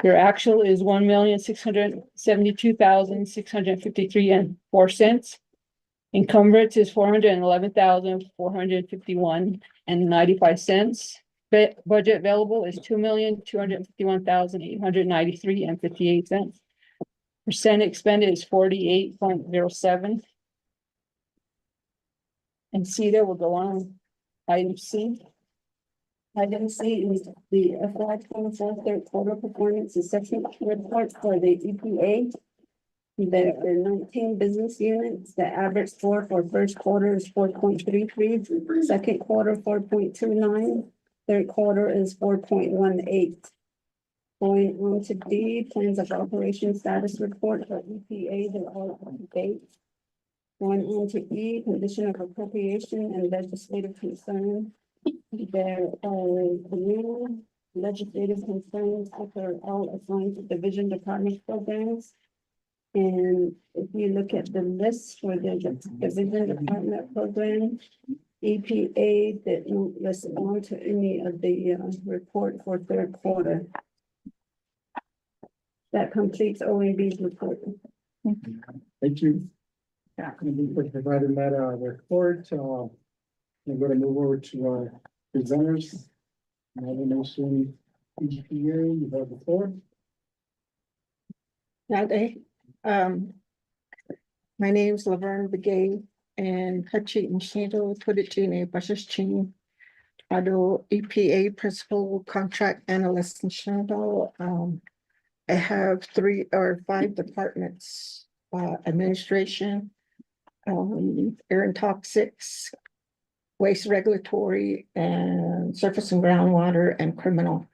Your actual is $1,672,653.04. Encumbrance is $411,451.95. Budget available is $2,251,893.58. Percent expended is 48.07. And CETA will go on. Item C. Item C is the FY 24 third quarter performance assessment report for the EPA. There are 19 business units. The average score for first quarter is 4.33, second quarter 4.29, third quarter is 4.18. Going on to D, plans of operation status report for EPA, they're all up to date. Going on to E, condition of appropriation and legislative concern. There are new legislative concerns that are all assigned to division department programs. And if you look at the list for the division department program, EPA didn't respond to any of the report for third quarter. That completes OMB's report. Thank you. Thank you for providing that report. I'm gonna move over to our presenters. Navajo Nation EPA, you have the floor. Nowadays, my name is Laverne Begay and Hachi Mshido Tudijini Bashashin. Ado EPA Principal Contract Analyst in Shando. I have 3 or 5 departments, administration, air and toxics, waste regulatory, and surface and groundwater and criminal.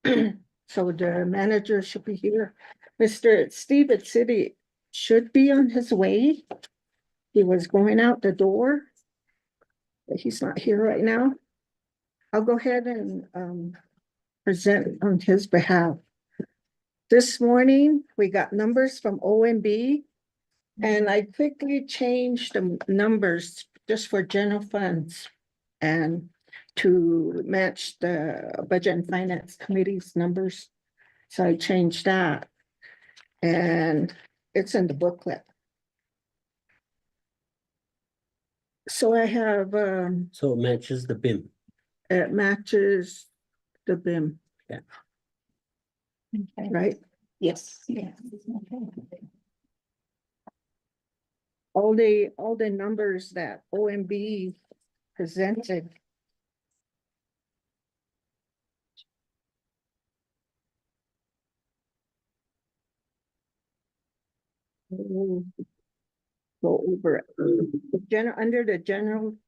So the manager should be here. Mr. Steve at City should be on his way. He was going out the door, but he's not here right now. I'll go ahead and present on his behalf. This morning, we got numbers from OMB, and I quickly changed the numbers just for general funds and to match the Budget and Finance Committee's numbers. So I changed that. And it's in the booklet. So I have, So it matches the BIM. it matches the BIM. Yeah. Right? Yes. All the numbers that OMB presented. We'll go over it. Under the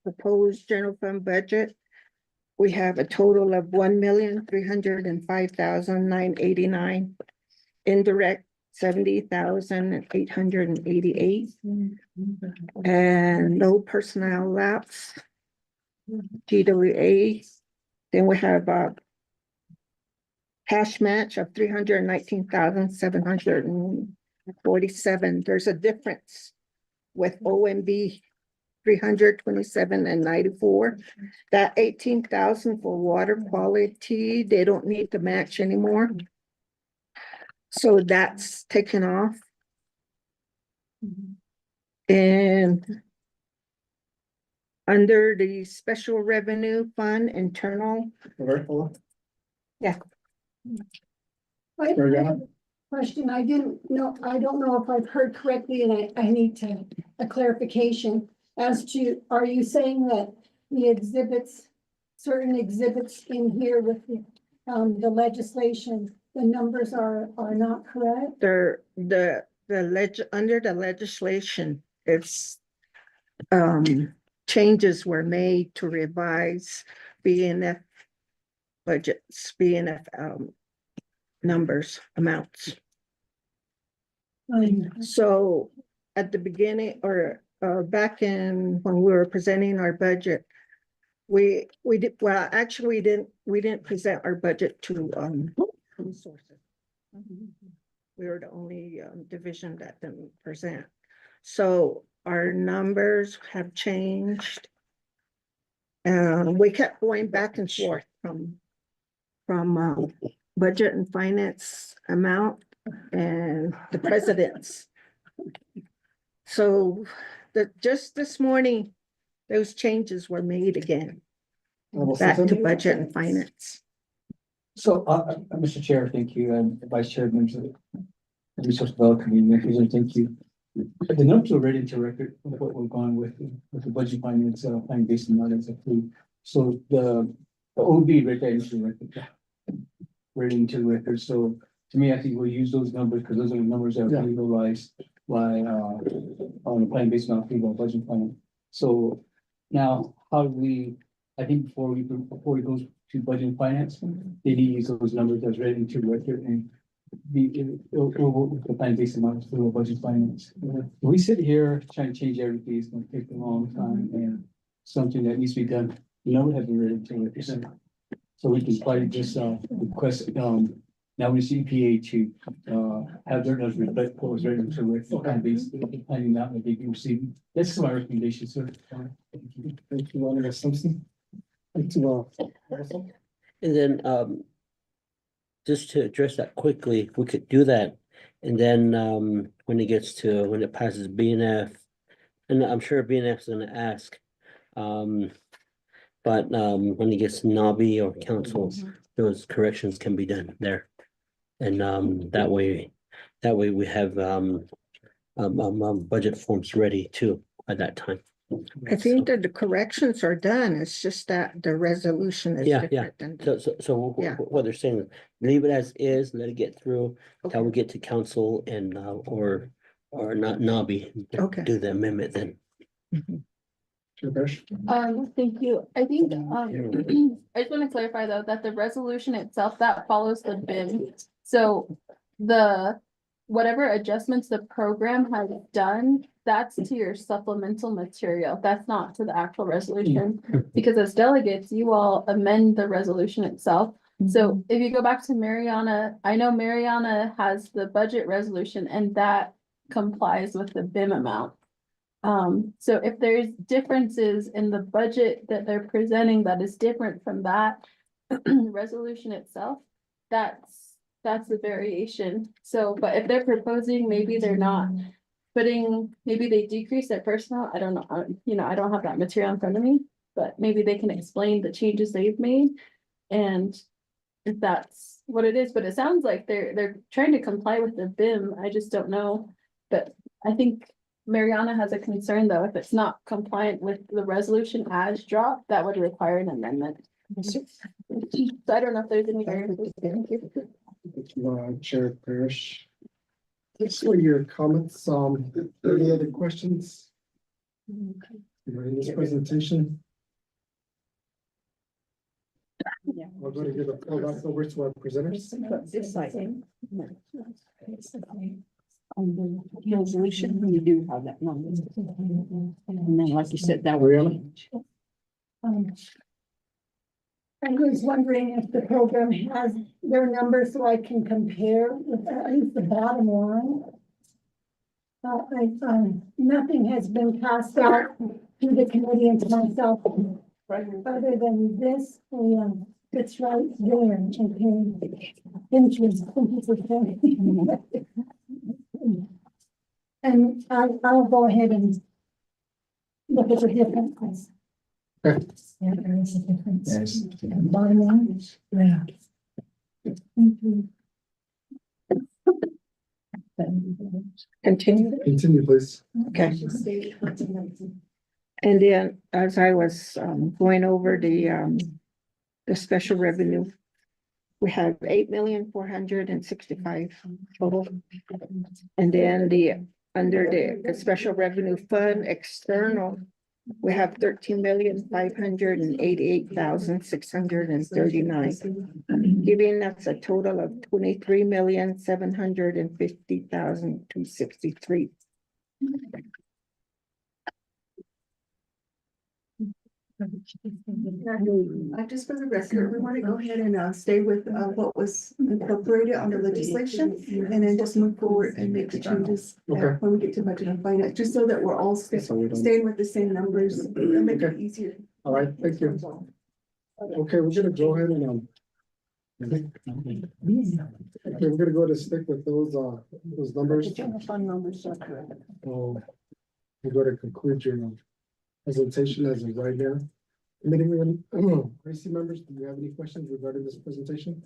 proposed general fund budget, we have a total of 1,305,989. Indirect, 70,888. And no personnel lapse. GWA. Then we have cash match of 319,747. There's a difference with OMB 327 and 94. That 18,000 for water quality, they don't need to match anymore. So that's taken off. And under the special revenue fund internal. Yeah. I have a question. I don't know if I've heard correctly, and I need a clarification as to, are you saying that the exhibits, certain exhibits in here with the legislation, the numbers are not correct? They're under the legislation, it's changes were made to revise BNF budgets, BNF numbers, amounts. So at the beginning or back in when we were presenting our budget, we did, well, actually we didn't present our budget to resources. We were the only division that didn't present. So our numbers have changed. We kept going back and forth from budget and finance amount and the president's. So just this morning, those changes were made again, back to budget and finance. So, Mr. Chair, thank you, and Vice Chair, members of the Resource Development Committee, thank you. The numbers are ready into record with what we're going with the budget finance, planning based on that as approved. So the OB right there into record, ready into record. So to me, I think we'll use those numbers because those are the numbers that are utilized by on the plan based on approval budget plan. So now how do we, I think before we go to budget and finance, they need to use those numbers that's ready into record and the plan based on approval budget finance. We sit here trying to change everything, it's gonna take a long time and something that needs to be done. The number has been ready to record. So we can probably just request now we see EPA to have their numbers reflect what was ready to record and basically planning out what they can receive. That's my recommendation, sir. Thank you, Honor Simpson. Thank you. And then, just to address that quickly, we could do that. And then, when it passes BNF, and I'm sure BNF is gonna ask, but, when it gets NABI or council, those corrections can be done there. And, that way we have, budget forms ready too at that time. I think that the corrections are done, it's just that the resolution is Yeah, different. So Yeah. what they're saying, leave it as is, let it get through till we get to council and, or not NABI. Okay. Do the amendment then. Thank you. I think, I just want to clarify though, that the resolution itself, that follows the BIM. So whatever adjustments the program has done, that's to your supplemental material. That's not to the actual resolution. Because as delegates, you all amend the resolution itself. So if you go back to Mariana, I know Mariana has the budget resolution and that complies with the BIM amount. So if there's differences in the budget that they're presenting that is different from that resolution itself, that's the variation. So, but if they're proposing, maybe they're not maybe they decrease their personnel. I don't know. I don't have that material in front of me, but maybe they can explain the changes they've made. And if that's what it is, but it sounds like they're trying to comply with the BIM. I just don't know. But I think Mariana has a concern though, if it's not compliant with the resolution as dropped, that would require an amendment. So I don't know if there's any. Chair Parrish. Thanks for your comments. Any other questions? In this presentation? Yeah. We're going to give a call back over to our presenters. It's like. On the resolution, you do have that number. And then, like you said, that would change. I was wondering if the program has their numbers so I can compare with at least the bottom line. Nothing has been passed out to the committee and to myself. Other than this, it's right there. Okay. Interest. And I'll go ahead and look at the difference. Yeah, there is a difference. Bottom line. Yeah. Continue. Continue, please. Okay. And then as I was going over the special revenue, we have 8,465,000 total. And then under the special revenue fund external, we have 13,588,639, giving us a total of 23,750,263. Just for the record, we want to go ahead and stay with what was incorporated under legislation and then just move forward and make the changes when we get to budget and finance, just so that we're all staying with the same numbers and make it easier. All right, thank you. Okay, we're gonna go ahead and okay, we're gonna go to stick with those numbers. The general fund numbers are correct. We're going to conclude your presentation as of right now. Committee, RC members, do you have any questions regarding this presentation?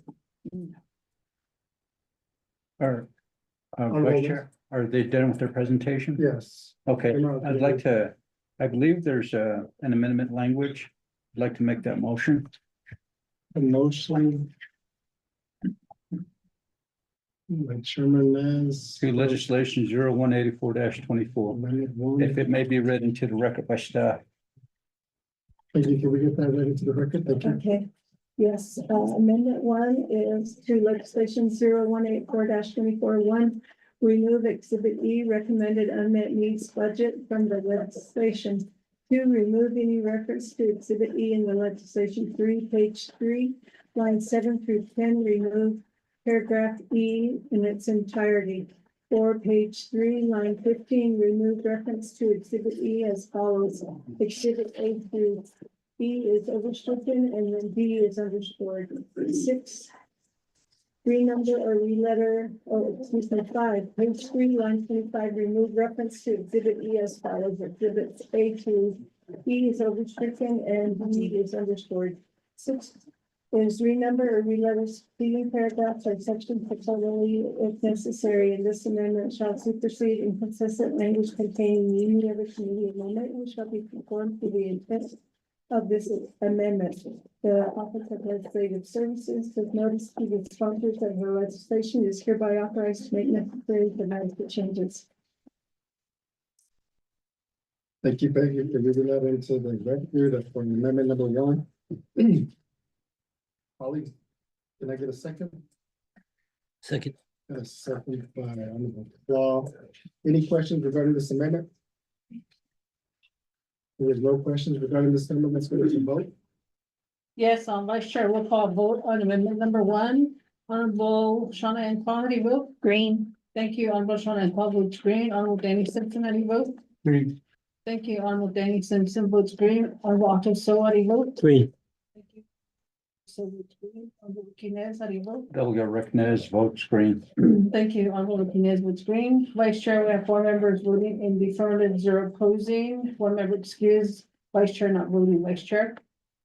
Vice Chair, are they done with their presentation? Yes. Okay, I'd like to, I believe there's an amendment language. I'd like to make that motion. A motion. My chairman is. To legislation 0184-24, if it may be read into the record by staff. Thank you. Can we get that read into the record? Thank you. Okay, yes, amendment 1 is to legislation 0184-24-1. Remove exhibit E, recommended unmet needs budget from the legislation. 2, remove any reference to exhibit E in the legislation. 3, page 3, line 7 through 10, remove paragraph E in its entirety. 4, page 3, line 15, remove reference to exhibit E as follows. Exhibit A through E is overstricken and then D is underscored. 6, renumber or reletter, excuse me, 5, page 3, line 25, remove reference to exhibit E as follows. Exhibits A through E is overstricken and D is underscored. 6, is renumber or reletter speaking paragraphs or sections particularly if necessary, and this amendment shall supersede inconsistent language containing any other committee amendment and shall be conformed to the intent of this amendment. The Office of Legislative Services does notice to the sponsors of the legislation is hereby authorized to make necessary dramatic changes. Thank you, Peggy, for reading that into the record for amendment number 1. Colleagues, can I get a second? Second. A second by Honorable Law. Any questions regarding this amendment? There is no questions regarding this amendment. Let's go to vote. Yes, Vice Chair, we'll call a vote on amendment number 1. Honorable Shauna and Paul, how do you vote? Green. Thank you, Honorable Shauna and Paul votes green. Honorable Danny Simpson, how do you vote? Green. Thank you, Honorable Danny Simpson votes green. Honorable Otto So, how do you vote? Green. Thank you. So votes green. Honorable Quinez, how do you vote? Delegate Ricknez votes green. Thank you, Honorable Quinez votes green. Vice Chair, we have 4 members voting in the affirmative, 0 opposing, 1 member excused. Vice Chair not voting. Vice Chair.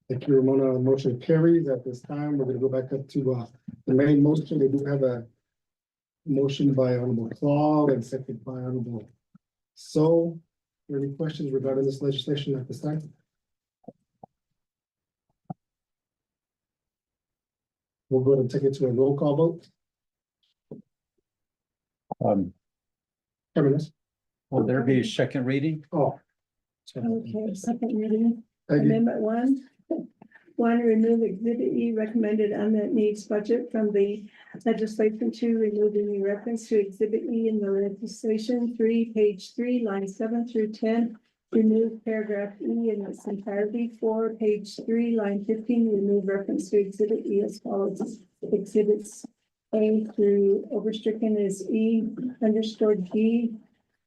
Thank you, Ramona. Motion carries. At this time, we're gonna go back up to the main motion. We do have a motion by Honorable Claude and second by Honorable. So, any questions regarding this legislation at this time? We'll go ahead and take it to a roll call vote. Kevin, Will there be a second reading? oh. Okay, second reading, Thank you. amendment one. One, remove exhibit E recommended unmet needs budget from the legislation. Two, remove any reference to exhibit E in the legislation. Three, page 3, line 7 through 10. Remove paragraph E in its entirety. 4, page 3, line 15, remove reference to exhibit E as follows. Exhibits A through overstricken is E underscore G.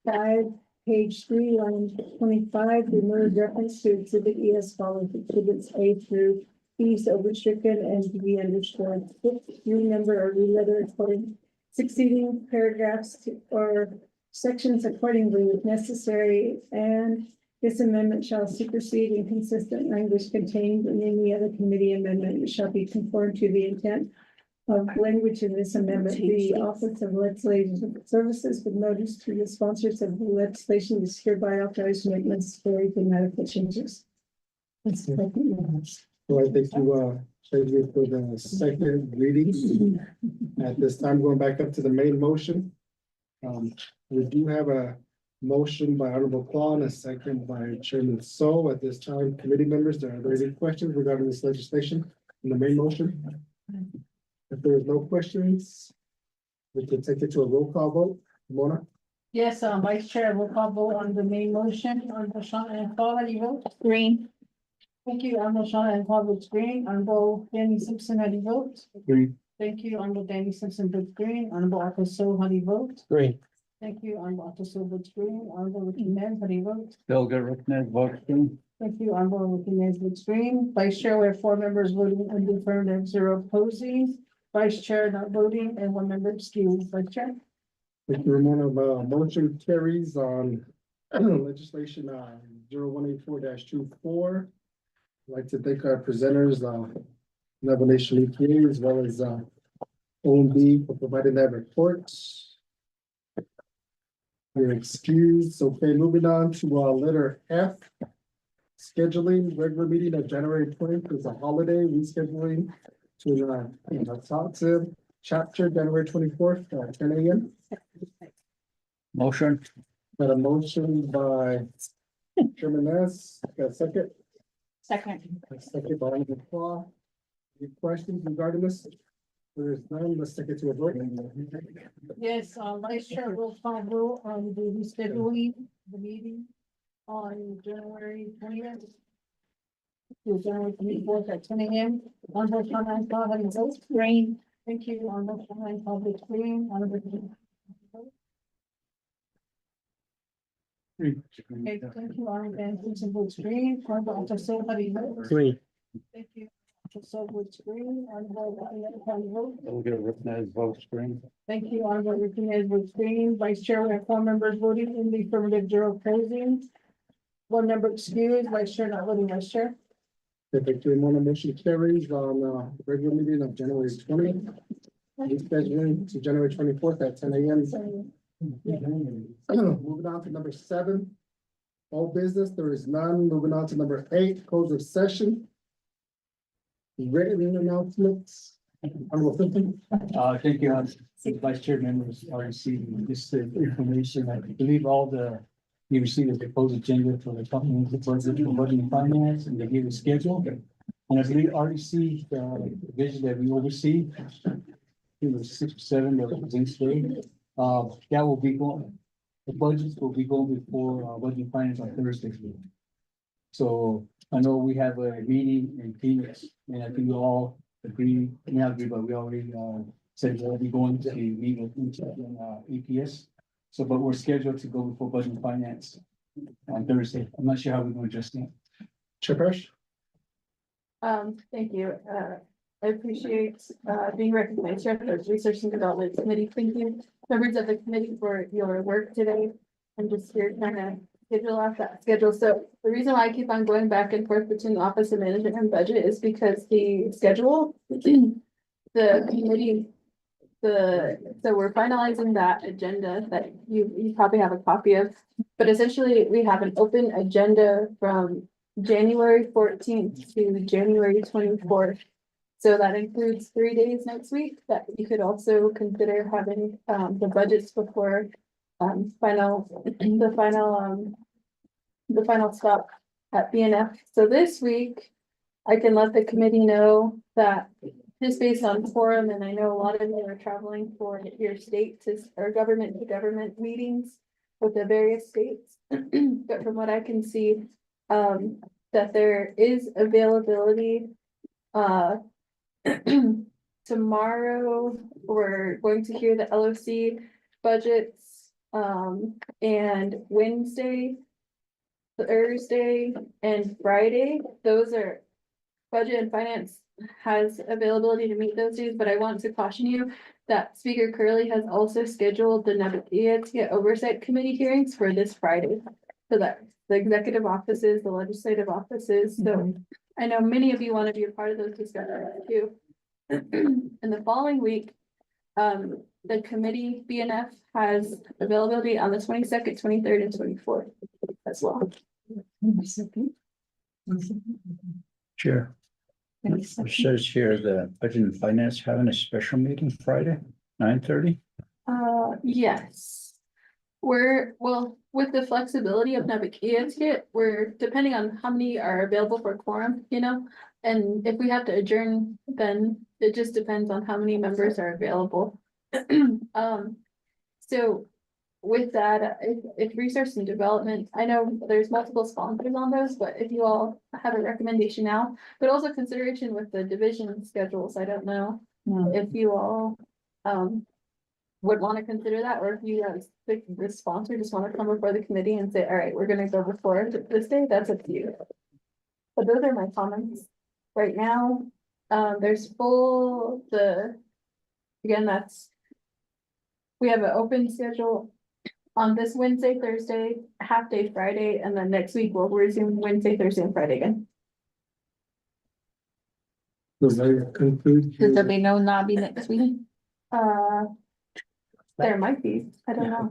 5, page 3, line 25, remove reference to exhibit E as follows. Exhibits A through E is overstricken and B underscore. Renumber or re-letter according succeeding paragraphs or sections accordingly if necessary, and this amendment shall supersede inconsistent language contained in any other committee amendment. It shall be conformed to the intent of language in this amendment. The Office of Legislative Services with notice to the sponsors of the legislation is hereby authorized to make necessary grammatical changes. So I thank you for the second reading. At this time, going back up to the main motion. We do have a motion by Honorable Claude and a second by Chairman So. At this time, committee members, are there any questions regarding this legislation in the main motion? If there is no questions, we can take it to a roll call vote. Mona? Yes, Vice Chair, roll call vote on the main motion, Honorable Sean and Paul, how do you vote? Green. Thank you, Honorable Sean and Paul votes green, Honorable Danny Simpson, how do you vote? Green. Thank you, Honorable Danny Simpson votes green, Honorable Arthur So, how do you vote? Green. Thank you, Honorable Arthur So votes green, Honorable Ricky Nez, how do you vote? Delegate Rickman, vote green. Thank you, Honorable Ricky Nez votes green, Vice Chair, we have 4 members voting in the affirmative, 0 opposing, Vice Chair not voting, and 1 member excused, Vice Chair. Thank you, Ramona. Motion carries on legislation 0184-24. I'd like to thank our presenters, Navajo Nation EPA, as well as OMB for providing that report. You're excused. Okay, moving on to letter F. Scheduling regular meeting of January 20th is a holiday, rescheduling to talk to chapter January 24th at 10 a.m. Motion. Got a motion by Chairman S. Got a second? Second. A second by Honorable Claude. Any questions regarding this? There is none. Let's take it to a vote. Yes, Vice Chair will call vote on the rescheduling the meeting on January 20th. To January 24th at 10 a.m. Honorable Sean and Paul, how do you vote? Green. Thank you, Honorable Sean and Paul votes green, Honorable. Okay, thank you, Honorable Dan Simpson votes green, Honorable Arthur So, how do you vote? Green. Thank you. Arthur So votes green, Honorable how do you vote? Delegate Rickman, vote green. Thank you, Honorable Ricky Nez votes green. Vice Chair, we have 4 members voting in the affirmative, 0 opposing. 1 member excused, Vice Chair not voting, Vice Chair. Thank you. Motion carries on regular meeting of January 20th. Rescheduling to January 24th at 10 a.m. Moving on to number 7. All business, there is none. Moving on to number 8, close of session. Written announcements. Honorable Simpson. Thank you, Vice Chair members, received this information. I believe you received a proposed agenda for the company's budget for budget and finance, and they gave a schedule. And I believe RDC, the division that we oversee, it was 6 or 7 that was in today. That will be going, the budgets will be going before budget and finance on Thursday. So I know we have a meeting in Phoenix, and I think we all agree, not agree, but we already said we'll be going to meet with EPS. So, but we're scheduled to go before budget and finance on Thursday. I'm not sure how we're going to adjust that. Chairperson. Thank you. I appreciate being recognized here for the Research and Development Committee. Thank you, members of the committee, for your work today. I'm just here kind of schedule off that schedule. So the reason why I keep on going back and forth between the Office of Management and Budget is because the schedule, the committee, so we're finalizing that agenda that you probably have a copy of. But essentially, we have an open agenda from January 14th to January 24th. So that includes 3 days next week that you could also consider having the budgets before the final stop at BNF. So this week, I can let the committee know that just based on forum, and I know a lot of you are traveling for your state or government to government meetings with the various states. But from what I can see, that there is availability, tomorrow, we're going to hear the LOC budgets, and Wednesday, Thursday, and Friday, those are budget and finance has availability to meet those days, but I want to caution you that Speaker Curley has also scheduled the Navajo Oversight Committee hearings for this Friday. So that the executive offices, the legislative offices, so I know many of you want to be a part of those discussions too. And the following week, the committee BNF has availability on the 22nd, 23rd, and 24th as well. Chair. It says here the Budget and Finance having a special meeting Friday, 9:30. Yes. Well, with the flexibility of Navajo, we're depending on how many are available for quorum, and if we have to adjourn, then it just depends on how many members are available. So with that, if research and development, I know there's multiple sponsors on those, but if you all have a recommendation now, but also consideration with the division schedules, I don't know if you all would want to consider that, or if you as the sponsor just want to come before the committee and say, all right, we're gonna go before this day, that's up to you. But those are my comments right now. There's we have an open schedule on this Wednesday, Thursday, half day Friday, and then next week we'll resume Wednesday, Thursday, and Friday again. Does that conclude? Should there be no Nabi next week? There might be, I don't know.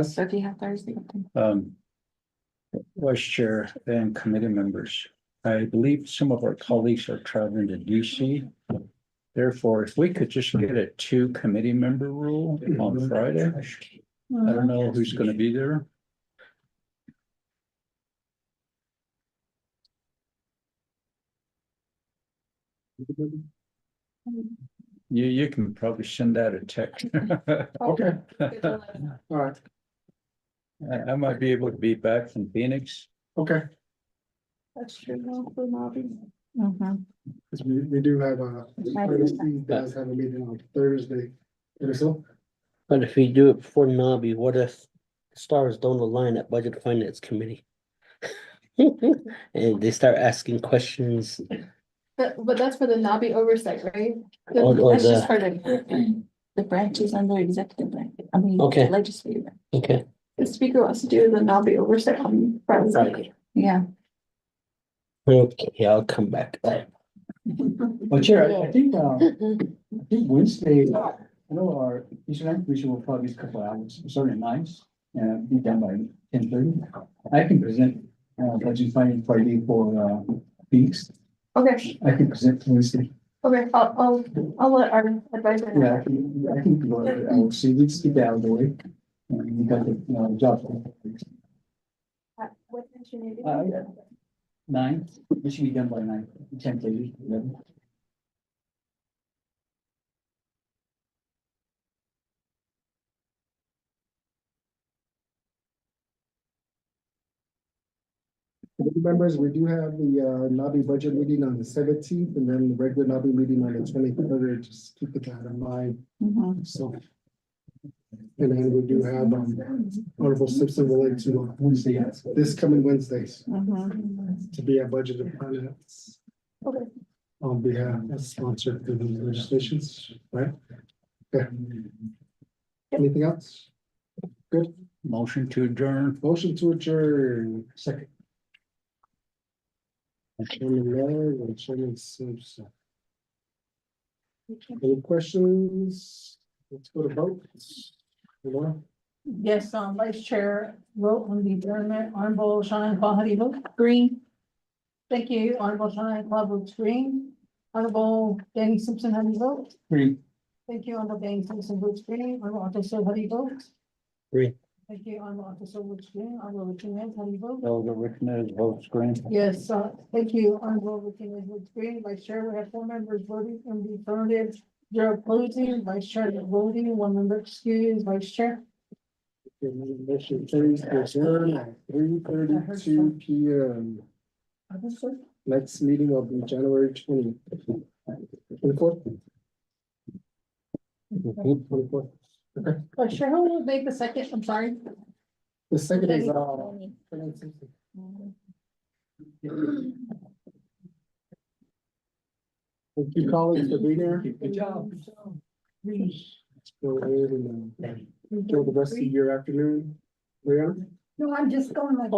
So if you have Thursday. Vice Chair and committee members, I believe some of our colleagues are traveling to DC. Therefore, if we could just get a 2 committee member rule on Friday. I don't know who's gonna be there. You can probably send out a text. Okay. All right, I might be able to be back from Phoenix. okay, That's true, no, for Nabi. because we do have does have a meeting on Thursday. So, But if we do it before Nabi, what if the stars don't align at Budget Finance Committee? And they start asking questions. But that's for the Nabi oversight, right? Or That's just the, for the branches under executive branch, I mean, Okay. legislative. okay, The speaker wants to do the Nabi oversight on Friday. Yeah. okay, I'll come back. Well, Chair, I think Wednesday, I know our Eastern Commission will probably be a couple hours, starting at 9, and be done by 10:30. I can present, budget finance Friday for, Phoenix. Okay, I can present Wednesday. okay, I'll let our advisor know. Yeah, I can go, I will see, let's get that out of the way. And you got the, job. What time should you do? 9, it should be done by 9, 10:30, 11. members, we do have the Nabi budget meeting on the 17th, and then the regular Nabi meeting on the 23rd. Just keep that in mind. So. And then we do have Honorable Simpson related to Wednesday, this coming Wednesdays to be a budget of finance. Okay. On behalf of sponsor for the legislations, right? Okay. Anything else? Good. Motion to adjourn. Motion to adjourn. Second. Chairman Miller and Chairman Simpson. Any questions? Let's go to vote. Laura? Yes, Vice Chair, vote on the adjournment, Honorable Sean Paul, how do you vote? Green. Thank you, Honorable Sean Paul votes green. Honorable Danny Simpson, how do you vote? Green. Thank you, Honorable Danny Simpson votes green. Honorable Officer, how do you vote? Green. Thank you, Honorable Officer votes green. Honorable Richard Nez, how do you vote? Elder Rickman votes green. Yes, thank you, Honorable Richard Nez votes green. Vice Chair, we have 4 members voting in the affirmative, 0 opposing, Vice Chair voting, 1 member excused, Vice Chair. Motion carries to adjourn at 3:32 p.m. Next meeting will be January 24th. 24th. Okay. Vice Chair, who will make the second? I'm sorry. The second is, thank you, colleagues, for being here. Good job. Go ahead and enjoy the rest of your afternoon. Brianna? No, I'm just going like.